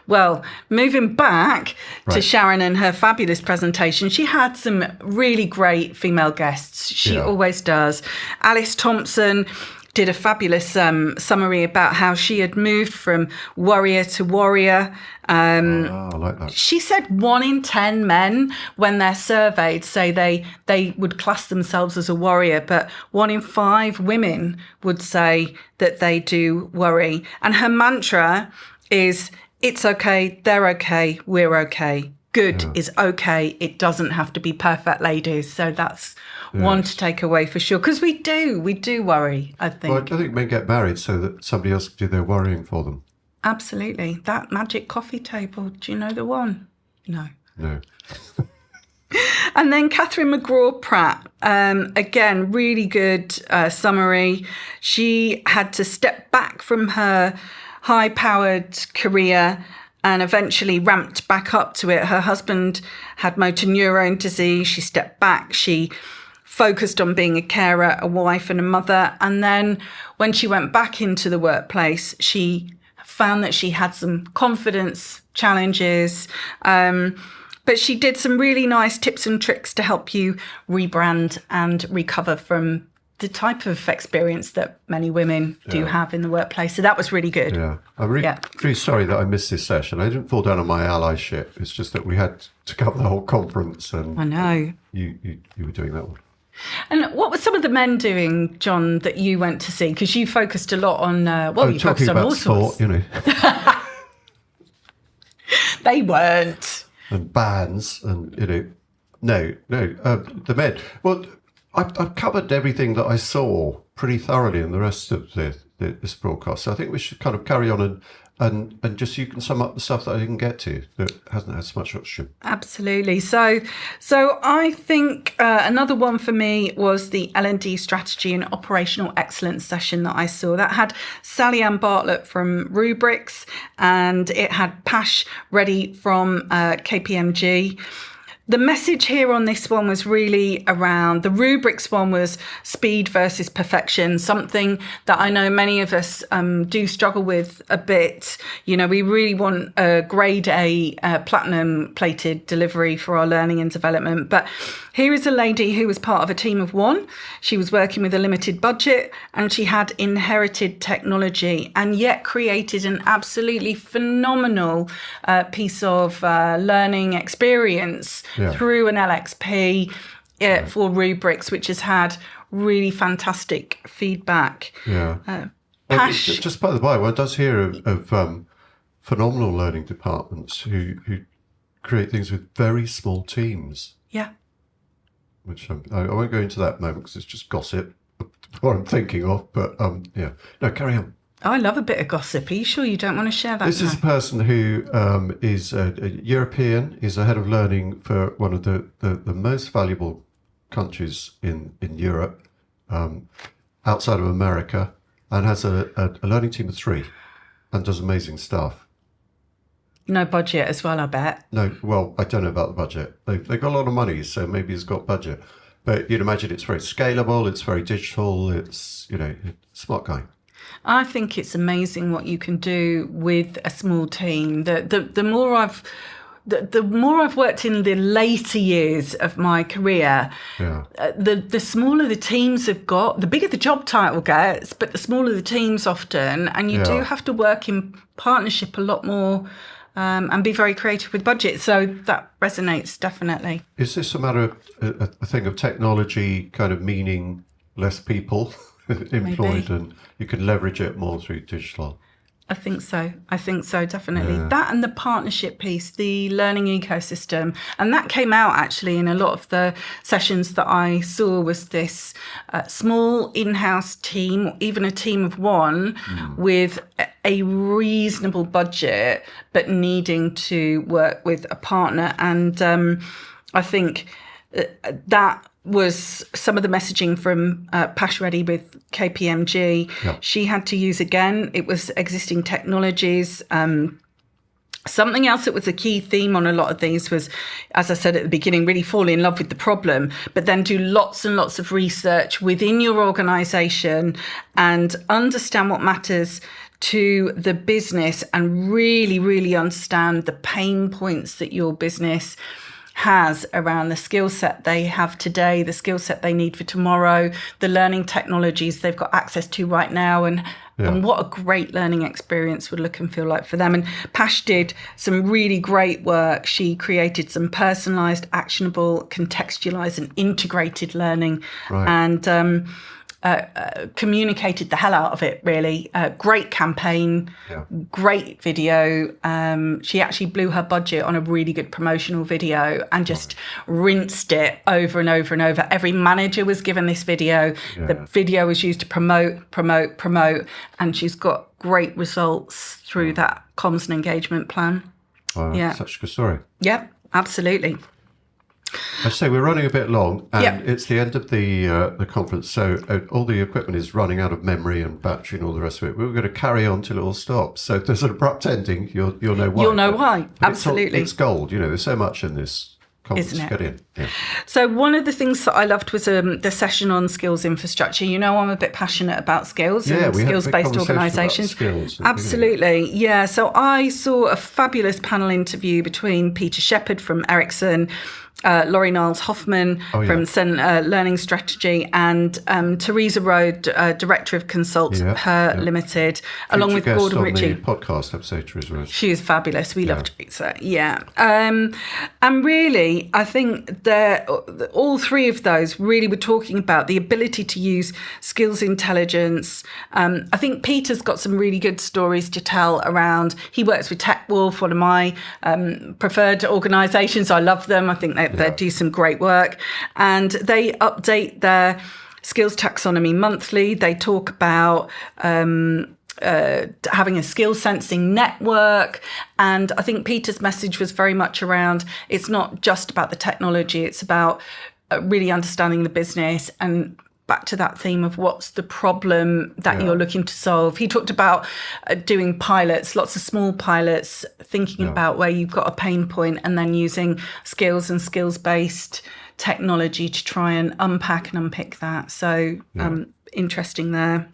Well, moving back to Sharon and her fabulous presentation, she had some really great female guests. She always does. Alice Thompson, did a fabulous summary about how she had moved from worrier to warrior. I like that. She said 1 in 10 men, when they're surveyed, say they would class themselves as a warrior, but 1 in 5 women would say that they do worry. And her mantra is, it's okay, they're okay, we're okay. Good is okay. It doesn't have to be perfect, ladies. So that's one to take away for sure. Because we do worry, I think. Well, I think men get married so that somebody else can do their worrying for them. Absolutely. That magic coffee table, do you know the one? No. And then Catherine McGraw-Pratt, again, really good summary. She had to step back from her high-powered career and eventually ramped back up to it. Her husband had motor neurone disease. She stepped back. She focused on being a carer, a wife and a mother. And then when she went back into the workplace, she found that she had some confidence challenges. But she did some really nice tips and tricks to help you rebrand and recover from the type of experience that many women do have in the workplace. So that was really good. Yeah. I'm really sorry that I missed this session. I didn't fall down on my allyship. It's just that we had to cover the whole conference, and I know. You were doing that one. And what were some of the men doing, John, that you went to see? Because you focused a lot on, you focused on all sport, sorts. you know. They weren't. And bands and, the men. Well, I've covered everything that I saw pretty thoroughly in the rest of this broadcast. So I think we should kind of carry on and just you can sum up the stuff that I didn't get to that hasn't had so much oxygen. Absolutely. So I think another one for me was the L&D strategy and operational excellence session that I saw. That had Sally Ann Bartlett from Rubrics, and it had Pash Reddy from KPMG. The message here on this one was really around, the rubrics one was speed versus perfection, something that I know many of us do struggle with a bit. You know, we really want a grade A platinum plated delivery for our learning and development. But here is a lady who was part of a team of 1. She was working with a limited budget and she had inherited technology and yet created an absolutely phenomenal piece of learning experience through an LXP for rubrics, which has had really fantastic feedback. Just by the by, one does hear of phenomenal learning departments who create things with very small teams. Which I won't go into that moment because it's just gossip, what I'm thinking of. But no, carry on. Oh, I love a bit of gossip. Are you sure you don't want to share that? This is a person who is a European, is a head of learning for one of the most valuable countries in Europe, outside of America, and has a learning team of 3 and does amazing stuff. No budget as well, I bet. No, well, I don't know about the budget. They've got a lot of money, so maybe it's got budget. But you'd imagine it's very scalable, it's very digital, it's, smart guy. I think it's amazing what you can do with a small team. The more I've worked in the later years of my career, the smaller the teams have got, the bigger the job title gets, but the smaller the teams often, and you do have to work in partnership a lot more. And be very creative with budget. So that resonates definitely. Is this a matter of a thing of technology kind of meaning less people employed and you can leverage it more through digital? I think so, definitely. That and the partnership piece, the learning ecosystem. And that came out actually in a lot of the sessions that I saw, was this small in-house team, even a team of 1 with a reasonable budget, but needing to work with a partner. And I think that was some of the messaging from Pash Reddy with KPMG. She had to use, again, it was existing technologies. Something else that was a key theme on a lot of these was, as I said at the beginning, really fall in love with the problem, but then do lots and lots of research within your organisation and understand what matters to the business and really, really understand the pain points that your business has around the skill set they have today, the skill set they need for tomorrow, the learning technologies they've got access to right now, and what a great learning experience would look and feel like for them. And Pash did some really great work. She created some personalised, actionable, contextualised and integrated learning, and communicated the hell out of it, really. Great campaign, great video. She actually blew her budget on a really good promotional video and just rinsed it over and over and over. Every manager was given this video. The video was used to promote, and she's got great results through that comms and engagement plan. Wow, such a good story. Yep, absolutely. I say we're running a bit long, and it's the end of the conference, so all the equipment is running out of memory and battery and all the rest of it. We're going to carry on till it all stops. So if there's an abrupt ending, you'll know why. You'll know why, absolutely. It's gold. There's so much in this conference. Isn't it? Get in. Yeah. So one of the things that I loved was the session on skills infrastructure. I'm a bit passionate about skills and skills-based organisations. Absolutely, yeah. So I saw a fabulous panel interview between Peter Shepherd from Ericsson, Laurie Niles-Hoffman from Learning Strategy, and Teresa Rode, Director of Consult Per Limited, along with Gordon Ritchie. Podcast episode, Teresa Rode. She is fabulous. We love Teresa. Yeah. And really, I think all three of those really were talking about the ability to use skills intelligence. I think Peter's got some really good stories to tell around. He works with TechWolf, one of my preferred organisations. I love them. I think they do some great work, and they update their skills taxonomy monthly. They talk about having a skill sensing network, and I think Peter's message was very much around it's not just about the technology, it's about really understanding the business, and back to that theme of what's the problem that you're looking to solve. He talked about doing pilots, lots of small pilots, thinking about where you've got a pain point and then using skills and skills-based technology to try and unpack and unpick that. So interesting there.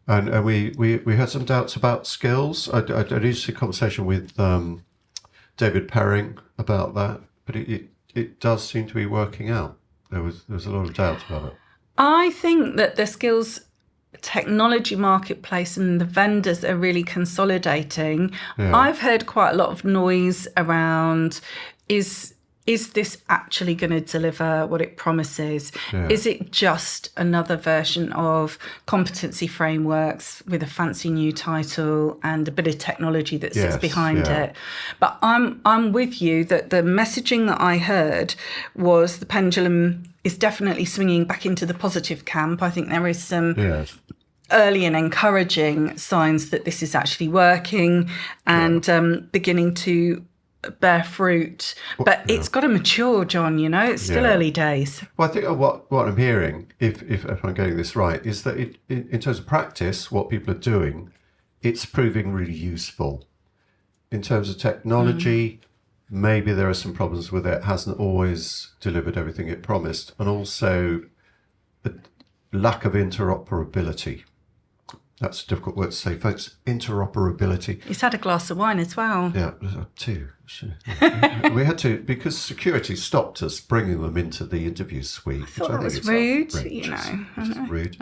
And we had some doubts about skills. I did a conversation with David Perring about that, but it does seem to be working out. There was a lot of doubt about it. I think that the skills technology marketplace and the vendors are really consolidating. I've heard quite a lot of noise around is this actually going to deliver what it promises? Is it just another version of competency frameworks with a fancy new title and a bit of technology that sits behind it? But I'm with you that the messaging that I heard was the pendulum is definitely swinging back into the positive camp. I think there is some early and encouraging signs that this is actually working and beginning to bear fruit, but it's got to mature, John. It's still early days. Well, I think what I'm hearing, if I'm getting this right, is that in terms of practice, what people are doing, it's proving really useful. In terms of technology, maybe there are some problems with it. It hasn't always delivered everything it promised, and also the lack of interoperability. That's a difficult word to say, folks. Interoperability. He's had a glass of wine as well. Yeah, two. We had to, because security stopped us bringing them into the interview suite. I thought that was rude. Rude.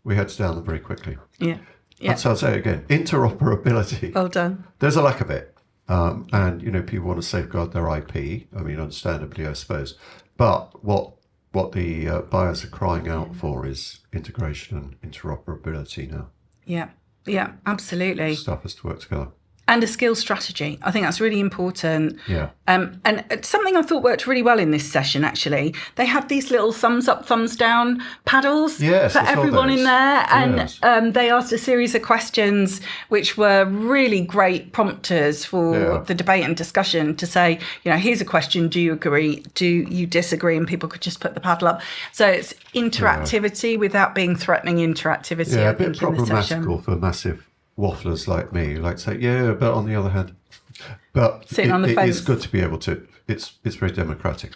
We had to down them very quickly. Yeah. So I'll say it again. Interoperability. Well done. There's a lack of it. And, people want to safeguard their IP. I mean, understandably, I suppose. But what the buyers are crying out for is integration and interoperability now. Yeah, absolutely. Stuff has to work together. And a skills strategy. I think that's really important. Yeah. And something I thought worked really well in this session, actually, they had these little thumbs up, thumbs down paddles for everyone in there. And they asked a series of questions, which were really great prompters for the debate and discussion to say, here's a question. Do you agree? Do you disagree? And people could just put the paddle up. So it's interactivity without being threatening interactivity. Yeah, a bit problematical for massive wafflers like me, like say, but on the other hand, but it is good to be able to. It's very democratic.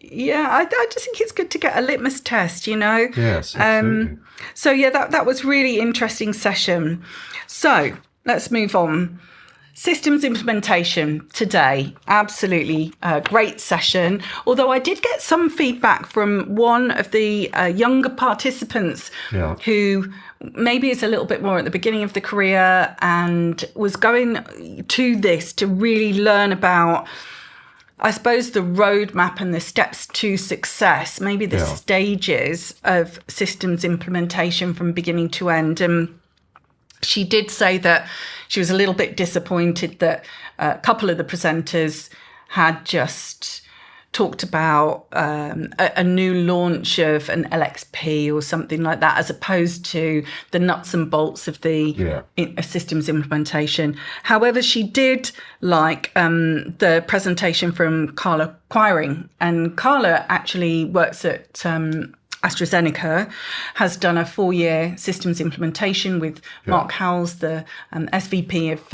Yeah, I just think it's good to get a litmus test, Yes, absolutely. So that was really interesting session. So let's move on. Systems implementation today, absolutely great session. Although I did get some feedback from one of the younger participants who maybe is a little bit more at the beginning of the career and was going to this to really learn about, I suppose, the roadmap and the steps to success, maybe the stages of systems implementation from beginning to end. And she did say that she was a little bit disappointed that a couple of the presenters had just talked about a new launch of an LXP or something like that, as opposed to the nuts and bolts of the systems implementation. However, she did like the presentation from Carla Quiring, and Carla actually works at AstraZeneca, has done a 4-year systems implementation with Mark Howells, the SVP of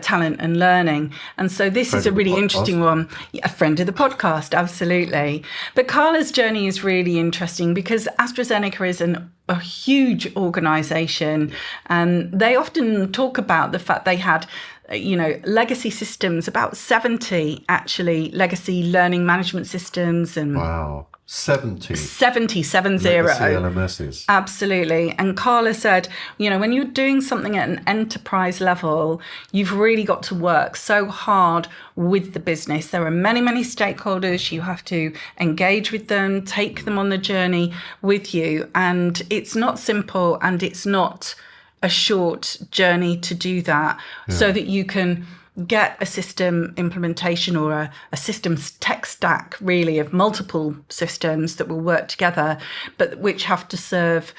talent and learning. And so this is a really interesting one. A friend of the podcast, absolutely. But Carla's journey is really interesting because AstraZeneca is a huge organization, and they often talk about the fact they had legacy systems, about 70 actually legacy learning management systems. And wow. 70 legacy LMSs. Absolutely. And Carla said, when you're doing something at an enterprise level, you've really got to work so hard with the business. There are many, many stakeholders. You have to engage with them, take them on the journey with you. And it's not simple, and it's not a short journey to do that, so that you can get a system implementation or a systems tech stack, really, of multiple systems that will work together, but which have to serve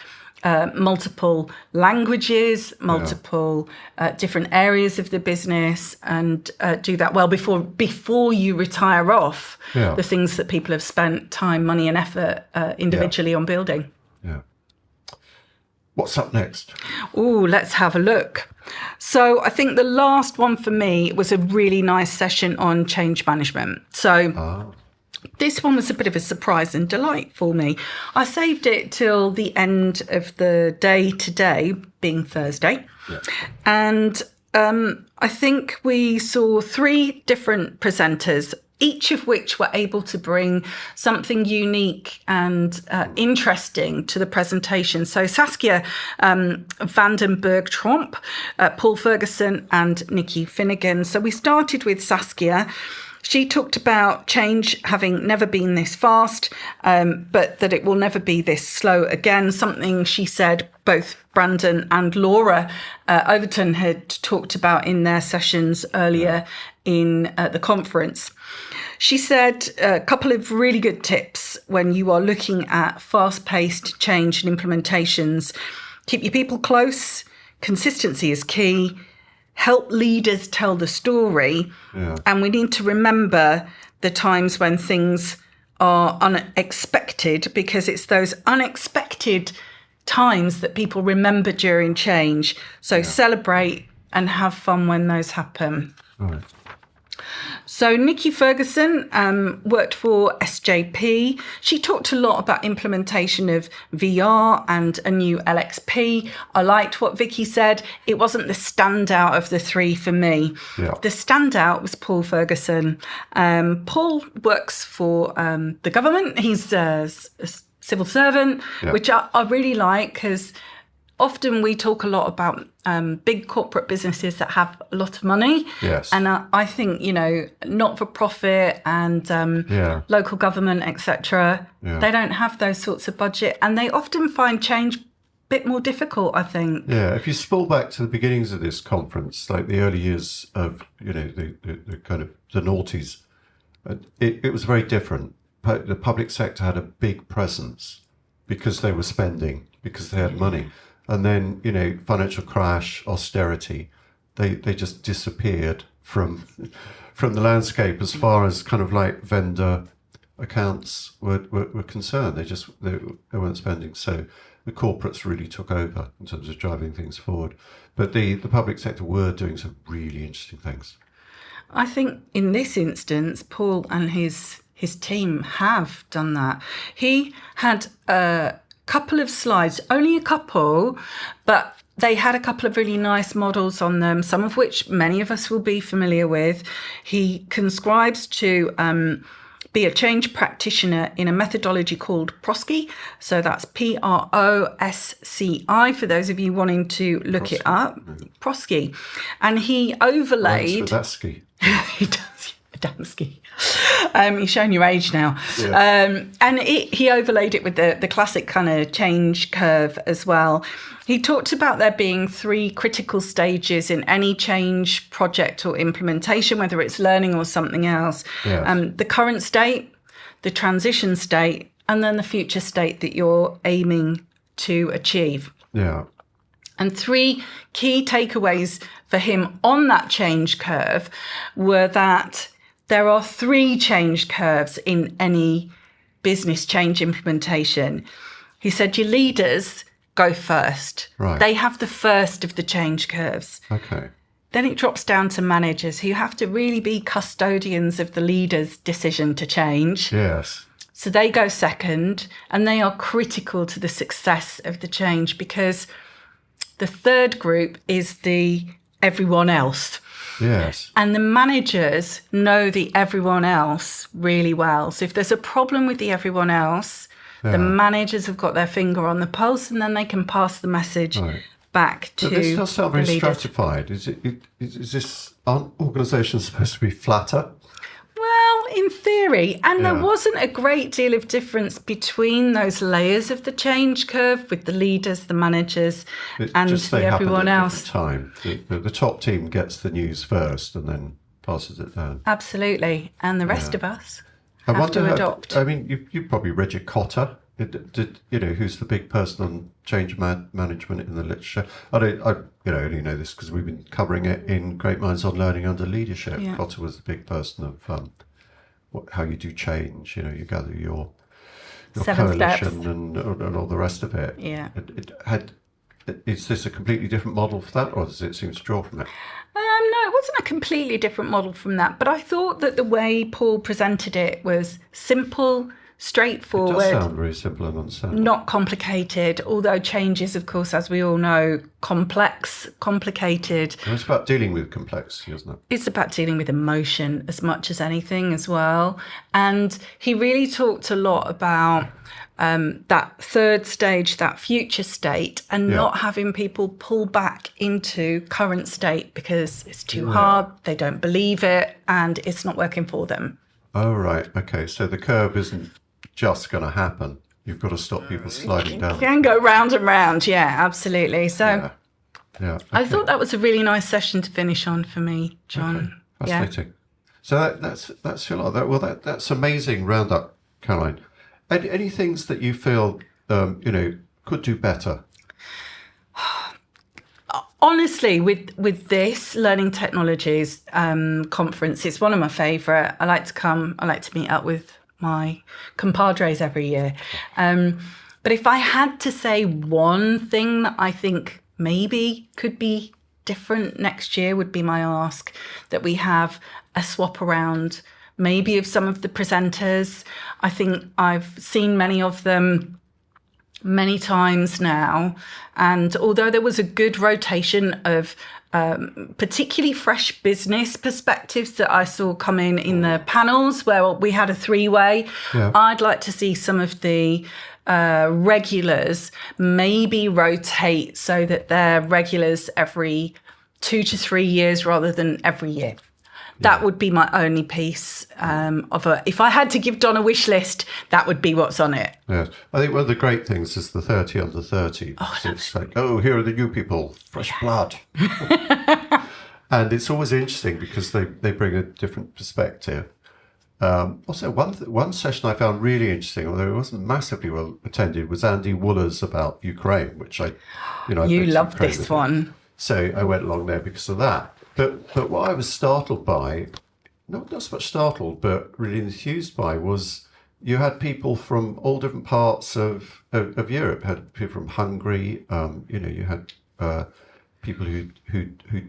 multiple languages, multiple different areas of the business, and do that well before you retire off the things that people have spent time, money and effort individually on building. Yeah. What's up next? Oh, let's have a look. So I think the last one for me was a really nice session on change management. So this one was a bit of a surprise and delight for me. I saved it till the end of the day today, being Thursday. Yeah. And I think we saw 3 different presenters, each of which were able to bring something unique and interesting to the presentation. So Saskia Vandenberg-Tromp, Paul Ferguson and Nikki Finnegan. So we started with Saskia. She talked about change having never been this fast, but that it will never be this slow again, something she said both Brandon and Laura Overton had talked about in their sessions earlier in the conference. She said a couple of really good tips when you are looking at fast-paced change and implementations. Keep your people close. Consistency is key. Help leaders tell the story. Yeah. And we need to remember the times when things are unexpected, because it's those unexpected times that people remember during change. So celebrate and have fun when those happen. All right. So Nikki Ferguson worked for SJP. She talked a lot about implementation of VR and a new LXP. I liked what Vicky said. It wasn't the standout of the 3 for me. Yeah. The standout was Paul Ferguson. Paul works for the government. He's a civil servant, which I really like, because often we talk a lot about big corporate businesses that have a lot of money. Yes. And I think, not-for-profit and local government, etc., they don't have those sorts of budget, and they often find change a bit more difficult, I think. Yeah, if you spool back to the beginnings of this conference, like the early years of, the kind of the noughties, it was very different. The public sector had a big presence because they were spending, because they had money. And then, financial crash, austerity, they just disappeared from the landscape as far as kind of like vendor accounts were concerned. They weren't spending. So the corporates really took over in terms of driving things forward. But the public sector were doing some really interesting things. I think in this instance, Paul and his team have done that. He had couple of slides, only a couple, but they had a couple of really nice models on them, some of which many of us will be familiar with. He conscribes to be a change practitioner in a methodology called PROSCI. So that's PROSCI for those of you wanting to look it up. PROSCI. And he overlaid... He does, Adamski. He's showing your age now. Yeah. And he overlaid it with the classic kind of change curve as well. He talked about there being 3 critical stages in any change project or implementation, whether it's learning or something else. Yes. The current state, the transition state, and then the future state that you're aiming to achieve. Yeah. And 3 key takeaways for him on that change curve were that there are 3 change curves in any business change implementation. He said your leaders go first. Right. They have the first of the change curves. Okay. Then it drops down to managers who have to really be custodians of the leader's decision to change. Yes. So they go second, and they are critical to the success of the change, because the third group is the everyone else. Yes. And the managers know the everyone else really well. So if there's a problem with the everyone else, the managers have got their finger on the pulse, and then they can pass the message back to the leaders. This does sound very stratified. Is this, aren't organisations supposed to be flatter? Well, in theory. And there wasn't a great deal of difference between those layers of the change curve with the leaders, the managers, and everyone else. Time. The top team gets the news first and then passes it down. Absolutely. And the rest of us have to adopt. I mean, you probably read your Cotter. Who's the big person on change management in the literature? I only know this because we've been covering it in Great Minds on Learning Under Leadership. Yeah. Cotter was the big person of how you do change. You gather your coalition and all the rest of it. Yeah. Is this a completely different model for that, or does it seem to draw from it? No, it wasn't a completely different model from that, but I thought that the way Paul presented it was simple, straightforward. It does sound very simple and understandable. Not complicated, although change is, of course, as we all know, complex, complicated. And it's about dealing with complexity, isn't it? It's about dealing with emotion as much as anything as well. And he really talked a lot about that third stage, that future state, and not having people pull back into current state because it's too hard, they don't believe it, and it's not working for them. Oh, right. Okay. So the curve isn't just going to happen. You've got to stop people sliding down. It can go round and round. Yeah, absolutely. So okay. I thought that was a really nice session to finish on for me, John. Okay. Fascinating. So that's a lot. That's amazing roundup, Caroline. Any things that you feel could do better? Honestly, with this Learning Technologies conference, it's one of my favourite. I like to meet up with my compadres every year. But if I had to say one thing that I think maybe could be different next year, would be my ask that we have a swap around maybe of some of the presenters. I think I've seen many of them many times now, and although there was a good rotation of particularly fresh business perspectives that I saw come in the panels where we had a 3-way, I'd like to see some of the regulars maybe rotate so that they're regulars every 2 to 3 years rather than every year. That would be my only piece if I had to give Don a wish list, that would be what's on it. Yes. I think one of the great things is the 30 under 30. Oh, so it's like, here are the new people, fresh blood. And it's always interesting because they bring a different perspective. Also, one session I found really interesting, although it wasn't massively well attended, was Andy Wooler's about Ukraine, which You loved this one. So I went along there because of that. But what I was startled by, not so much startled, but really enthused by, was you had people from all different parts of Europe. You had people from Hungary. You had people who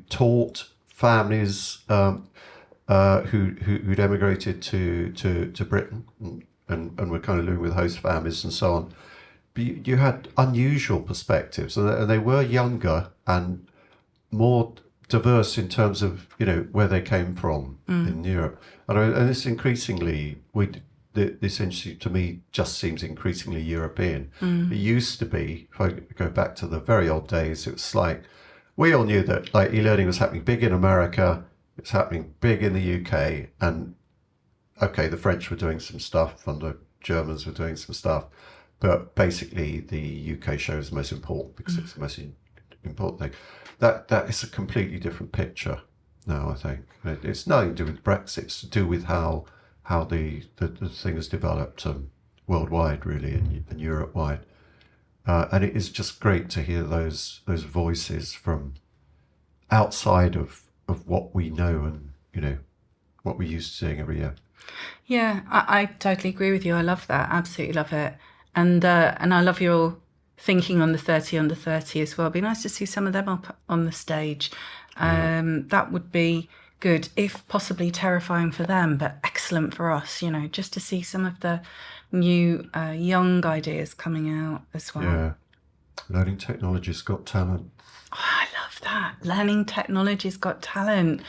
taught, families who'd emigrated to Britain and were kind of living with host families and so on. you had unusual perspectives, and they were younger and more diverse in terms of where they came from in Europe, and this increasingly this industry to me just seems increasingly European. It used to be, if I go back to the very old days, it was like we all knew that like e-learning was happening big in America, it's happening big in the UK, and okay, the French were doing some stuff and the Germans were doing some stuff, but basically the UK show is the most important because it's the most important thing. That is a completely different picture now, I think. It's nothing to do with Brexit, it's to do with how the thing has developed worldwide, really, and Europe-wide. And it is just great to hear those voices from outside of what we know and, what we're used to seeing every year. Yeah, I totally agree with you. I love that. Absolutely love it. And I love your thinking on the 30 under 30 as well. It'd be nice to see some of them up on the stage. That would be good, if possibly terrifying for them, but excellent for us, just to see some of the new young ideas coming out as well. Yeah. Learning Technology's Got Talent. Oh, I love that. Learning Technology's Got Talent.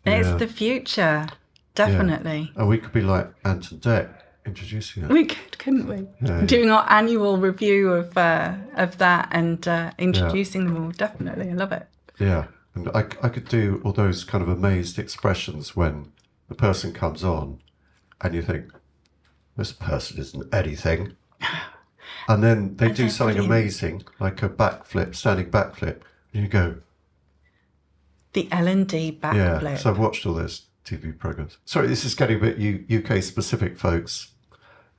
It's the future. Definitely. Yeah. And we could be like Ant and Dec introducing it. We could, couldn't we? Yeah. Doing our annual review of that and introducing them all. Definitely. I love it. Yeah. And I could do all those kind of amazed expressions when the person comes on and you think, this person isn't anything. And then they do something amazing, like a backflip, standing backflip, and you go... The L&D backflip. Yeah, so I've watched all those TV programs. Sorry, this is getting a bit UK specific, folks.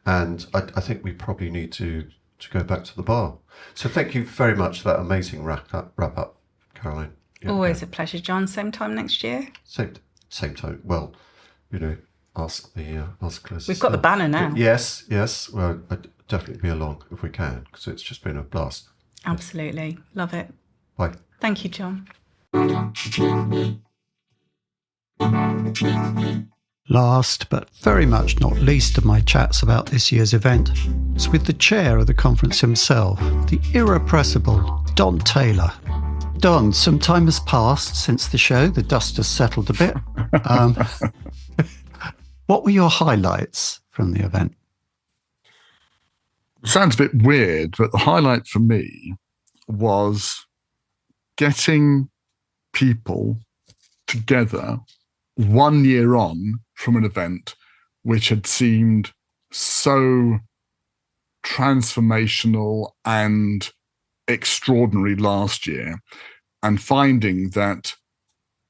And I think we probably need to go back to the bar. So thank you very much for that amazing wrap up, Caroline. Yeah, Always a pleasure, John. Same time next year? Same time. Well, ask closest. We've got the banner now. Yes. Well, I'd definitely be along if we can, because it's just been a blast. Absolutely. Love it. Bye. Thank you, John. Last but very much not least of my chats about this year's event was with the chair of the conference himself, the irrepressible Don Taylor. Don, some time has passed since the show. The dust has settled a bit. What were your highlights from the event? Sounds a bit weird, but the highlight for me was getting people together 1 year on from an event which had seemed so transformational and extraordinary last year, and finding that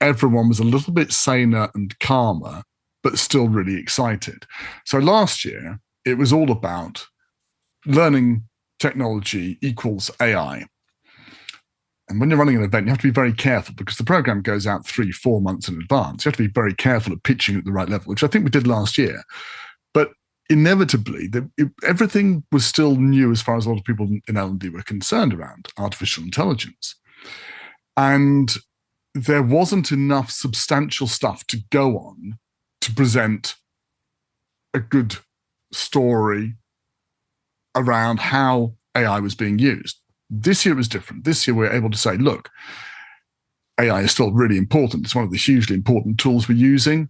everyone was a little bit saner and calmer, but still really excited. So last year, it was all about learning technology equals AI. And when you're running an event, you have to be very careful because the program goes out 3-4 months in advance. You have to be very careful at pitching at the right level, which I think we did last year. But inevitably, everything was still new as far as a lot of people in L&D were concerned around artificial intelligence. And there wasn't enough substantial stuff to go on to present a good story around how AI was being used. This year was different. This year we were able to say, look, AI is still really important. It's one of the hugely important tools we're using.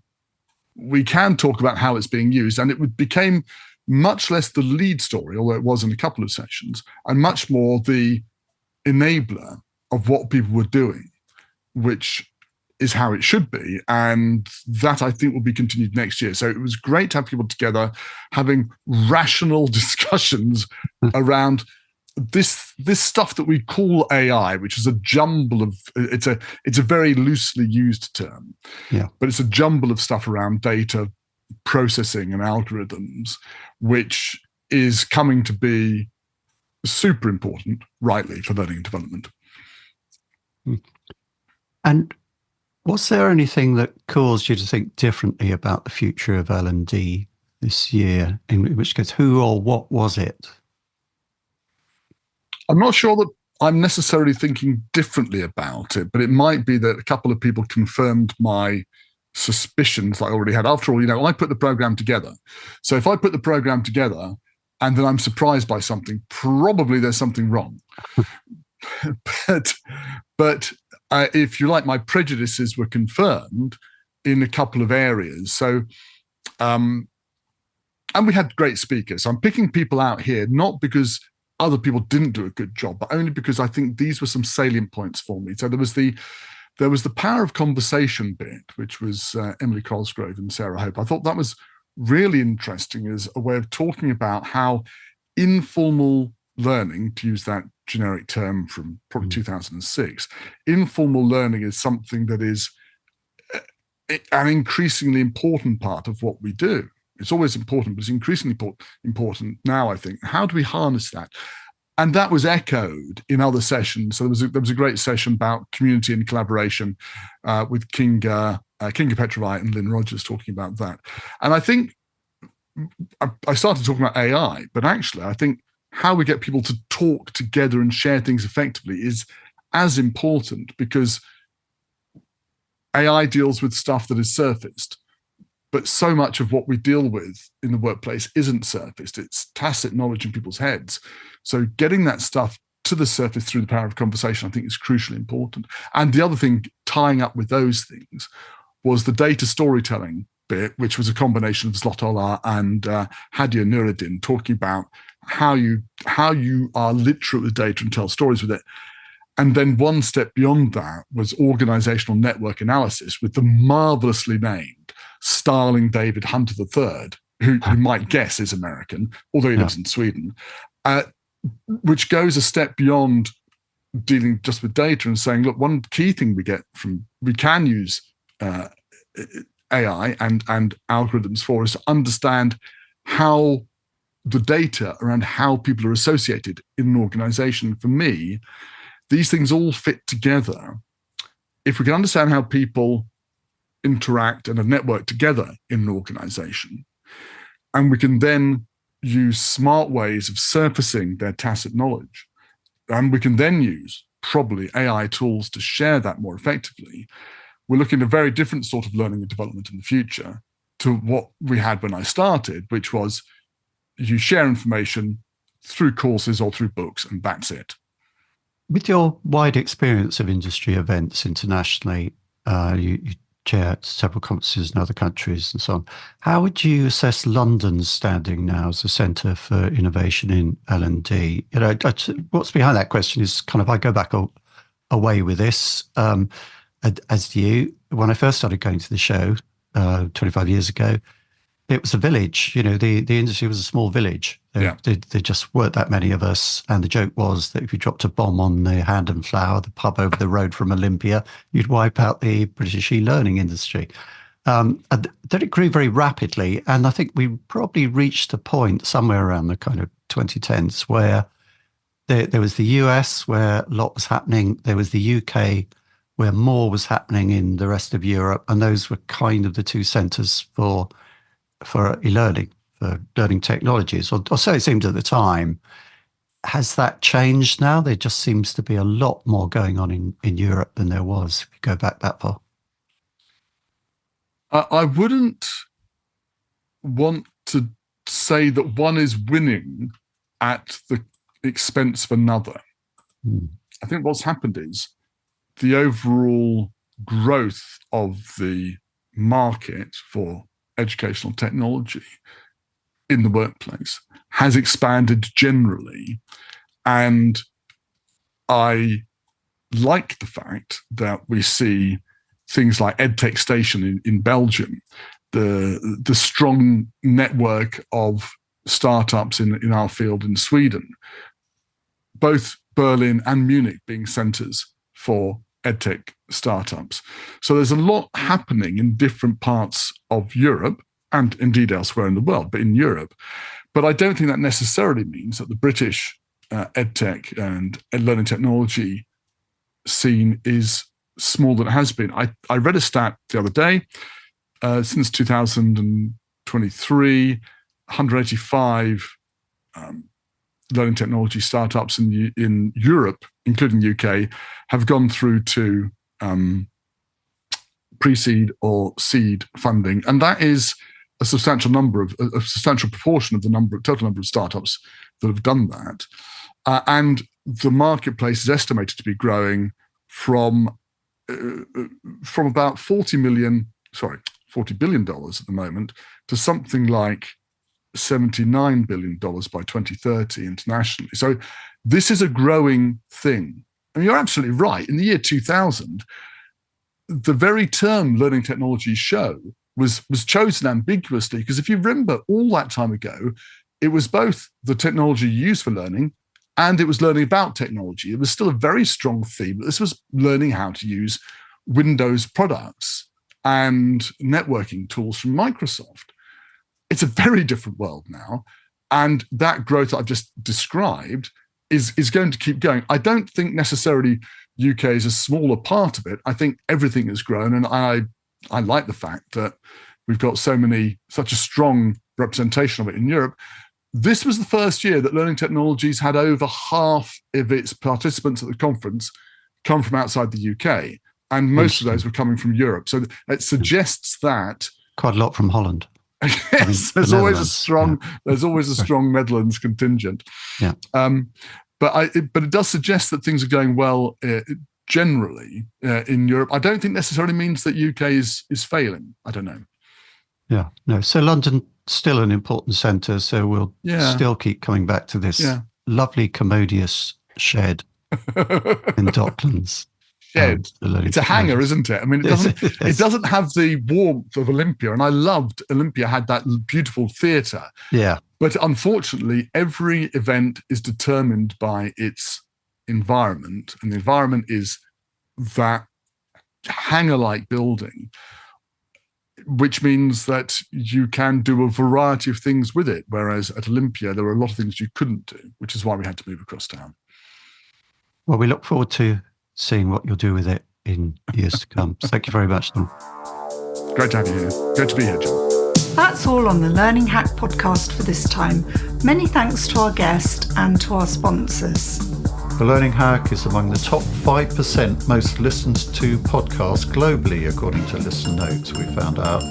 We can talk about how it's being used, and it became much less the lead story, although it was in a couple of sessions, and much more the enabler of what people were doing, which is how it should be. And that, I think, will be continued next year. So it was great to have people together having rational discussions around this stuff that we call AI, which is a jumble of, it's a very loosely used term, but it's a jumble of stuff around data processing and algorithms, which is coming to be super important, rightly, for learning and development. And was there anything that caused you to think differently about the future of L&D this year? In which case, who or what was it? I'm not sure that I'm necessarily thinking differently about it, but it might be that a couple of people confirmed my suspicions that I already had. After all, I put the program together. So if I put the program together and then I'm surprised by something, probably there's something wrong. but if you like, my prejudices were confirmed in a couple of areas. So, and we had great speakers. I'm picking people out here, not because other people didn't do a good job, but only because I think these were some salient points for me. So there was the power of conversation bit, which was Emily Cosgrove and Sarah Hope. I thought that was really interesting as a way of talking about how informal learning, to use that generic term from probably 2006, informal learning is something that is an increasingly important part of what we do. It's always important, but it's increasingly important now, I think. How do we harness that? And that was echoed in other sessions. So there was a great session about community and collaboration with Kinga Petrovite and Lynn Rogers talking about that. And I think I started talking about AI, but actually I think how we get people to talk together and share things effectively is as important, because AI deals with stuff that is surfaced. But so much of what we deal with in the workplace isn't surfaced. It's tacit knowledge in people's heads. So getting that stuff to the surface through the power of conversation, I think, is crucially important. And the other thing tying up with those things was the data storytelling bit, which was a combination of Zlotola and Hadia Nuruddin talking about how you are literate with data and tell stories with it. And then one step beyond that was organizational network analysis with the marvelously named Starling David Hunter III, who you might guess is American, although he lives in Sweden, which goes a step beyond dealing just with data and saying, look, one key thing we can use AI and algorithms for is to understand how the data around how people are associated in an organization. For me, these things all fit together. If we can understand how people interact and network together in an organization, and we can then use smart ways of surfacing their tacit knowledge, and we can then use probably AI tools to share that more effectively, we're looking at a very different sort of learning and development in the future to what we had when I started, which was you share information through courses or through books, and that's it. With your wide experience of industry events internationally, you chair several conferences in other countries and so on. How would you assess London's standing now as a centre for innovation in L&D? You know, what's behind that question is kind of, I go back away with this, as do you. When I first started going to the show 25 years ago, it was a village. You know, the industry was a small village. There just weren't that many of us. And the joke was that if you dropped a bomb on the Hand and Flower, the pub over the road from Olympia, you'd wipe out the British e-learning industry. And then it grew very rapidly. And I think we probably reached a point somewhere around the kind of 2010s where there was the US where a lot was happening. There was the UK where more was happening in the rest of Europe. And those were kind of the two centres for e-learning, for learning technologies, or so it seemed at the time. Has that changed now? There just seems to be a lot more going on in Europe than there was, if you go back that far. I wouldn't want to say that one is winning at the expense of another. I think what's happened is the overall growth of the market for educational technology in the workplace has expanded generally. And I like the fact that we see things like EdTech Station in Belgium, the strong network of startups in our field in Sweden, both Berlin and Munich being centers for EdTech startups. So there's a lot happening in different parts of Europe and indeed elsewhere in the world, but in Europe. But I don't think that necessarily means that the British EdTech and learning technology scene is smaller than it has been. I read a stat the other day, since 2023, 185 learning technology startups in Europe, including the UK, have gone through to pre-seed or seed funding. And that is a substantial proportion of the total number of startups that have done that. And the marketplace is estimated to be growing from about $40 billion at the moment to something like $79 billion by 2030 internationally. So this is a growing thing. And you're absolutely right. In the year 2000, the very term learning technology show was chosen ambiguously, because if you remember all that time ago, it was both the technology used for learning and it was learning about technology. It was still a very strong theme, but this was learning how to use Windows products and networking tools from Microsoft. It's a very different world now. And that growth that I've just described is going to keep going. I don't think necessarily UK is a smaller part of it. I think everything has grown. And I like the fact that we've got such a strong representation of it in Europe. This was the first year that Learning Technologies had over half of its participants at the conference come from outside the UK. And most of those were coming from Europe. So it suggests that... Quite a lot from Holland. Yes, there's always a strong Netherlands contingent. Yeah. But it does suggest that things are going well generally in Europe. I don't think necessarily means that UK is failing. I don't know. Yeah, no. So London still an important centre. So we'll still keep coming back to this lovely, commodious shed in Docklands. Shed. It's a hangar, isn't it? I mean, it doesn't have the warmth of Olympia, and I loved Olympia had that beautiful theatre. Yeah. But unfortunately, every event is determined by its environment, and the environment is that hangar-like building, which means that you can do a variety of things with it, whereas at Olympia, there were a lot of things you couldn't do, which is why we had to move across town. Well, we look forward to seeing what you'll do with it in years to come. Thank you very much, Tom. Great to have you here. Great to be here, John. That's all on the Learning Hack podcast for this time. Many thanks to our guest and to our sponsors. The Learning Hack is among the top 5% most listened to podcasts globally, according to Listener Notes, we found out.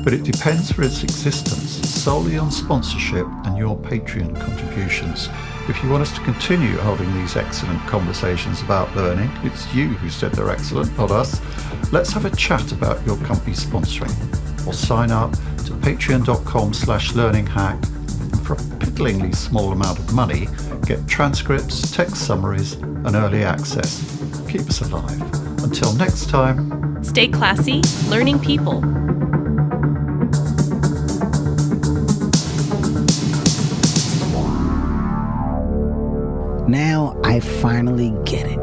But it depends for its existence solely on sponsorship and your Patreon contributions. If you want us to continue holding these excellent conversations about learning, it's you who said they're excellent, not us. Let's have a chat about your company sponsoring. Or sign up to patreon.com/learninghack, and for a piddlingly small amount of money, get transcripts, text summaries, and early access. Keep us alive. Until next time. Stay classy, learning people. Now I finally get it.